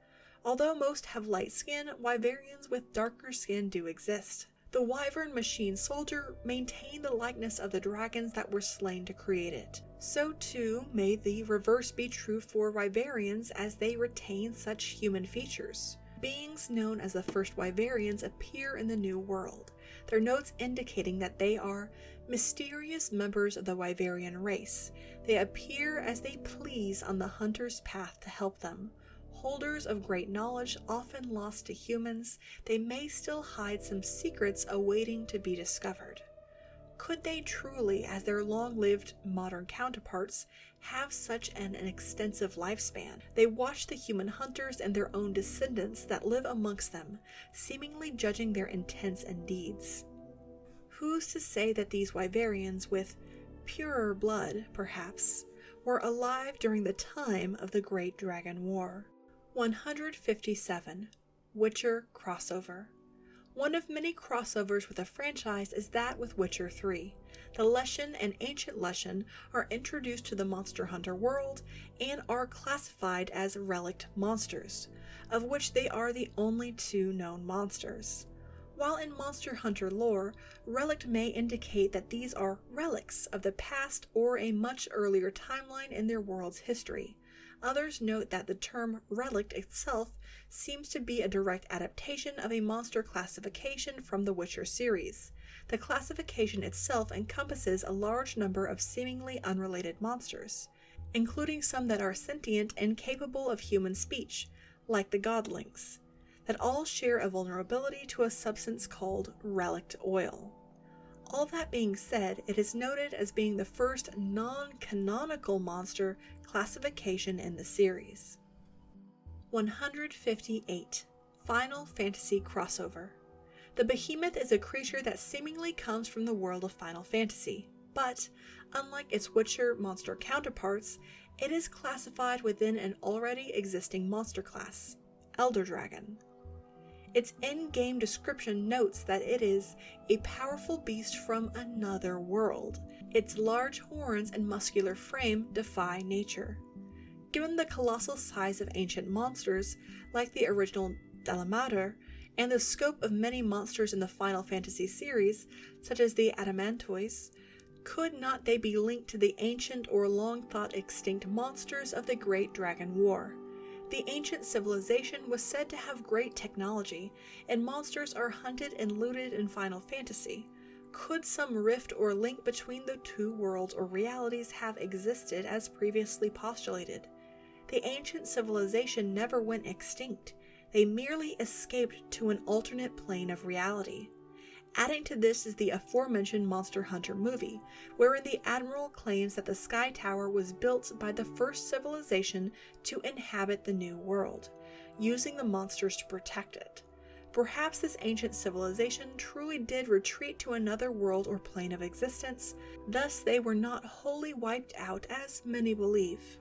Although most have light skin, Wyverians with darker skin do exist. The Wyvern Machine Soldier maintained the likeness of the dragons that were slain to create it. So too may the reverse be true for Wyverians, as they retain such human features. Beings known as the first Wyverians appear in the New World, their notes indicating that they are mysterious members of the Wyverian race. They appear as they please on the hunter's path to help them. Holders of great knowledge, often lost to humans, they may still hide some secrets awaiting to be discovered. Could they truly, as their long-lived modern counterparts, have such an extensive lifespan? They watch the human hunters and their own descendants that live amongst them, seemingly judging their intents and deeds. Who's to say that these Wyverians, with purer blood, perhaps, were alive during the time of the Great Dragon War? 157. Witcher Crossover. One of many crossovers with a franchise is that with Witcher 3. The Leshen and Ancient Leshen are introduced to the Monster Hunter world and are classified as relict monsters, of which they are the only 2 known monsters. While in Monster Hunter lore, relict may indicate that these are relics of the past or a much earlier timeline in their world's history. Others note that the term relict itself seems to be a direct adaptation of a monster classification from the Witcher series. The classification itself encompasses a large number of seemingly unrelated monsters, including some that are sentient and capable of human speech, like the godlings, that all share a vulnerability to a substance called relict oil. All that being said, it is noted as being the first non-canonical monster classification in the series. 158. Final Fantasy Crossover. The Behemoth is a creature that seemingly comes from the world of Final Fantasy, but, unlike its Witcher monster counterparts, it is classified within an already existing monster class, Elder Dragon. Its in-game description notes that it is a powerful beast from another world. Its large horns and muscular frame defy nature. Given the colossal size of ancient monsters, like the original Dalamater, and the scope of many monsters in the Final Fantasy series, such as the Adamantoids, could not they be linked to the ancient or long-thought extinct monsters of the Great Dragon War? The ancient civilization was said to have great technology, and monsters are hunted and looted in Final Fantasy. Could some rift or link between the two worlds or realities have existed as previously postulated? The ancient civilization never went extinct. They merely escaped to an alternate plane of reality. Adding to this is the aforementioned Monster Hunter movie, wherein the Admiral claims that the Sky Tower was built by the first civilization to inhabit the new world, using the monsters to protect it. Perhaps this ancient civilization truly did retreat to another world or plane of existence, thus they were not wholly wiped out as many believe.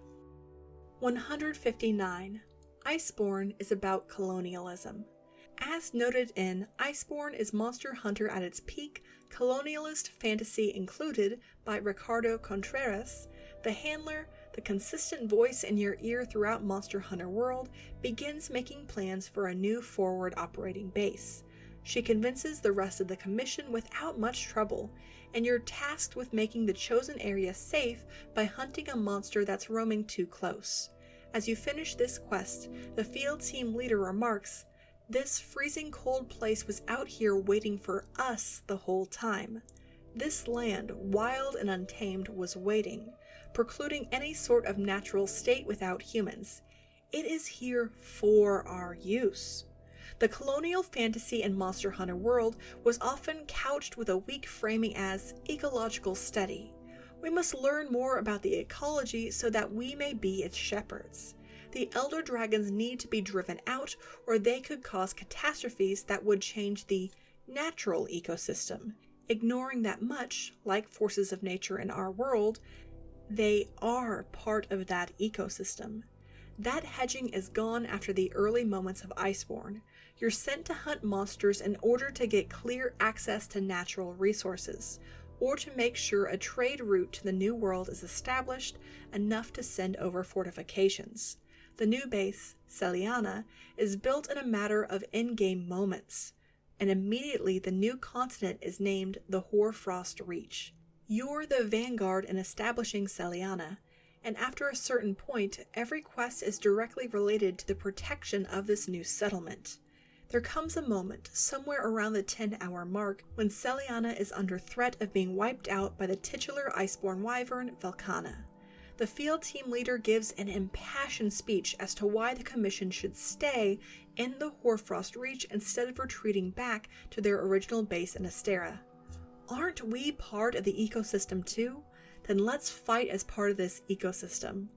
159. Iceborne is about colonialism. As noted in Iceborne is Monster Hunter at its peak, colonialist fantasy included by Ricardo Contreras, the handler, the consistent voice in your ear throughout Monster Hunter World, begins making plans for a new forward operating base. She convinces the rest of the commission without much trouble, and you're tasked with making the chosen area safe by hunting a monster that's roaming too close. As you finish this quest, the field team leader remarks, "This freezing cold place was out here waiting for us the whole time. This land, wild and untamed, was waiting, precluding any sort of natural state without humans. It is here for our use." The colonial fantasy in Monster Hunter World was often couched with a weak framing as ecological study. We must learn more about the ecology so that we may be its shepherds. The elder dragons need to be driven out, or they could cause catastrophes that would change the natural ecosystem, ignoring that much, like forces of nature in our world, they are part of that ecosystem. That hedging is gone after the early moments of Iceborne. You're sent to hunt monsters in order to get clear access to natural resources, or to make sure a trade route to the new world is established enough to send over fortifications. The new base, Celiana, is built in a matter of in-game moments, and immediately the new continent is named the Hoarfrost Reach. You're the vanguard in establishing Celiana, and after a certain point, every quest is directly related to the protection of this new settlement. There comes a moment, somewhere around the 10-hour mark, when Celiana is under threat of being wiped out by the titular Iceborne wyvern, Velkhana. The field team leader gives an impassioned speech as to why the commission should stay in the Hoarfrost Reach instead of retreating back to their original base in Astera. Aren't we part of the ecosystem too? Then let's fight as part of this ecosystem.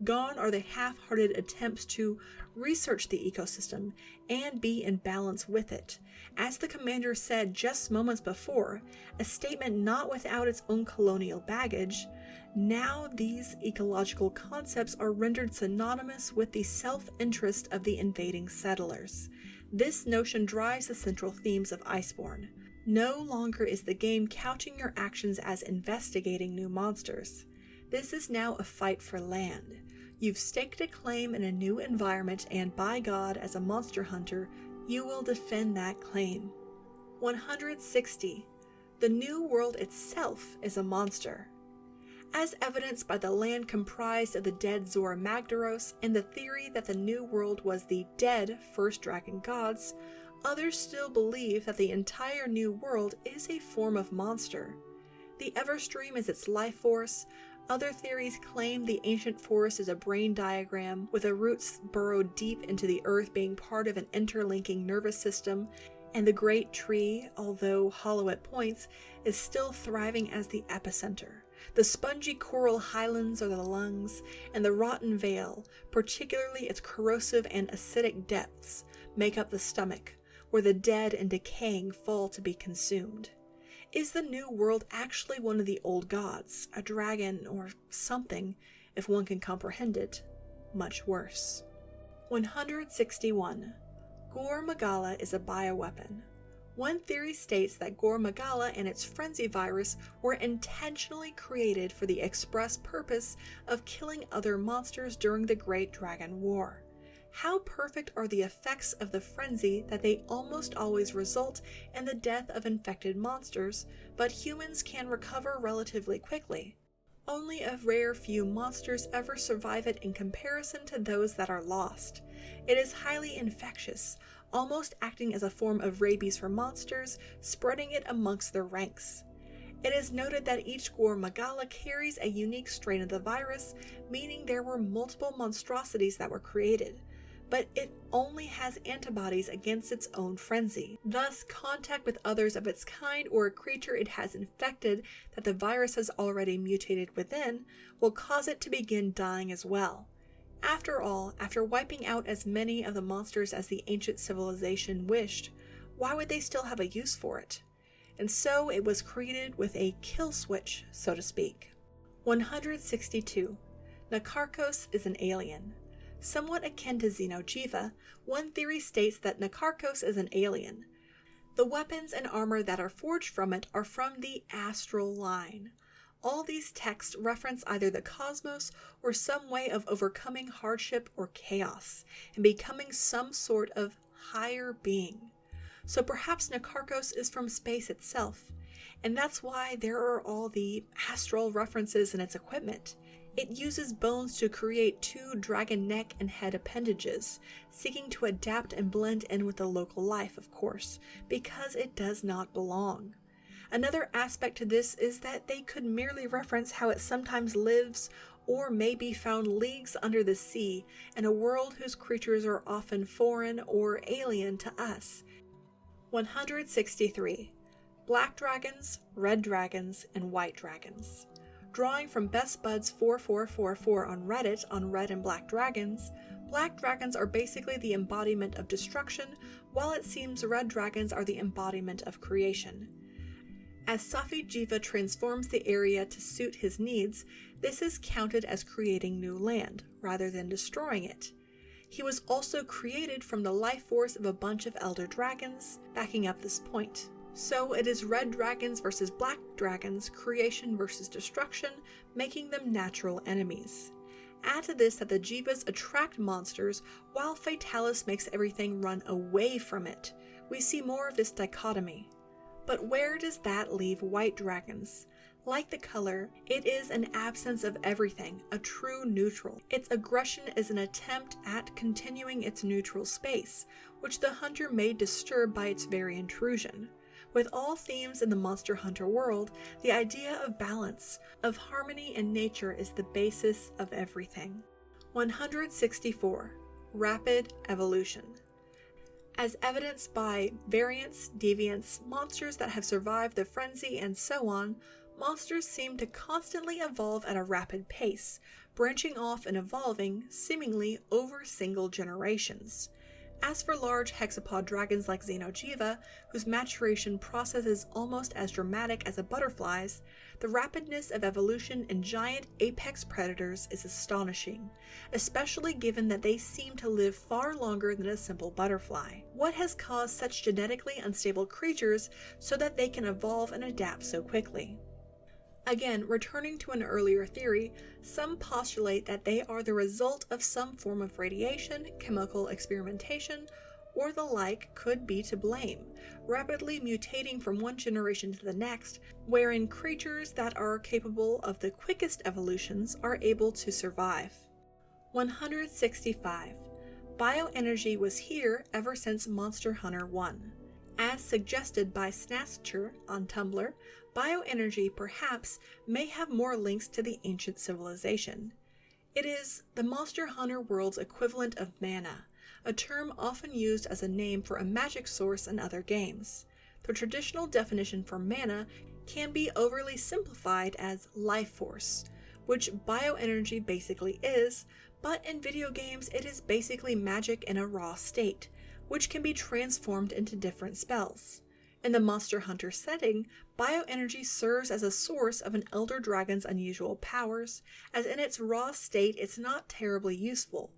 Gone are the half-hearted attempts to research the ecosystem and be in balance with it. As the commander said just moments before, a statement not without its own colonial baggage, now these ecological concepts are rendered synonymous with the self-interest of the invading settlers. This notion drives the central themes of Iceborne. No longer is the game couching your actions as investigating new monsters. This is now a fight for land. You've staked a claim in a new environment, and by God, as a monster hunter, you will defend that claim. 160. The new world itself is a monster. As evidenced by the land comprised of the dead Zora Magdaros and the theory that the new world was the dead first dragon gods, others still believe that the entire new world is a form of monster. The Everstream is its life force. Other theories claim the ancient forest is a brain diagram, with the roots burrowed deep into the earth being part of an interlinking nervous system, and the great tree, although hollow at points, is still thriving as the epicenter. The spongy coral highlands are the lungs, and the rotten vale, particularly its corrosive and acidic depths, make up the stomach, where the dead and decaying fall to be consumed. Is the new world actually one of the old gods, a dragon, or something, if one can comprehend it? Much worse. 161. Gore Magala is a bioweapon. One theory states that Gore Magala and its frenzy virus were intentionally created for the express purpose of killing other monsters during the Great Dragon War. How perfect are the effects of the frenzy that they almost always result in the death of infected monsters, but humans can recover relatively quickly. Only a rare few monsters ever survive it in comparison to those that are lost. It is highly infectious, almost acting as a form of rabies for monsters, spreading it amongst their ranks. It is noted that each Gore Magala carries a unique strain of the virus, meaning there were multiple monstrosities that were created, but it only has antibodies against its own frenzy. Thus, contact with others of its kind or a creature it has infected that the virus has already mutated within will cause it to begin dying as well. After all, after wiping out as many of the monsters as the ancient civilization wished, why would they still have a use for it? And so it was created with a kill switch, so to speak. 162. Nakarkos is an alien. Somewhat akin to safi'jiiva, one theory states that Nakarkos is an alien. The weapons and armor that are forged from it are from the astral line. All these texts reference either the cosmos or some way of overcoming hardship or chaos, and becoming some sort of higher being. So perhaps Nakarkos is from space itself, and that's why there are all the astral references in its equipment. It uses bones to create two dragon neck and head appendages, seeking to adapt and blend in with the local life, of course, because it does not belong. Another aspect to this is that they could merely reference how it sometimes lives or may be found leagues under the sea in a world whose creatures are often foreign or alien to us. 163. Black dragons, red dragons, and white dragons. Drawing from Best Buds 4444 on Reddit on red and black dragons are basically the embodiment of destruction, while it seems red dragons are the embodiment of creation. As Safi'jiiva transforms the area to suit his needs, this is counted as creating new land, rather than destroying it. He was also created from the life force of a bunch of elder dragons, backing up this point. So it is red dragons versus black dragons, creation versus destruction, making them natural enemies. Add to this that the Jivas attract monsters, while Fatalis makes everything run away from it. We see more of this dichotomy. But where does that leave white dragons? Like the color, it is an absence of everything, a true neutral. Its aggression is an attempt at continuing its neutral space, which the hunter may disturb by its very intrusion. With all themes in the Monster Hunter world, the idea of balance, of harmony in nature is the basis of everything. 164. Rapid evolution. As evidenced by variants, deviants, monsters that have survived the frenzy, and so on, monsters seem to constantly evolve at a rapid pace, branching off and evolving, seemingly over single generations. As for large hexapod dragons like safi'jiiva, whose maturation process is almost as dramatic as a butterfly's, the rapidness of evolution in giant apex predators is astonishing, especially given that they seem to live far longer than a simple butterfly. What has caused such genetically unstable creatures so that they can evolve and adapt so quickly? Again, returning to an earlier theory, some postulate that they are the result of some form of radiation, chemical experimentation, or the like could be to blame, rapidly mutating from one generation to the next, wherein creatures that are capable of the quickest evolutions are able to survive. 165. Bioenergy was here ever since Monster Hunter 1. As suggested by Snatcher on Tumblr, bioenergy perhaps may have more links to the ancient civilization. It is the Monster Hunter world's equivalent of mana, a term often used as a name for a magic source in other games. The traditional definition for mana can be overly simplified as life force, which bioenergy basically is, but in video games it is basically magic in a raw state, which can be transformed into different spells. In the Monster Hunter setting, bioenergy serves as a source of an elder dragon's unusual powers, as in its raw state it's not terribly useful,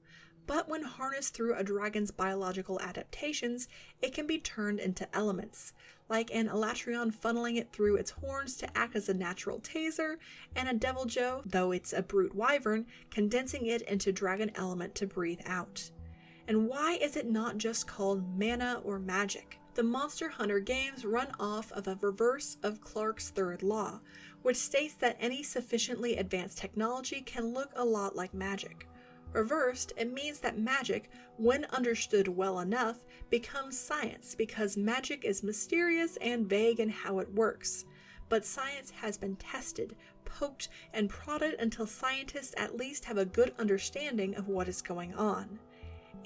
but when harnessed through a dragon's biological adaptations, it can be turned into elements, like an Elatrion funneling it through its horns to act as a natural taser, and a Deviljho, though it's a brute wyvern, condensing it into dragon element to breathe out. And why is it not just called mana or magic? The Monster Hunter games run off of a reverse of Clarke's third law, which states that any sufficiently advanced technology can look a lot like magic. Reversed, it means that magic, when understood well enough, becomes science because magic is mysterious and vague in how it works. But science has been tested, poked, and prodded until scientists at least have a good understanding of what is going on.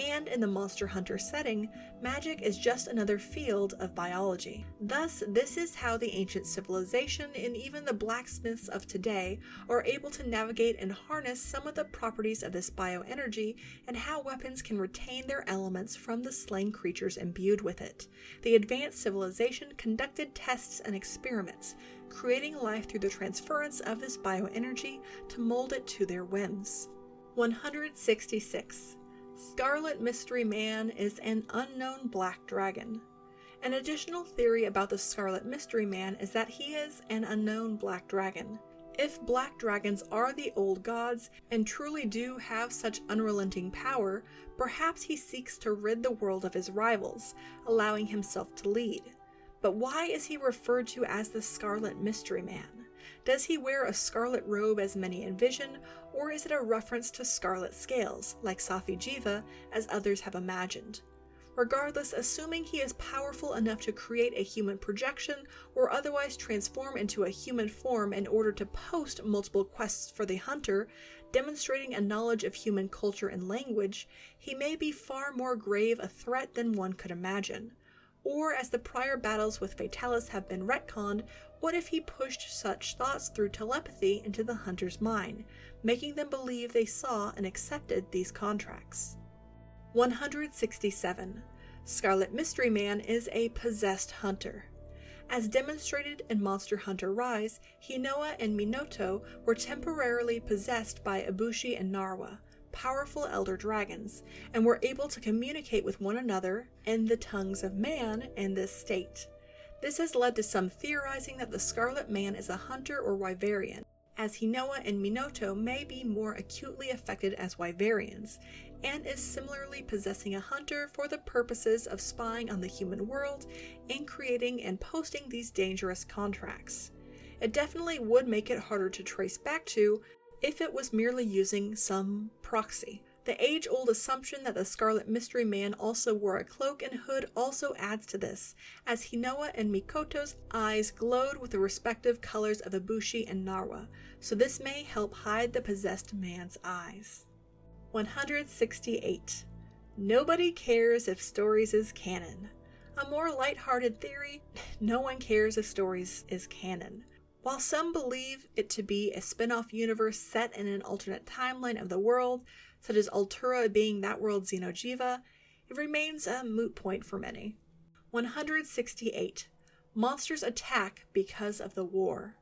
And in the Monster Hunter setting, magic is just another field of biology. Thus, this is how the ancient civilization and even the blacksmiths of today are able to navigate and harness some of the properties of this bioenergy and how weapons can retain their elements from the slain creatures imbued with it. The advanced civilization conducted tests and experiments, creating life through the transference of this bioenergy to mold it to their whims. 166. Scarlet Mystery Man is an unknown black dragon. An additional theory about the Scarlet Mystery Man is that he is an unknown black dragon. If black dragons are the old gods and truly do have such unrelenting power, perhaps he seeks to rid the world of his rivals, allowing himself to lead. But why is he referred to as the Scarlet Mystery Man? Does he wear a scarlet robe as many envision, or is it a reference to scarlet scales, like safi'jiiva, as others have imagined? Regardless, assuming he is powerful enough to create a human projection or otherwise transform into a human form in order to post multiple quests for the hunter, demonstrating a knowledge of human culture and language, he may be far more grave a threat than one could imagine. Or, as the prior battles with Fatalis have been retconned, what if he pushed such thoughts through telepathy into the hunter's mind, making them believe they saw and accepted these contracts? 167. Scarlet Mystery Man is a possessed hunter. As demonstrated in Monster Hunter Rise, Hinoa and Minoto were temporarily possessed by Ibushi and Narwa, powerful elder dragons, and were able to communicate with one another in the tongues of man in this state. This has led to some theorizing that the Scarlet Man is a hunter or Wyverian, as Hinoa and Minoto may be more acutely affected as Wyverians, and is similarly possessing a hunter for the purposes of spying on the human world and creating and posting these dangerous contracts. It definitely would make it harder to trace back to if it was merely using some proxy. The age-old assumption that the Scarlet Mystery Man also wore a cloak and hood also adds to this, as Hinoa and Mikoto's eyes glowed with the respective colors of Ibushi and Narwa, so this may help hide the possessed man's eyes. 168. Nobody cares if Stories is canon. A more lighthearted theory, no one cares if Stories is canon. While some believe it to be a spin-off universe set in an alternate timeline of the world, such as Altura being that world's Xeno'jiiva, it remains a moot point for many. 168. Monsters attack because of the war.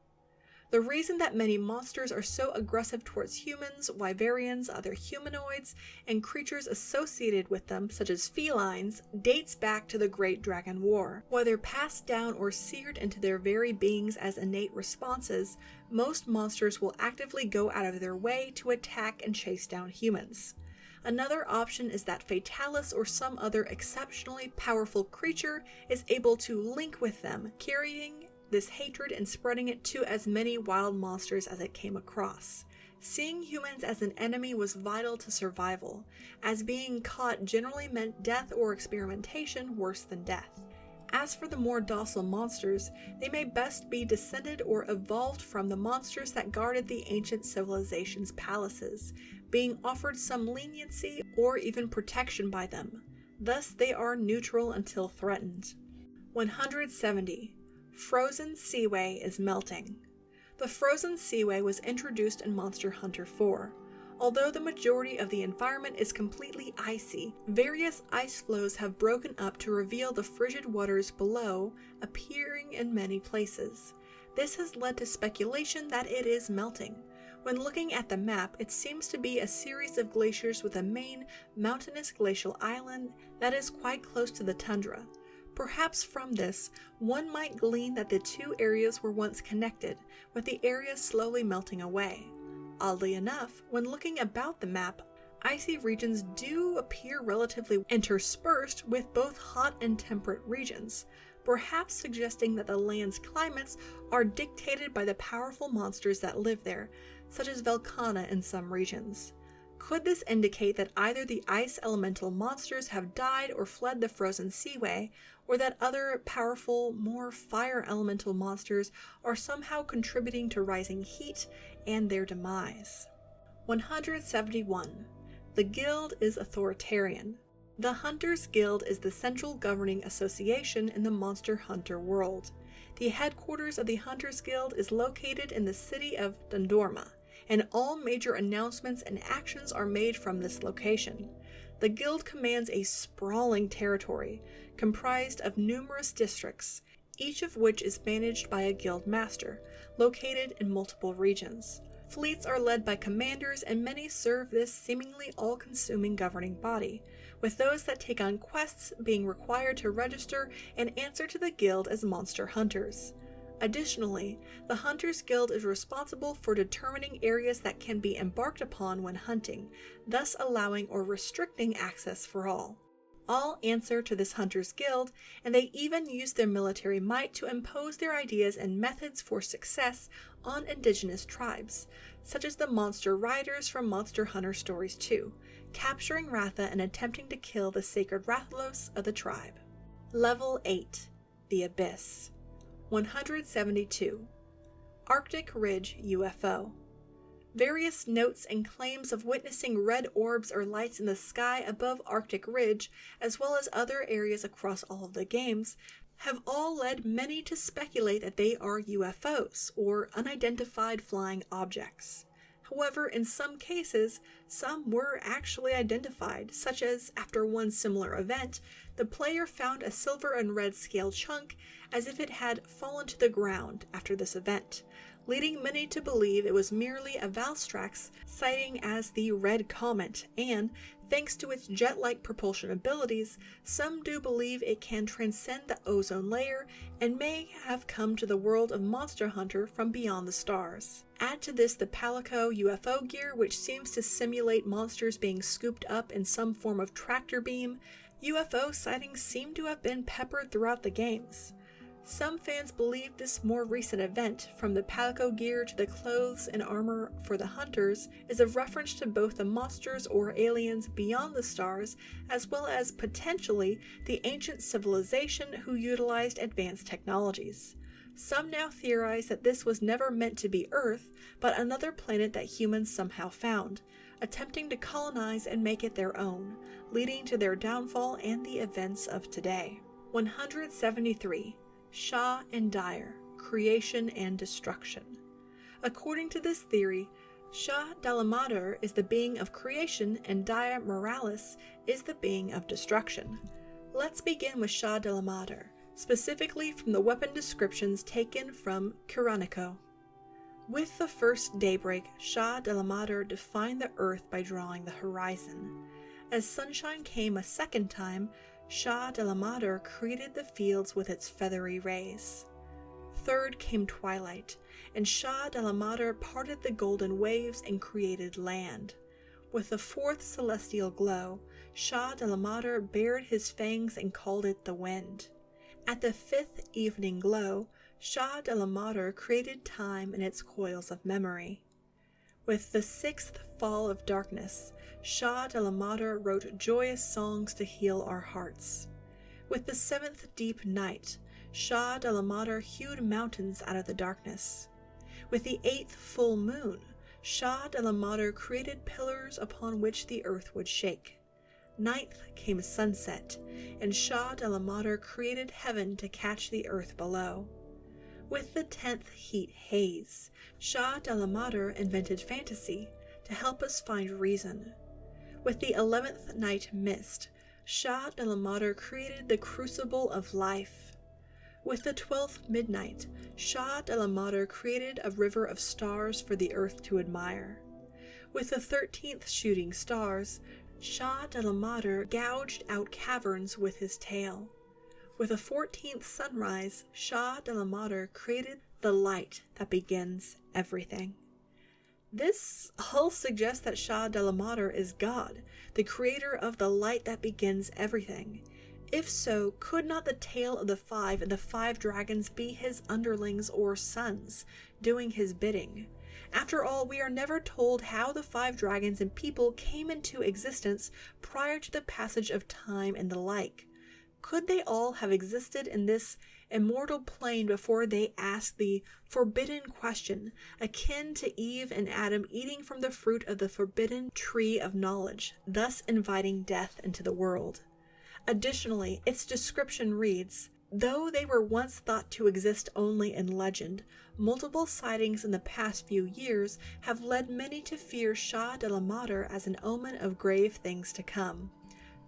The reason that many monsters are so aggressive towards humans, Wyverians, other humanoids, and creatures associated with them, such as felines, dates back to the Great Dragon War. Whether passed down or seared into their very beings as innate responses, most monsters will actively go out of their way to attack and chase down humans. Another option is that Fatalis or some other exceptionally powerful creature is able to link with them, carrying this hatred and spreading it to as many wild monsters as it came across. Seeing humans as an enemy was vital to survival, as being caught generally meant death or experimentation worse than death. As for the more docile monsters, they may best be descended or evolved from the monsters that guarded the ancient civilization's palaces, being offered some leniency or even protection by them. Thus they are neutral until threatened. 170. Frozen Seaway is melting. The frozen seaway was introduced in Monster Hunter 4. Although the majority of the environment is completely icy, various ice flows have broken up to reveal the frigid waters below, appearing in many places. This has led to speculation that it is melting. When looking at the map, it seems to be a series of glaciers with a main mountainous glacial island that is quite close to the tundra. Perhaps from this, one might glean that the two areas were once connected, with the area slowly melting away. Oddly enough, when looking about the map, icy regions do appear relatively interspersed with both hot and temperate regions, perhaps suggesting that the land's climates are dictated by the powerful monsters that live there, such as Velkhana in some regions. Could this indicate that either the ice elemental monsters have died or fled the frozen seaway, or that other powerful, more fire elemental monsters are somehow contributing to rising heat and their demise? 171. The Guild is authoritarian. The Hunters Guild is the central governing association in the Monster Hunter world. The headquarters of the Hunters Guild is located in the city of Dundorma, and all major announcements and actions are made from this location. The Guild commands a sprawling territory, comprised of numerous districts, each of which is managed by a Guild Master, located in multiple regions. Fleets are led by commanders, and many serve this seemingly all-consuming governing body, with those that take on quests being required to register and answer to the Guild as monster hunters. Additionally, the Hunters Guild is responsible for determining areas that can be embarked upon when hunting, thus allowing or restricting access for all. All answer to this Hunters Guild, and they even use their military might to impose their ideas and methods for success on indigenous tribes, such as the Monster Riders from Monster Hunter Stories 2, capturing Ratha and attempting to kill the sacred Rathalos of the tribe. Level 8. The Abyss. 172. Arctic Ridge UFO. Various notes and claims of witnessing red orbs or lights in the sky above Arctic Ridge, as well as other areas across all of the games, have all led many to speculate that they are UFOs, or unidentified flying objects. However, in some cases, some were actually identified, such as, after one similar event, the player found a silver and red scale chunk as if it had fallen to the ground after this event, leading many to believe it was merely a Valstrax sighting as the Red Comet, and, thanks to its jet-like propulsion abilities, some do believe it can transcend the ozone layer and may have come to the world of Monster Hunter from beyond the stars. Add to this the Palico UFO gear, which seems to simulate monsters being scooped up in some form of tractor beam. UFO sightings seem to have been peppered throughout the games. Some fans believe this more recent event, from the Palico gear to the clothes and armor for the hunters, is a reference to both the monsters or aliens beyond the stars, as well as, potentially, the ancient civilization who utilized advanced technologies. Some now theorize that this was never meant to be Earth, but another planet that humans somehow found, attempting to colonize and make it their own, leading to their downfall and the events of today. 173. Shah and Dyer, Creation and Destruction. According to this theory, Shah Dalamadar is the being of creation and Dyer Moralis is the being of destruction. Let's begin with Shah Dalamadar, specifically from the weapon descriptions taken from Kuranico. With the first daybreak, Shah Dalamadar defined the earth by drawing the horizon. As sunshine came a second time, Shah Dalamadar created the fields with its feathery rays. Third came twilight, and Shah Dalamadar parted the golden waves and created land. With the fourth celestial glow, Shah Dalamadar bared his fangs and called it the wind. At the fifth evening glow, Shah Dalamadar created time in its coils of memory. With the sixth fall of darkness, Shah Dalamadar wrote joyous songs to heal our hearts. With the seventh deep night, Shah Dalamadar hewed mountains out of the darkness. With the eighth full moon, Shah Dalamadar created pillars upon which the earth would shake. Ninth came sunset, and Shah Dalamadar created heaven to catch the earth below. With the 10th heat haze, Shah Dalamadar invented fantasy to help us find reason. With the 11th night mist, Shah Dalamadar created the crucible of life. With the 12th midnight, Shah Dalamadar created a river of stars for the earth to admire. With the 13th shooting stars, Shah Dalamadar gouged out caverns with his tail. With the 14th sunrise, Shah Dalamadar created the light that begins everything. This all suggests that Shah de la Mater is God, the creator of the light that begins everything. If so, could not the tale of the five and the five dragons be his underlings or sons, doing his bidding? After all, we are never told how the five dragons and people came into existence prior to the passage of time and the like. Could they all have existed in this immortal plane before they asked the forbidden question, akin to Eve and Adam eating from the fruit of the forbidden tree of knowledge, thus inviting death into the world? Additionally, its description reads, though they were once thought to exist only in legend, multiple sightings in the past few years have led many to fear Shah de la Mater as an omen of grave things to come.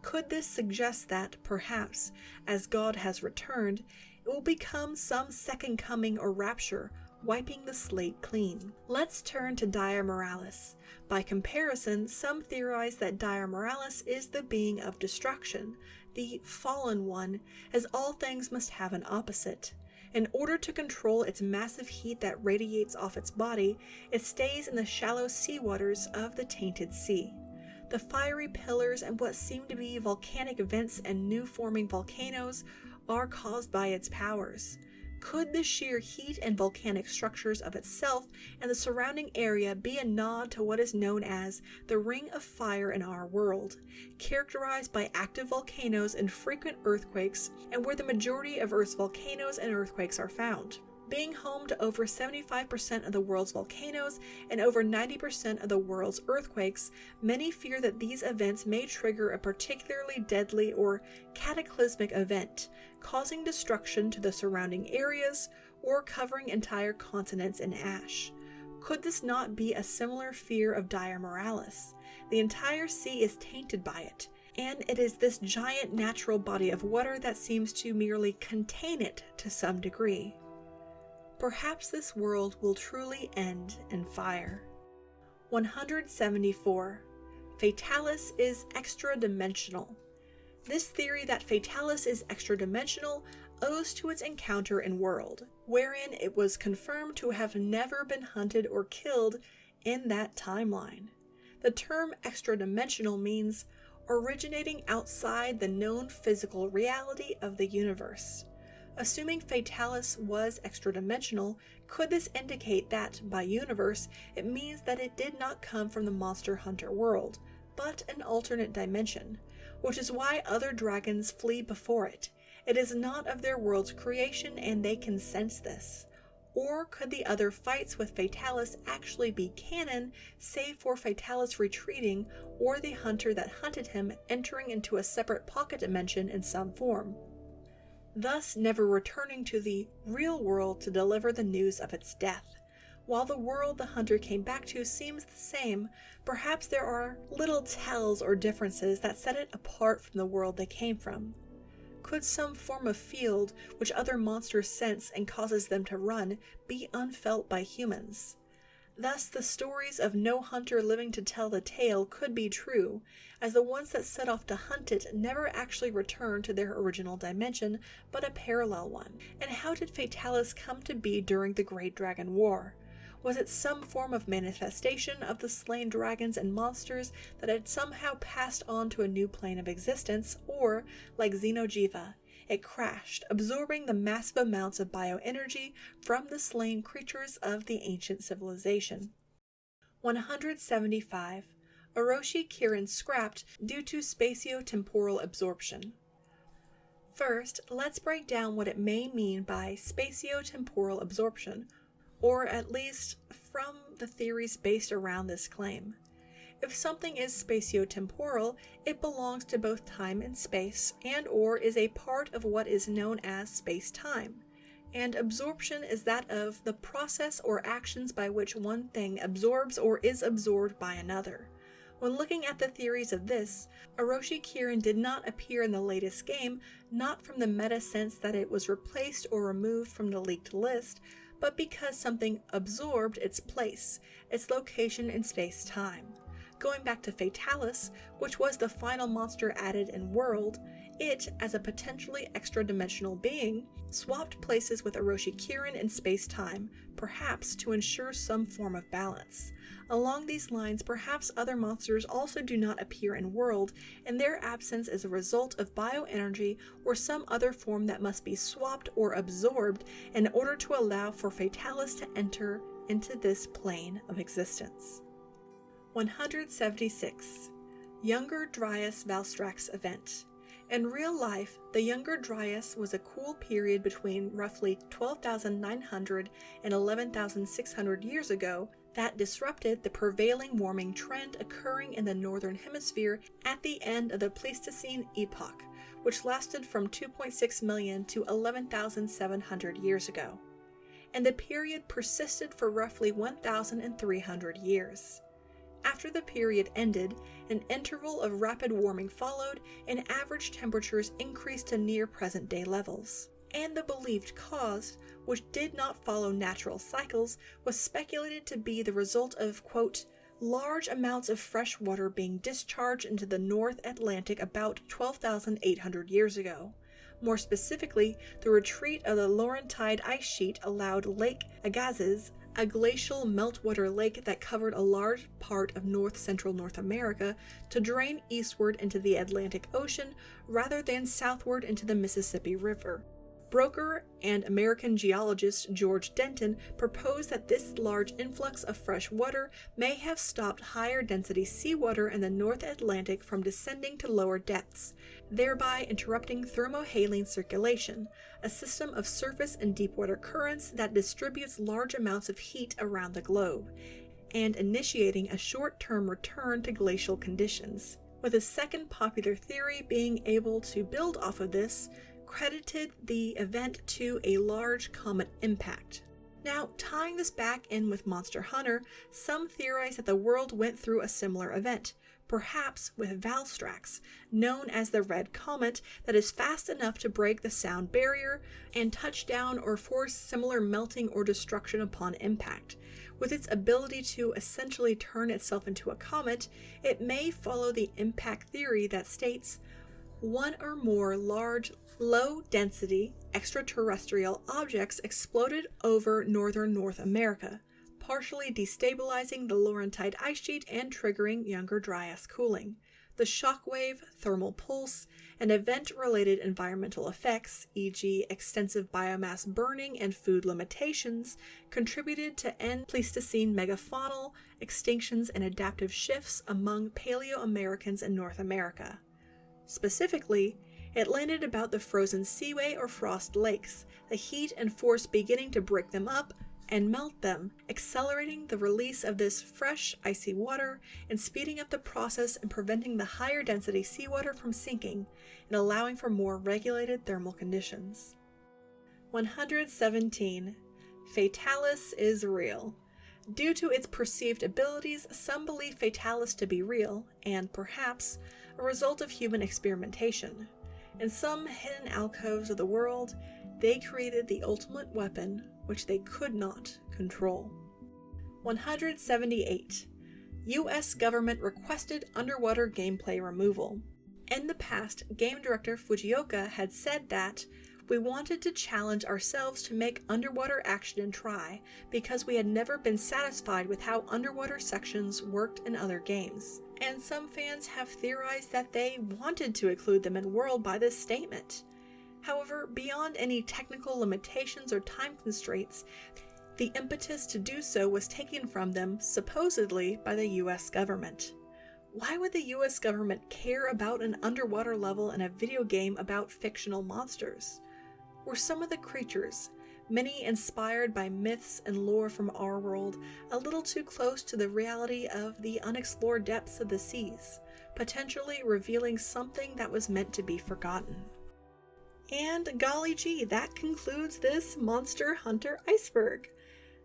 Could this suggest that, perhaps, as God has returned, it will become some second coming or rapture, wiping the slate clean? Let's turn to Dire Moralis. By comparison, some theorize that Dire Moralis is the being of destruction, the fallen one, as all things must have an opposite. In order to control its massive heat that radiates off its body, it stays in the shallow sea waters of the tainted sea. The fiery pillars and what seem to be volcanic vents and new-forming volcanoes are caused by its powers. Could the sheer heat and volcanic structures of itself and the surrounding area be a nod to what is known as the Ring of Fire in our world, characterized by active volcanoes and frequent earthquakes, and where the majority of Earth's volcanoes and earthquakes are found? Being home to over 75% of the world's volcanoes and over 90% of the world's earthquakes, many fear that these events may trigger a particularly deadly or cataclysmic event, causing destruction to the surrounding areas or covering entire continents in ash. Could this not be a similar fear of Dire Moralis? The entire sea is tainted by it, and it is this giant natural body of water that seems to merely contain it to some degree. Perhaps this world will truly end in fire. 174. Fatalis is extra-dimensional. This theory that Fatalis is extra-dimensional owes to its encounter in World, wherein it was confirmed to have never been hunted or killed in that timeline. The term extra-dimensional means originating outside the known physical reality of the universe. Assuming Fatalis was extra-dimensional, could this indicate that, by universe, it means that it did not come from the Monster Hunter world, but an alternate dimension, which is why other dragons flee before it. It is not of their world's creation and they can sense this. Or could the other fights with Fatalis actually be canon, save for Fatalis retreating or the hunter that hunted him entering into a separate pocket dimension in some form, thus never returning to the real world to deliver the news of its death? While the world the hunter came back to seems the same, perhaps there are little tells or differences that set it apart from the world they came from. Could some form of field which other monsters sense and causes them to run be unfelt by humans? Thus, the stories of no hunter living to tell the tale could be true, as the ones that set off to hunt it never actually returned to their original dimension, but a parallel one. And how did Fatalis come to be during the Great Dragon War? Was it some form of manifestation of the slain dragons and monsters that had somehow passed on to a new plane of existence, or, like safi'jiiva, it crashed, absorbing the massive amounts of bioenergy from the slain creatures of the ancient civilization? 175. Orochi Kirin scrapped due to spatio-temporal absorption. First, let's break down what it may mean by spatio-temporal absorption, or at least from the theories based around this claim. If something is spatio-temporal, it belongs to both time and space, and or is a part of what is known as space-time. And absorption is that of the process or actions by which one thing absorbs or is absorbed by another. When looking at the theories of this, Orochi Kirin did not appear in the latest game, not from the meta sense that it was replaced or removed from the leaked list, but because something absorbed its place, its location in space-time. Going back to Fatalis, which was the final monster added in World, it, as a potentially extra-dimensional being, swapped places with Orochi Kirin in space-time, perhaps to ensure some form of balance. Along these lines, perhaps other monsters also do not appear in World, and their absence is a result of bioenergy or some other form that must be swapped or absorbed in order to allow for Fatalis to enter into this plane of existence. 176. Younger Dryas Valstrax event. In real life, the Younger Dryas was a cool period between roughly 12,900 and 11,600 years ago that disrupted the prevailing warming trend occurring in the northern hemisphere at the end of the Pleistocene epoch, which lasted from 2.6 million to 11,700 years ago. And the period persisted for roughly 1,300 years. After the period ended, an interval of rapid warming followed, and average temperatures increased to near present-day levels. And the believed cause, which did not follow natural cycles, was speculated to be the result of, quote, large amounts of fresh water being discharged into the North Atlantic about 12,800 years ago. More specifically, the retreat of the Laurentide ice sheet allowed Lake Agassiz, a glacial meltwater lake that covered a large part of north-central North America, to drain eastward into the Atlantic Ocean rather than southward into the Mississippi River. Broker and American geologist George Denton proposed that this large influx of fresh water may have stopped higher density seawater in the North Atlantic from descending to lower depths, thereby interrupting thermohaline circulation, a system of surface and deepwater currents that distributes large amounts of heat around the globe, and initiating a short-term return to glacial conditions, with a second popular theory being able to build off of this, credited the event to a large comet impact. Now, tying this back in with Monster Hunter, some theorize that the world went through a similar event, perhaps with Valstrax, known as the Red Comet, that is fast enough to break the sound barrier and touch down or force similar melting or destruction upon impact. With its ability to essentially turn itself into a comet, it may follow the impact theory that states one or more large, low-density extraterrestrial objects exploded over northern North America, partially destabilizing the Laurentide ice sheet and triggering Younger Dryas cooling. The shockwave, thermal pulse, and event-related environmental effects, e.g. extensive biomass burning and food limitations, contributed to end Pleistocene megafaunal extinctions and adaptive shifts among Paleo-Americans in North America. Specifically, it landed about the frozen seaway or frost lakes, the heat and force beginning to break them up and melt them, accelerating the release of this fresh, icy water and speeding up the process and preventing the higher density seawater from sinking and allowing for more regulated thermal conditions. 117. Fatalis is real. Due to its perceived abilities, some believe Fatalis to be real, and perhaps a result of human experimentation. In some hidden alcoves of the world, they created the ultimate weapon, which they could not control. 178. U.S. government requested underwater gameplay removal. In the past, game director Fujioka had said that we wanted to challenge ourselves to make underwater action and try, because we had never been satisfied with how underwater sections worked in other games. And some fans have theorized that they wanted to include them in World by this statement. However, beyond any technical limitations or time constraints, the impetus to do so was taken from them, supposedly, by the US government. Why would the US government care about an underwater level in a video game about fictional monsters? Were some of the creatures, many inspired by myths and lore from our world, a little too close to the reality of the unexplored depths of the seas, potentially revealing something that was meant to be forgotten? And golly gee, that concludes this Monster Hunter Iceberg.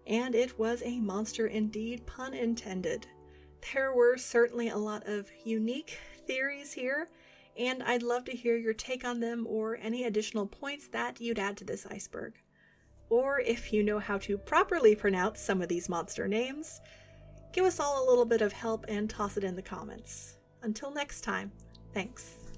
And it was a monster indeed, pun intended. There were certainly a lot of unique theories here, and I'd love to hear your take on them or any additional points that you'd add to this iceberg. Or if you know how to properly pronounce some of these monster names, Give us all a little bit of help and toss it in the comments. Until next time, thanks.